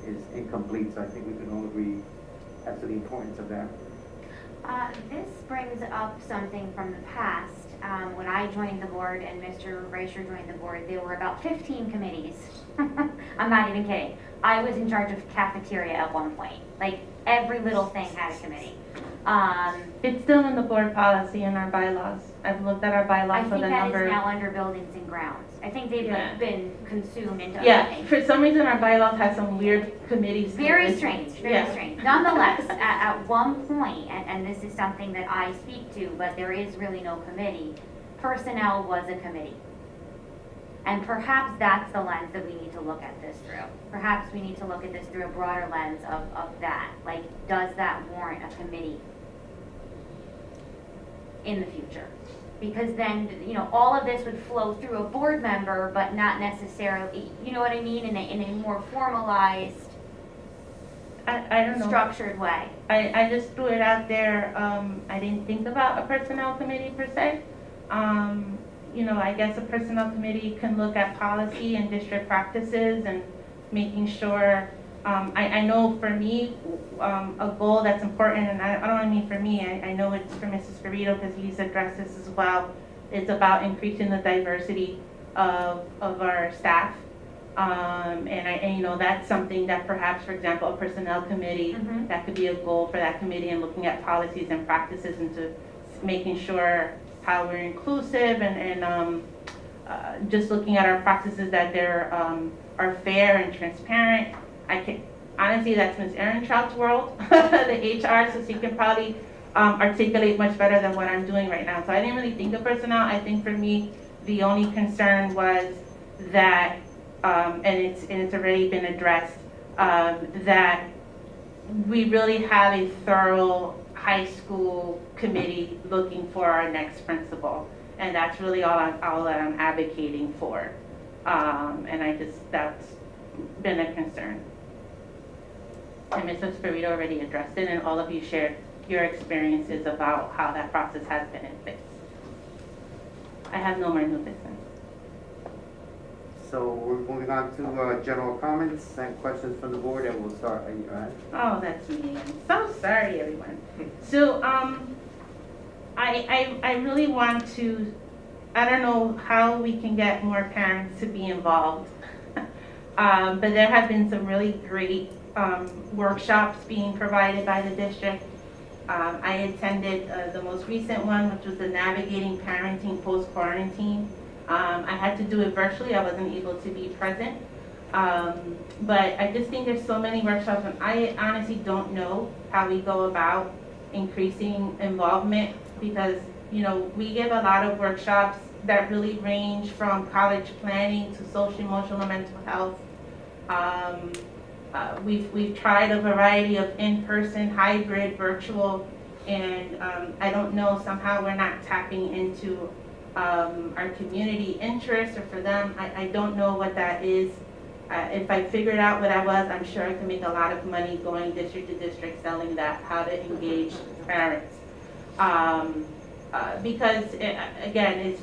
is incomplete, so I think we can all agree as to the importance of that. This brings up something from the past. When I joined the board and Mr. Reicher joined the board, there were about 15 committees. I'm not even kidding. I was in charge of cafeteria at one point. Like, every little thing had a committee. It's still in the board policy in our bylaws. I've looked at our bylaws for the I think number. that is now under buildings and grounds. I think they've been consumed into other Yeah, things. for some reason our bylaws have some weird committees. Very strange, very strange. Nonetheless, at one point, and this is something that I speak to, but there is really no committee, personnel was a committee. And perhaps that's the lens that we need to look at this through. Perhaps we need to look at this through a broader lens of that. Like, does that warrant a committee in the future? Because then, all of this would flow through a board member, but not necessarily, you know what I mean, in a more formalized, I don't know. structured way. I just threw it out there. I didn't think about a personnel committee per se. I guess a personnel committee can look at policy and district practices and making sure, I know for me, a goal that's important, and I don't mean for me, I know it's for Mrs. Ferrito because he's addressed this as well, it's about increasing the diversity of our staff. And that's something that perhaps, for example, a personnel committee, that could be a goal for that committee, and looking at policies and practices and to making sure how we're inclusive and just looking at our practices that they're are fair and transparent. Honestly, that's Ms. Ehrentraut's world, the HR, so she can probably articulate much better than what I'm doing right now. So I didn't really think of personnel. I think for me, the only concern was that, and it's already been addressed, that we really have a thorough high school committee looking for our next principal, and that's really all that I'm advocating for. And that's been a concern. And Mrs. Ferrito already addressed it, and all of you shared your experiences about how that process has been in place. I have no more new business. So we're moving on to general comments and questions from the board, and we'll start. Oh, that's me. I'm so sorry, everyone. So, I really want to, I don't know how we can get more parents to be involved, but there have been some really great workshops being provided by the district. I attended the most recent one, which was the Navigating Parenting Post-Quarantine. I had to do it virtually. I wasn't able to be present. But I just think there's so many workshops, and I honestly don't know how we go about increasing involvement, because we give a lot of workshops that really range from college planning to social, emotional, and mental health. We've tried a variety of in-person, hybrid, virtual, and I don't know, somehow we're not tapping into our community interests, or for them, I don't know what that is. If I figured out what I was, I'm sure I could make a lot of money going district to district selling that, how to engage parents. Because again,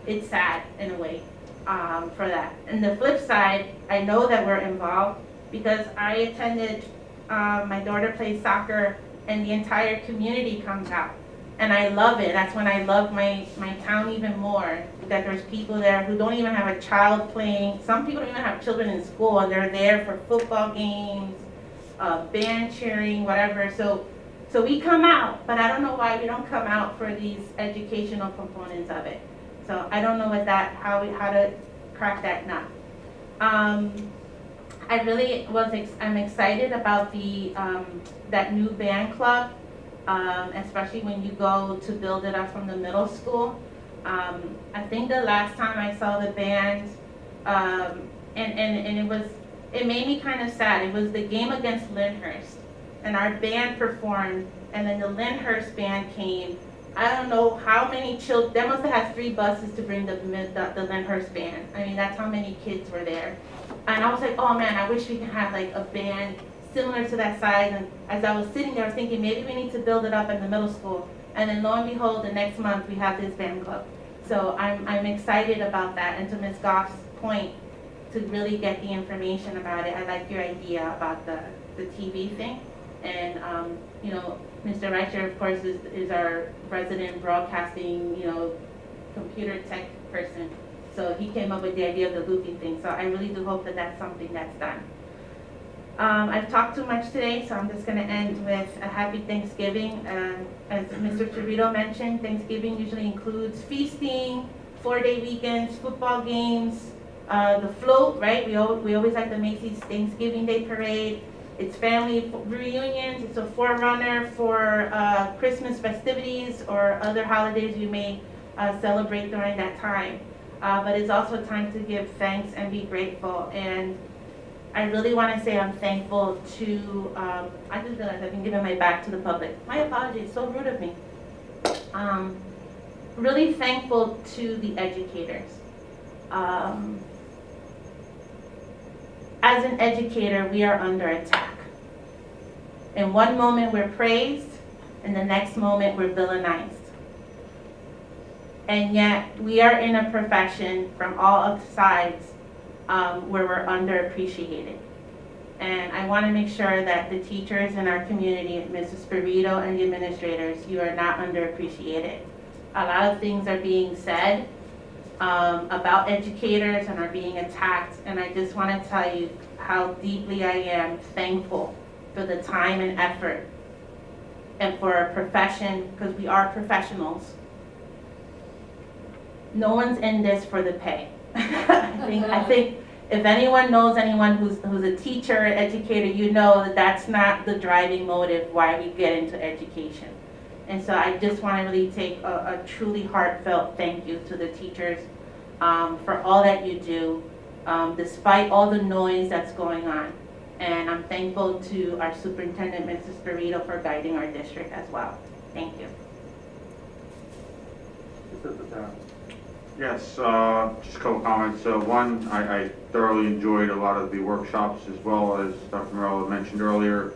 it's sad in a way for that. And the flip side, I know that we're involved because I attended, my daughter plays soccer and the entire community comes out. And I love it. That's when I love my town even more, that there's people there who don't even have a child playing. Some people don't even have children in school, and they're there for football games, band cheering, whatever. So we come out, but I don't know why we don't come out for these educational components of it. So I don't know how to crack that nut. I'm excited about the that new band club. especially when you go to build it up from the middle school. I think the last time I saw the band, and it made me kind of sad. It was the game against Lyndhurst, and our band performed, and then the Lyndhurst band came. I don't know how many children, they must have had 3 buses to bring the Lyndhurst band. I mean, that's how many kids were there. And I was like, oh man, I wish we could have like a band similar to that size. And as I was sitting there, I was thinking maybe we need to build it up in the middle school. And then lo and behold, the next month we have this band club. So I'm excited about that. And to Ms. Goff's point, to really get the information about it, I like your idea about the TV thing. And, you know, Mr. Reicher, of course, is our resident broadcasting, you know, computer tech person. So he came up with the idea of the looping thing. So I really do hope that that's something that's done. I've talked too much today, so I'm just going to end with a happy Thanksgiving. As Mr. Torito mentioned, Thanksgiving usually includes feasting, 4-day weekends, football games, the float, right? We always like the Macy's Thanksgiving Day Parade. It's family reunions. It's a forerunner for Christmas festivities or other holidays you may celebrate during that time. But it's also time to give thanks and be grateful. And I really want to say I'm thankful to, I just realized I've been giving my back to the public. My apologies, so rude of me. Really thankful to the educators. As an educator, we are under attack. In one moment we're praised, in the next moment we're villainized. And yet we are in a profession from all of sides where we're underappreciated. And I want to make sure that the teachers in our community, Mrs. Spirito and the administrators, you are not underappreciated. A lot of things are being said about educators and are being attacked, and I just want to tell you how deeply I am thankful for the time and effort and for our profession, because we are professionals. No one's in this for the pay. I think if anyone knows anyone who's a teacher or educator, you know that that's not the driving motive why we get into education. And so I just want to really take a truly heartfelt thank you to the teachers for all that you do, despite all the noise that's going on. And I'm thankful to our superintendent, Mrs. Spirito, for guiding our district as well. Thank you. Yes, just a couple comments. One, I thoroughly enjoyed a lot of the workshops, as well as Dr. Morello mentioned earlier.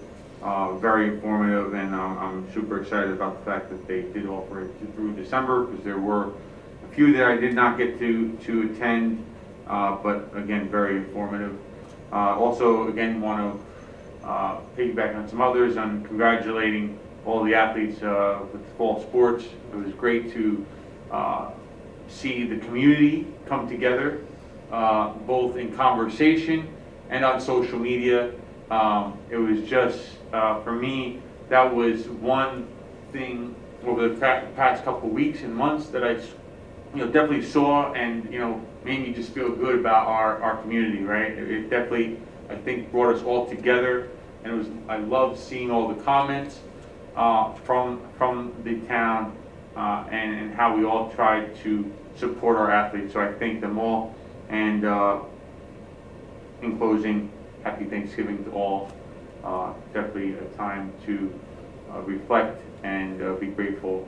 Very informative, and I'm super excited about the fact that they did offer it through December, because there were a few that I did not get to attend, but again, very informative. Also, again, want to piggyback on some others on congratulating all the athletes with fall sports. It was great to see the community come together, both in conversation and on social media. It was just, for me, that was one thing over the past couple of weeks and months that I definitely saw, and made me just feel good about our community, right? It definitely, I think, brought us all together, and I loved seeing all the comments from the town and how we all tried to support our athletes. So I thank them all, and in closing, happy Thanksgiving to all. Definitely a time to reflect and be grateful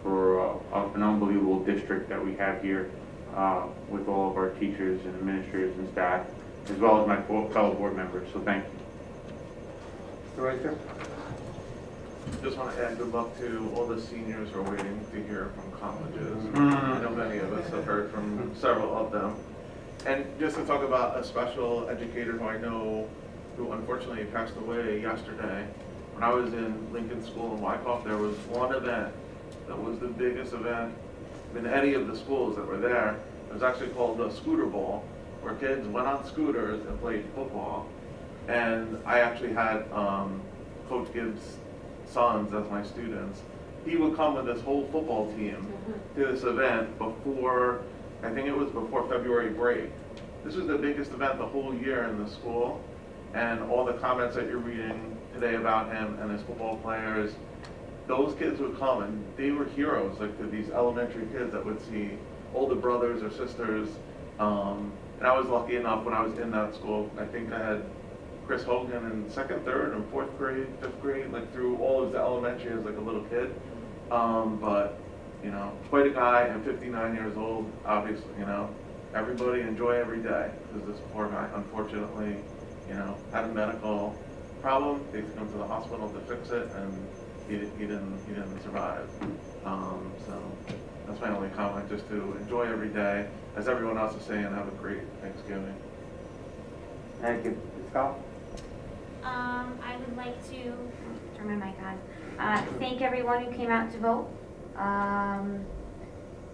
for an unbelievable district that we have here with all of our teachers and administrators and staff, as well as my fellow board members. So thank you. Mr. Reicher? Just want to add good luck to all the seniors who are waiting to hear from colleges. I know many of us have heard from several of them. And just to talk about a special educator who I know, who unfortunately passed away yesterday. When I was in Lincoln School in Wyckoff, there was one event that was the biggest event in any of the schools that were there. It was actually called the Scooter Ball, where kids went on scooters and played football. And I actually had Coach Gibbs' sons as my students. He would come with his whole football team to this event before, I think it was before February break. This was the biggest event the whole year in the school, and all the comments that you're reading today about him and his football players, those kids would come and they were heroes, like to these elementary kids that would see older brothers or sisters. And I was lucky enough when I was in that school, I think I had Chris Hogan in second, third, and fourth grade, fifth grade, like through all of the elementary as like a little kid. But, you know, quite a guy and 59 years old, obviously, you know. Everybody enjoy every day, because this poor guy, unfortunately, you know, had a medical problem. They took him to the hospital to fix it, and he didn't survive. So that's my only comment, just to enjoy every day. As everyone else is saying, have a great Thanksgiving. Thank you. Ms. Scott? I would like to turn my mic on. Thank everyone who came out to vote.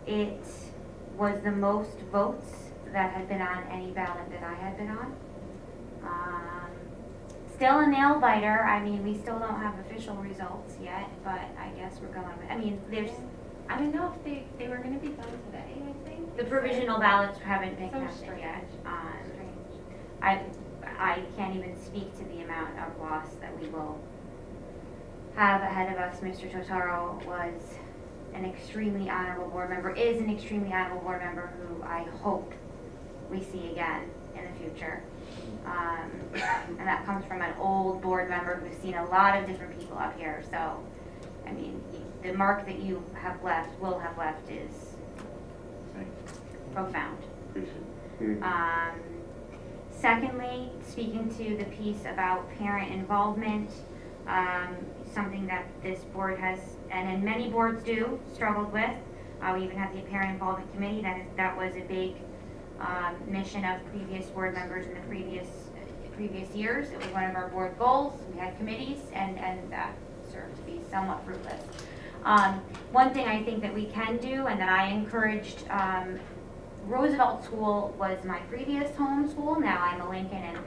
It was the most votes that had been on any ballot that I had been on. Still a nail biter. I mean, we still don't have official results yet, but I guess we're going with, I mean, I don't know if they were gonna be done today, I think. the provisional ballots haven't been So counted strange. yet. Strange. I can't even speak to the amount of loss that we will have ahead of us. Mr. Totaro was an extremely honorable board member, is an extremely honorable board member who I hope we see again in the future. And that comes from an old board member who's seen a lot of different people up here. So, I mean, the mark that you have left, will have left, is profound. Appreciate it. Secondly, speaking to the piece about parent involvement, something that this board has, and many boards do, struggled with. We even had the parent involvement committee. That was a big mission of previous board members in the previous years. It was one of our board goals. We had committees, and that served to be somewhat fruitless. One thing I think that we can do, and that I encouraged, Roosevelt School was my previous home school. Now I'm a Lincoln and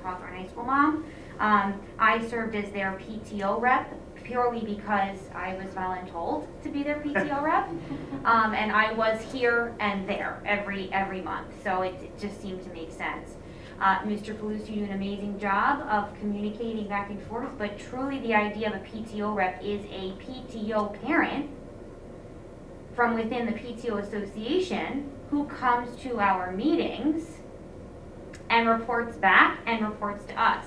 Hawthorne High School mom. I served as their PTO rep purely because I was voluntold to be their PTO rep. And I was here and there every month. So it just seemed to make sense. Mr. Palusi, you do an amazing job of communicating back and forth, but truly the idea of a PTO rep is a PTO parent from within the PTO association who comes to our meetings and reports back and reports to us.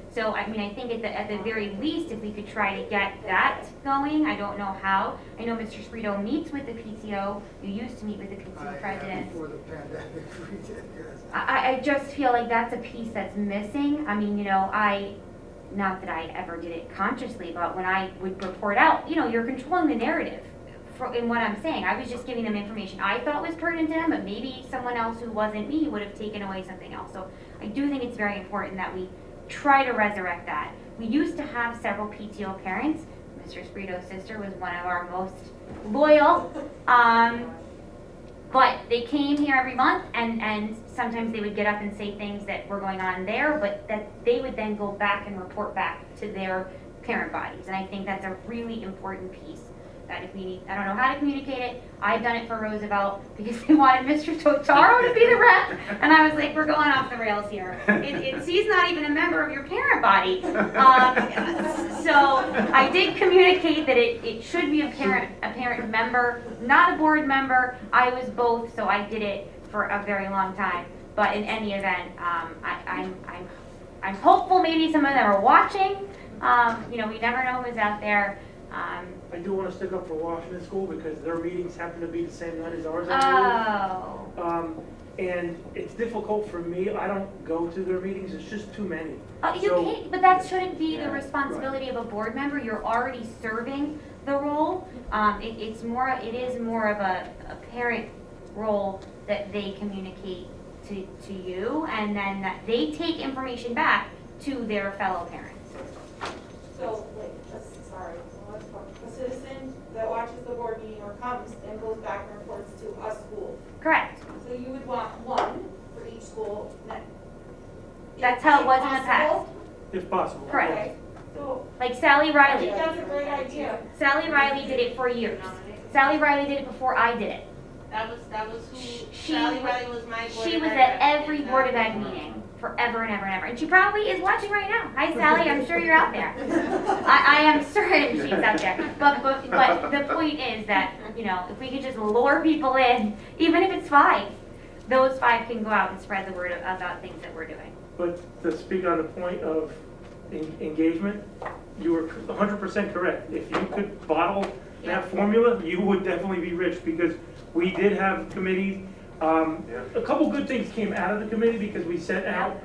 So, I mean, I think at the very least, if we could try to get that going, I don't know how. I know Mr. Sprito meets with the PTO. You used to meet with the PTO president. Before the pandemic, we did, yes. I just feel like that's a piece that's missing. I mean, you know, not that I ever did it consciously, but when I would report out, you know, you're controlling the narrative in what I'm saying. I was just giving them information I thought was pertinent to them, but maybe someone else who wasn't me would have taken away something else. So I do think it's very important that we try to resurrect that. We used to have several PTO parents. Mr. Sprito's sister was one of our most loyal. But they came here every month, and sometimes they would get up and say things that were going on there, but that they would then go back and report back to their parent bodies. And I think that's a really important piece. That if we need, I don't know how to communicate it. I've done it for Roosevelt because they wanted Mr. Totaro to be the rep, and I was like, we're going off the rails here. He's not even a member of your parent body. So I did communicate that it should be a parent member, not a board member. I was both, so I did it for a very long time. But in any event, I'm hopeful maybe some of them are watching. You know, we never know who's out there. I do want to stick up for Washington School because their meetings happen to be the same night as ours, I believe. And it's difficult for me. I don't go to their meetings. It's just too many. You can't, but that shouldn't be the responsibility of a board member. You're already serving the role. It is more of a parent role that they communicate to you, and then that they take information back to their fellow parents. So, like, a citizen that watches the board meeting or comes and goes back and reports to a school. Correct. So you would want one for each school. That's how it was in the past. If possible. Correct. Okay. So, Like Sally I Riley. think that's a great idea. Sally Riley did it for years. Sally Riley did it before I did it. That was who, She Sally was- Riley was my board She of was ed at rep, every and Board of Ed meeting. forever and ever and ever. And she probably is watching right now. Hi, Sally, I'm sure you're out there. I am certain she's out there. But the point is that, you know, if we could just lure people in, even if it's 5, those 5 can go out and spread the word about things that we're doing. But to speak on the point of engagement, you were 100% correct. If you could bottle that formula, you would definitely be rich, because we did have committees. A couple good things came out of the committee because we sent out,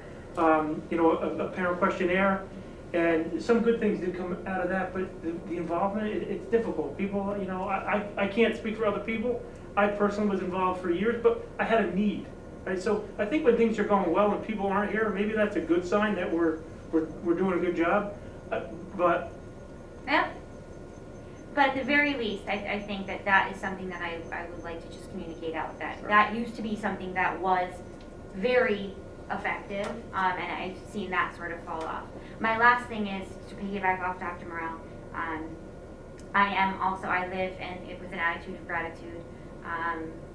you know, a parent questionnaire, and some good things did come out of that. But the involvement, it's difficult. People, you know, I can't speak for other people. I personally was involved for years, but I had a need. Right? So I think when things are going well and people aren't here, maybe that's a good sign that we're doing a good job. But yeah. But at the very least, I think that is something that I would like to just communicate out, that used to be something that was very effective, and I've seen that sort of fall off. My last thing is to piggyback off Dr. Morrell. I live with an attitude of gratitude,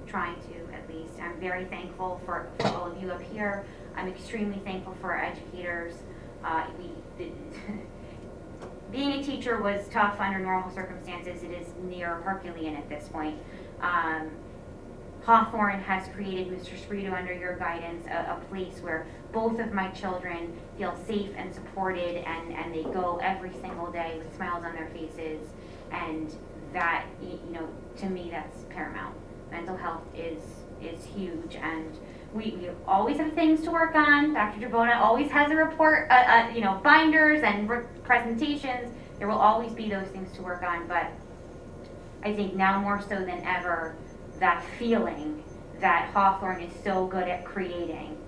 trying to at least. I'm very thankful for all of you up here. I'm extremely thankful for our educators. Being a teacher was tough under normal circumstances. It is near Herculean at this point. Hawthorne has created, Mr. Sprito, under your guidance, a place where both of my children feel safe and supported, and they go every single day with smiles on their faces. And that, you know, to me, that's paramount. Mental health is huge, and we always have things to work on. Dr. Jabona always has a report, you know, binders and presentations. There will always be those things to work on, but I think now more so than ever, that feeling that Hawthorne is so good at creating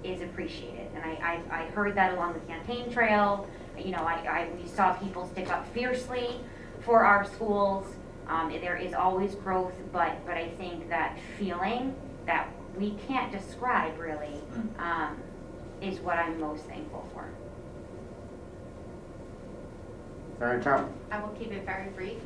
is appreciated. And I heard that along the campaign trail. You know, we saw people stick up fiercely for our schools. There is always growth, but I think that feeling that we can't describe really is what I'm most thankful for. I will keep it very brief.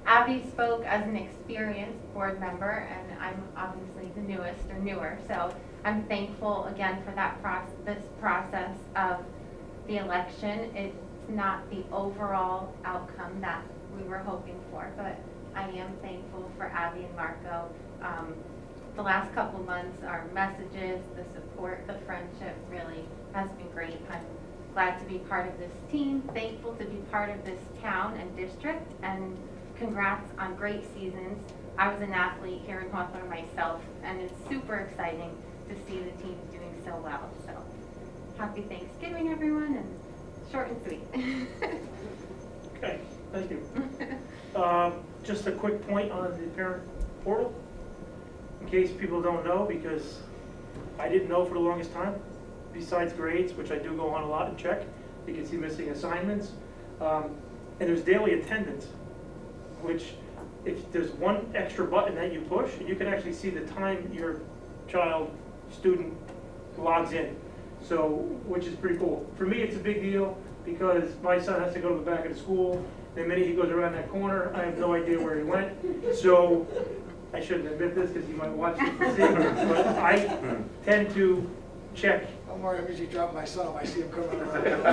Abby spoke as an experienced board member, and I'm obviously the newest or newer, so I'm thankful again for this process of the election. It's not the overall outcome that we were hoping for, but I am thankful for Abby and Marco. The last couple months, our messages, the support, the friendship really has been great. I'm glad to be part of this team, thankful to be part of this town and district, and congrats on great seasons. I was an athlete here in Hawthorne myself, and it's super exciting to see the team doing so well. So happy Thanksgiving, everyone, and short and sweet. okay, thank you. Just a quick point on the parent portal, in case people don't know, because I didn't know for the longest time. Besides grades, which I do go on a lot and check, you can see missing assignments, and there's daily attendance, which if there's one extra button that you push, you can actually see the time your student logs in, so which is pretty cool. For me, it's a big deal because my son has to go to the back of the school. The minute he goes around that corner, I have no idea where he went. So I shouldn't admit this because he might watch this this evening, but I tend to check. Don't worry, if you drop my son, I see him coming around.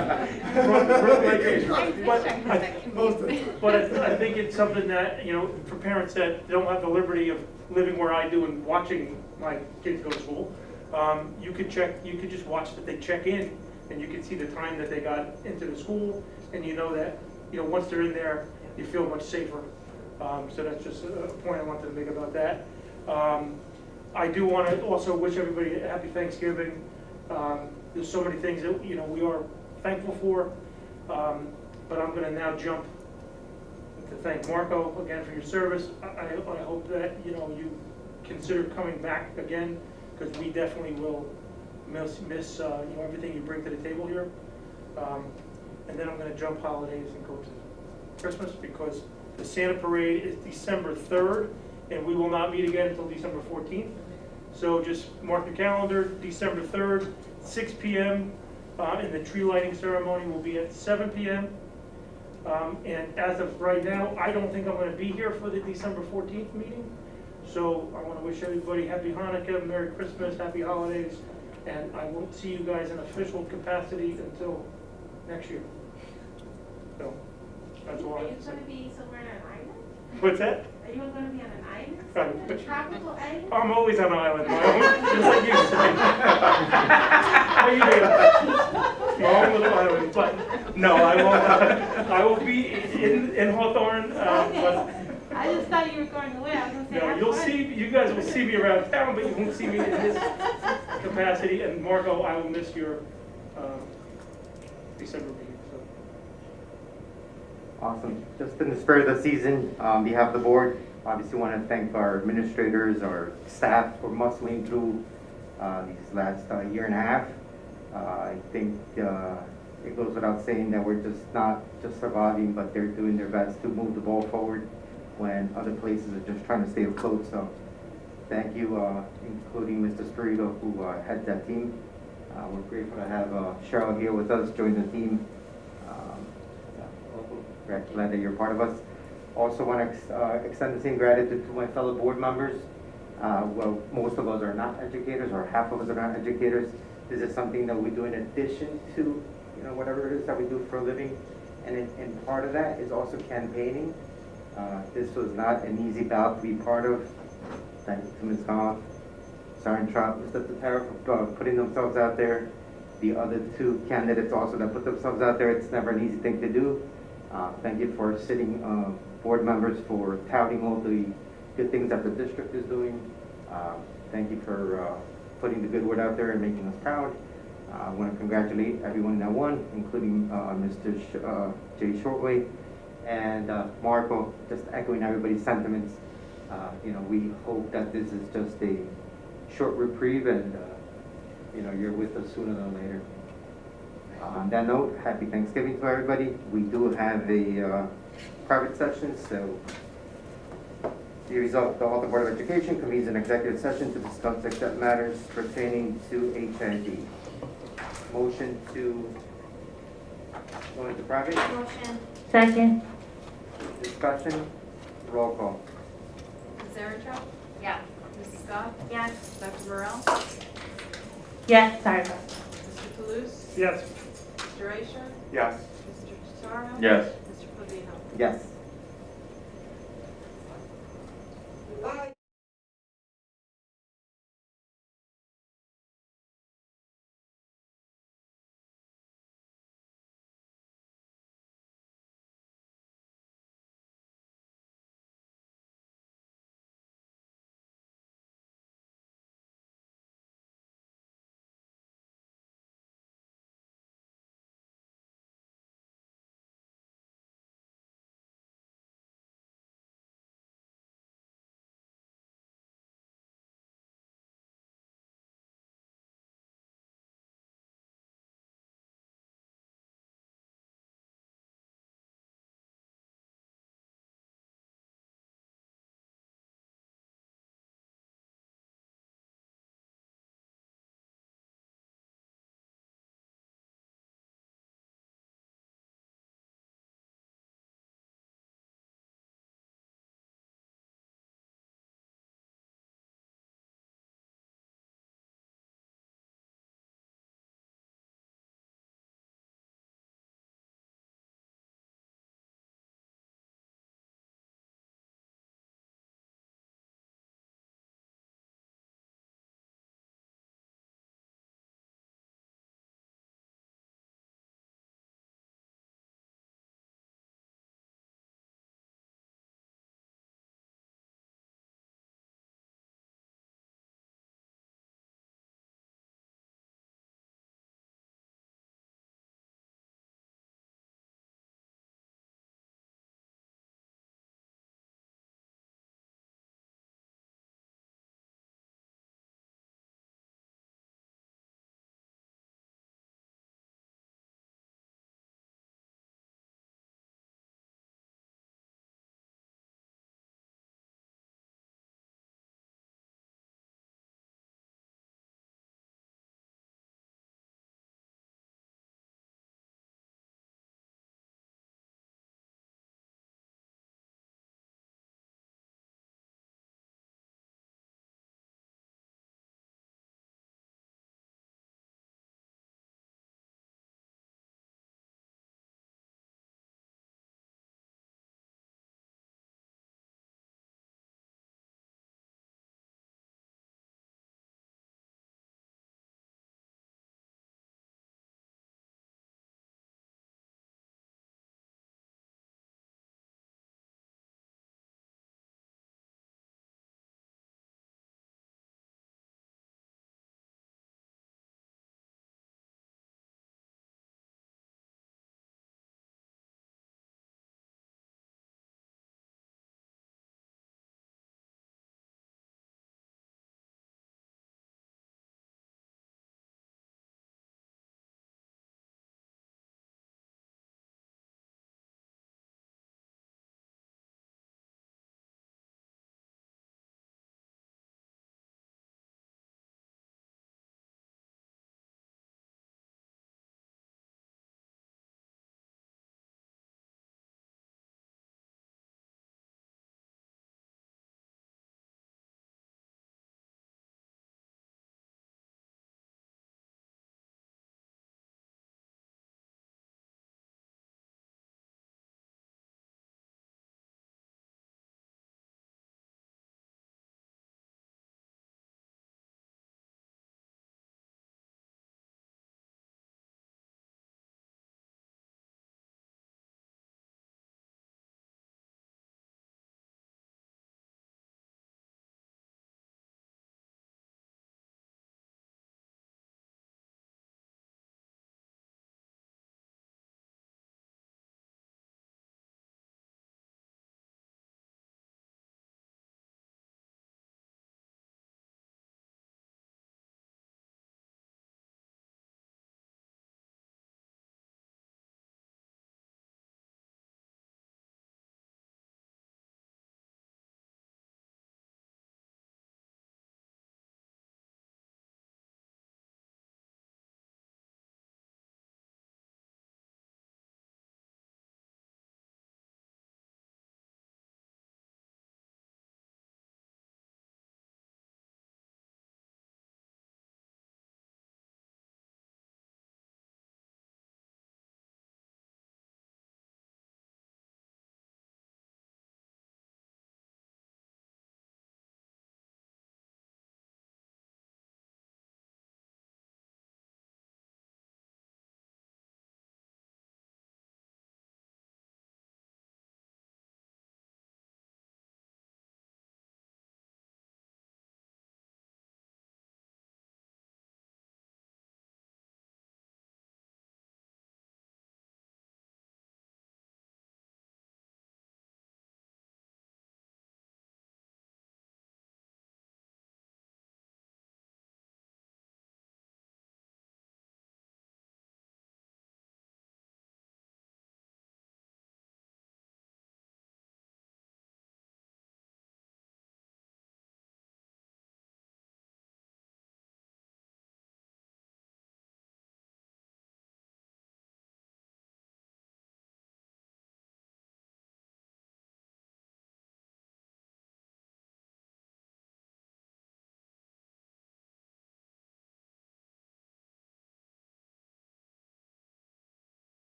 But I think it's something that, you know, for parents that don't have the liberty of living where I do and watching my kids go to school, you could just watch that they check in, and you can see the time that they got into the school, and you know that, you know, once they're in there, you feel much safer. So that's just a point I wanted to make about that. I do want to also wish everybody a happy Thanksgiving. There's so many things that, you know, we are thankful for, but I'm going to now jump to thank Marco again for your service. I hope that, you know, you consider coming back again, because we definitely will miss you know, everything you bring to the table here. And then I'm going to jump holidays and go to Christmas, because the Santa Parade is December 3rd, and we will not meet again until December 14th. So just mark your calendar, December 3rd, 6 p.m., and the tree lighting ceremony will be at 7 p.m. And as of right now, I don't think I'm going to be here for the December 14th meeting. So I want to wish everybody happy Hanukkah, Merry Christmas, happy holidays. and I won't see you guys in official capacity until next year. So, that's all I Are you have to say. gonna be somewhere on an island? What's that? Are you gonna be on an island? Um, A tropical island? I'm always on an island, Mom, just like you say. How you doing? Small little island, but no, I won't. I will be in Hawthorne, but I just thought you were going away. I was gonna say, no, have you'll fun. see. You guys will see me around town, but you won't see me in this capacity. And Marco, I will miss your December meeting. So. Awesome. Just in the spirit of the season, on behalf of the board, obviously want to thank our administrators, our staff for muscling through these last year and a half. I think it goes without saying that we're just not just surviving, but they're doing their best to move the ball forward when other places are just trying to stay afloat. So thank you, including Mr. Spirito, who heads that team. We're grateful to have Cheryl here with us, join the team. We're glad that you're part of us. Also want to extend the same gratitude to my fellow board members. Well, most of us are not educators, or half of us are not educators. This is something that we do in addition to, whatever it is that we do for a living. And part of that is also campaigning. This was not an easy bout to be part of. Thank you to Ms. Goff, Sergeant Trout, Mr. Tatara for putting themselves out there. The other two candidates also that put themselves out there. It's never an easy thing to do. Thank you for sitting board members for touting all the good things that the district is doing. Thank you for putting the good word out there and making us proud. I want to congratulate everyone that won, including Mr. Jay Shortway and Marco, just echoing everybody's sentiments. We hope that this is just a short reprieve and, you're with us sooner than later. On that note, happy Thanksgiving to everybody. We do have a private session, so the result, the Hawthorne Board of Education convenes an executive session to discuss accept matters pertaining to HIV. Motion to go into private? Motion. Second. Discussion? Roll call. Ms. Eritrea? Yeah. Mrs. Scott? Yes. Dr. Morrell? Yes, sorry. Mr. Toulouse? Yes. Mr. Asher? Yes. Mr. Chisaro? Yes. Mr. Pavino? Yes.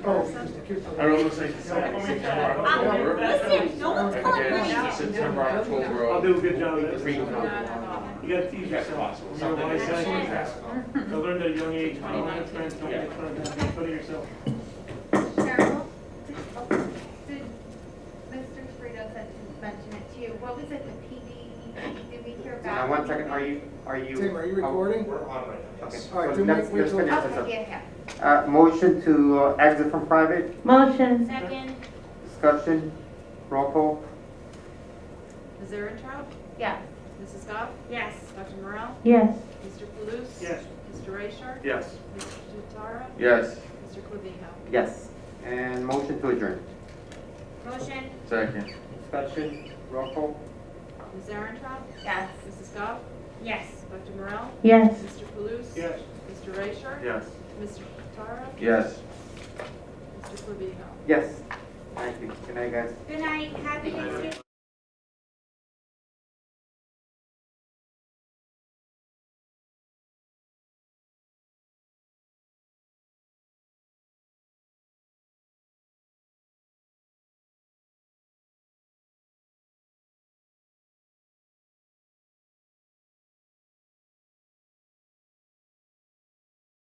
Oh, Garza. Mr. Kirsten. I don't want to say September, October. Listen, no one's calling Okay, me. it's September, October. I'll do a good job of that. Free You count. gotta tease yourself. You're a wise guy. I learned at a young age, when you want friends, don't make fun of yourself. Cheryl, did Mr. Frito said to mention it to you, what was it, the PD, did we hear back? One second, are you? Tim, are you recording? Okay. All right, So then let's wait till- finish this up. Okay, yeah. Motion to exit from private, Motion. Second, discussion, roll call. Ms. Erentraut? Yes. Mrs. Goff? yes. Dr. Morel? Yes. Mr. Kalous? Yes. Mr. Rayshaw? Yes. Mr. Tara? Yes. Mr. Clavino? Yes. And motion to adjourn. Motion, Second. Discussion, roll call. Ms. Erentraut? Yes. Mrs. Goff? yes. Dr. Morel? Yes. Mr. Kalous? Yes. Mr. Rayshaw? Yes. Mr. Tara? Yes. Mr. Clavino? Yes. Thank you. Good night, guys. Good night, happy Thanksgiving.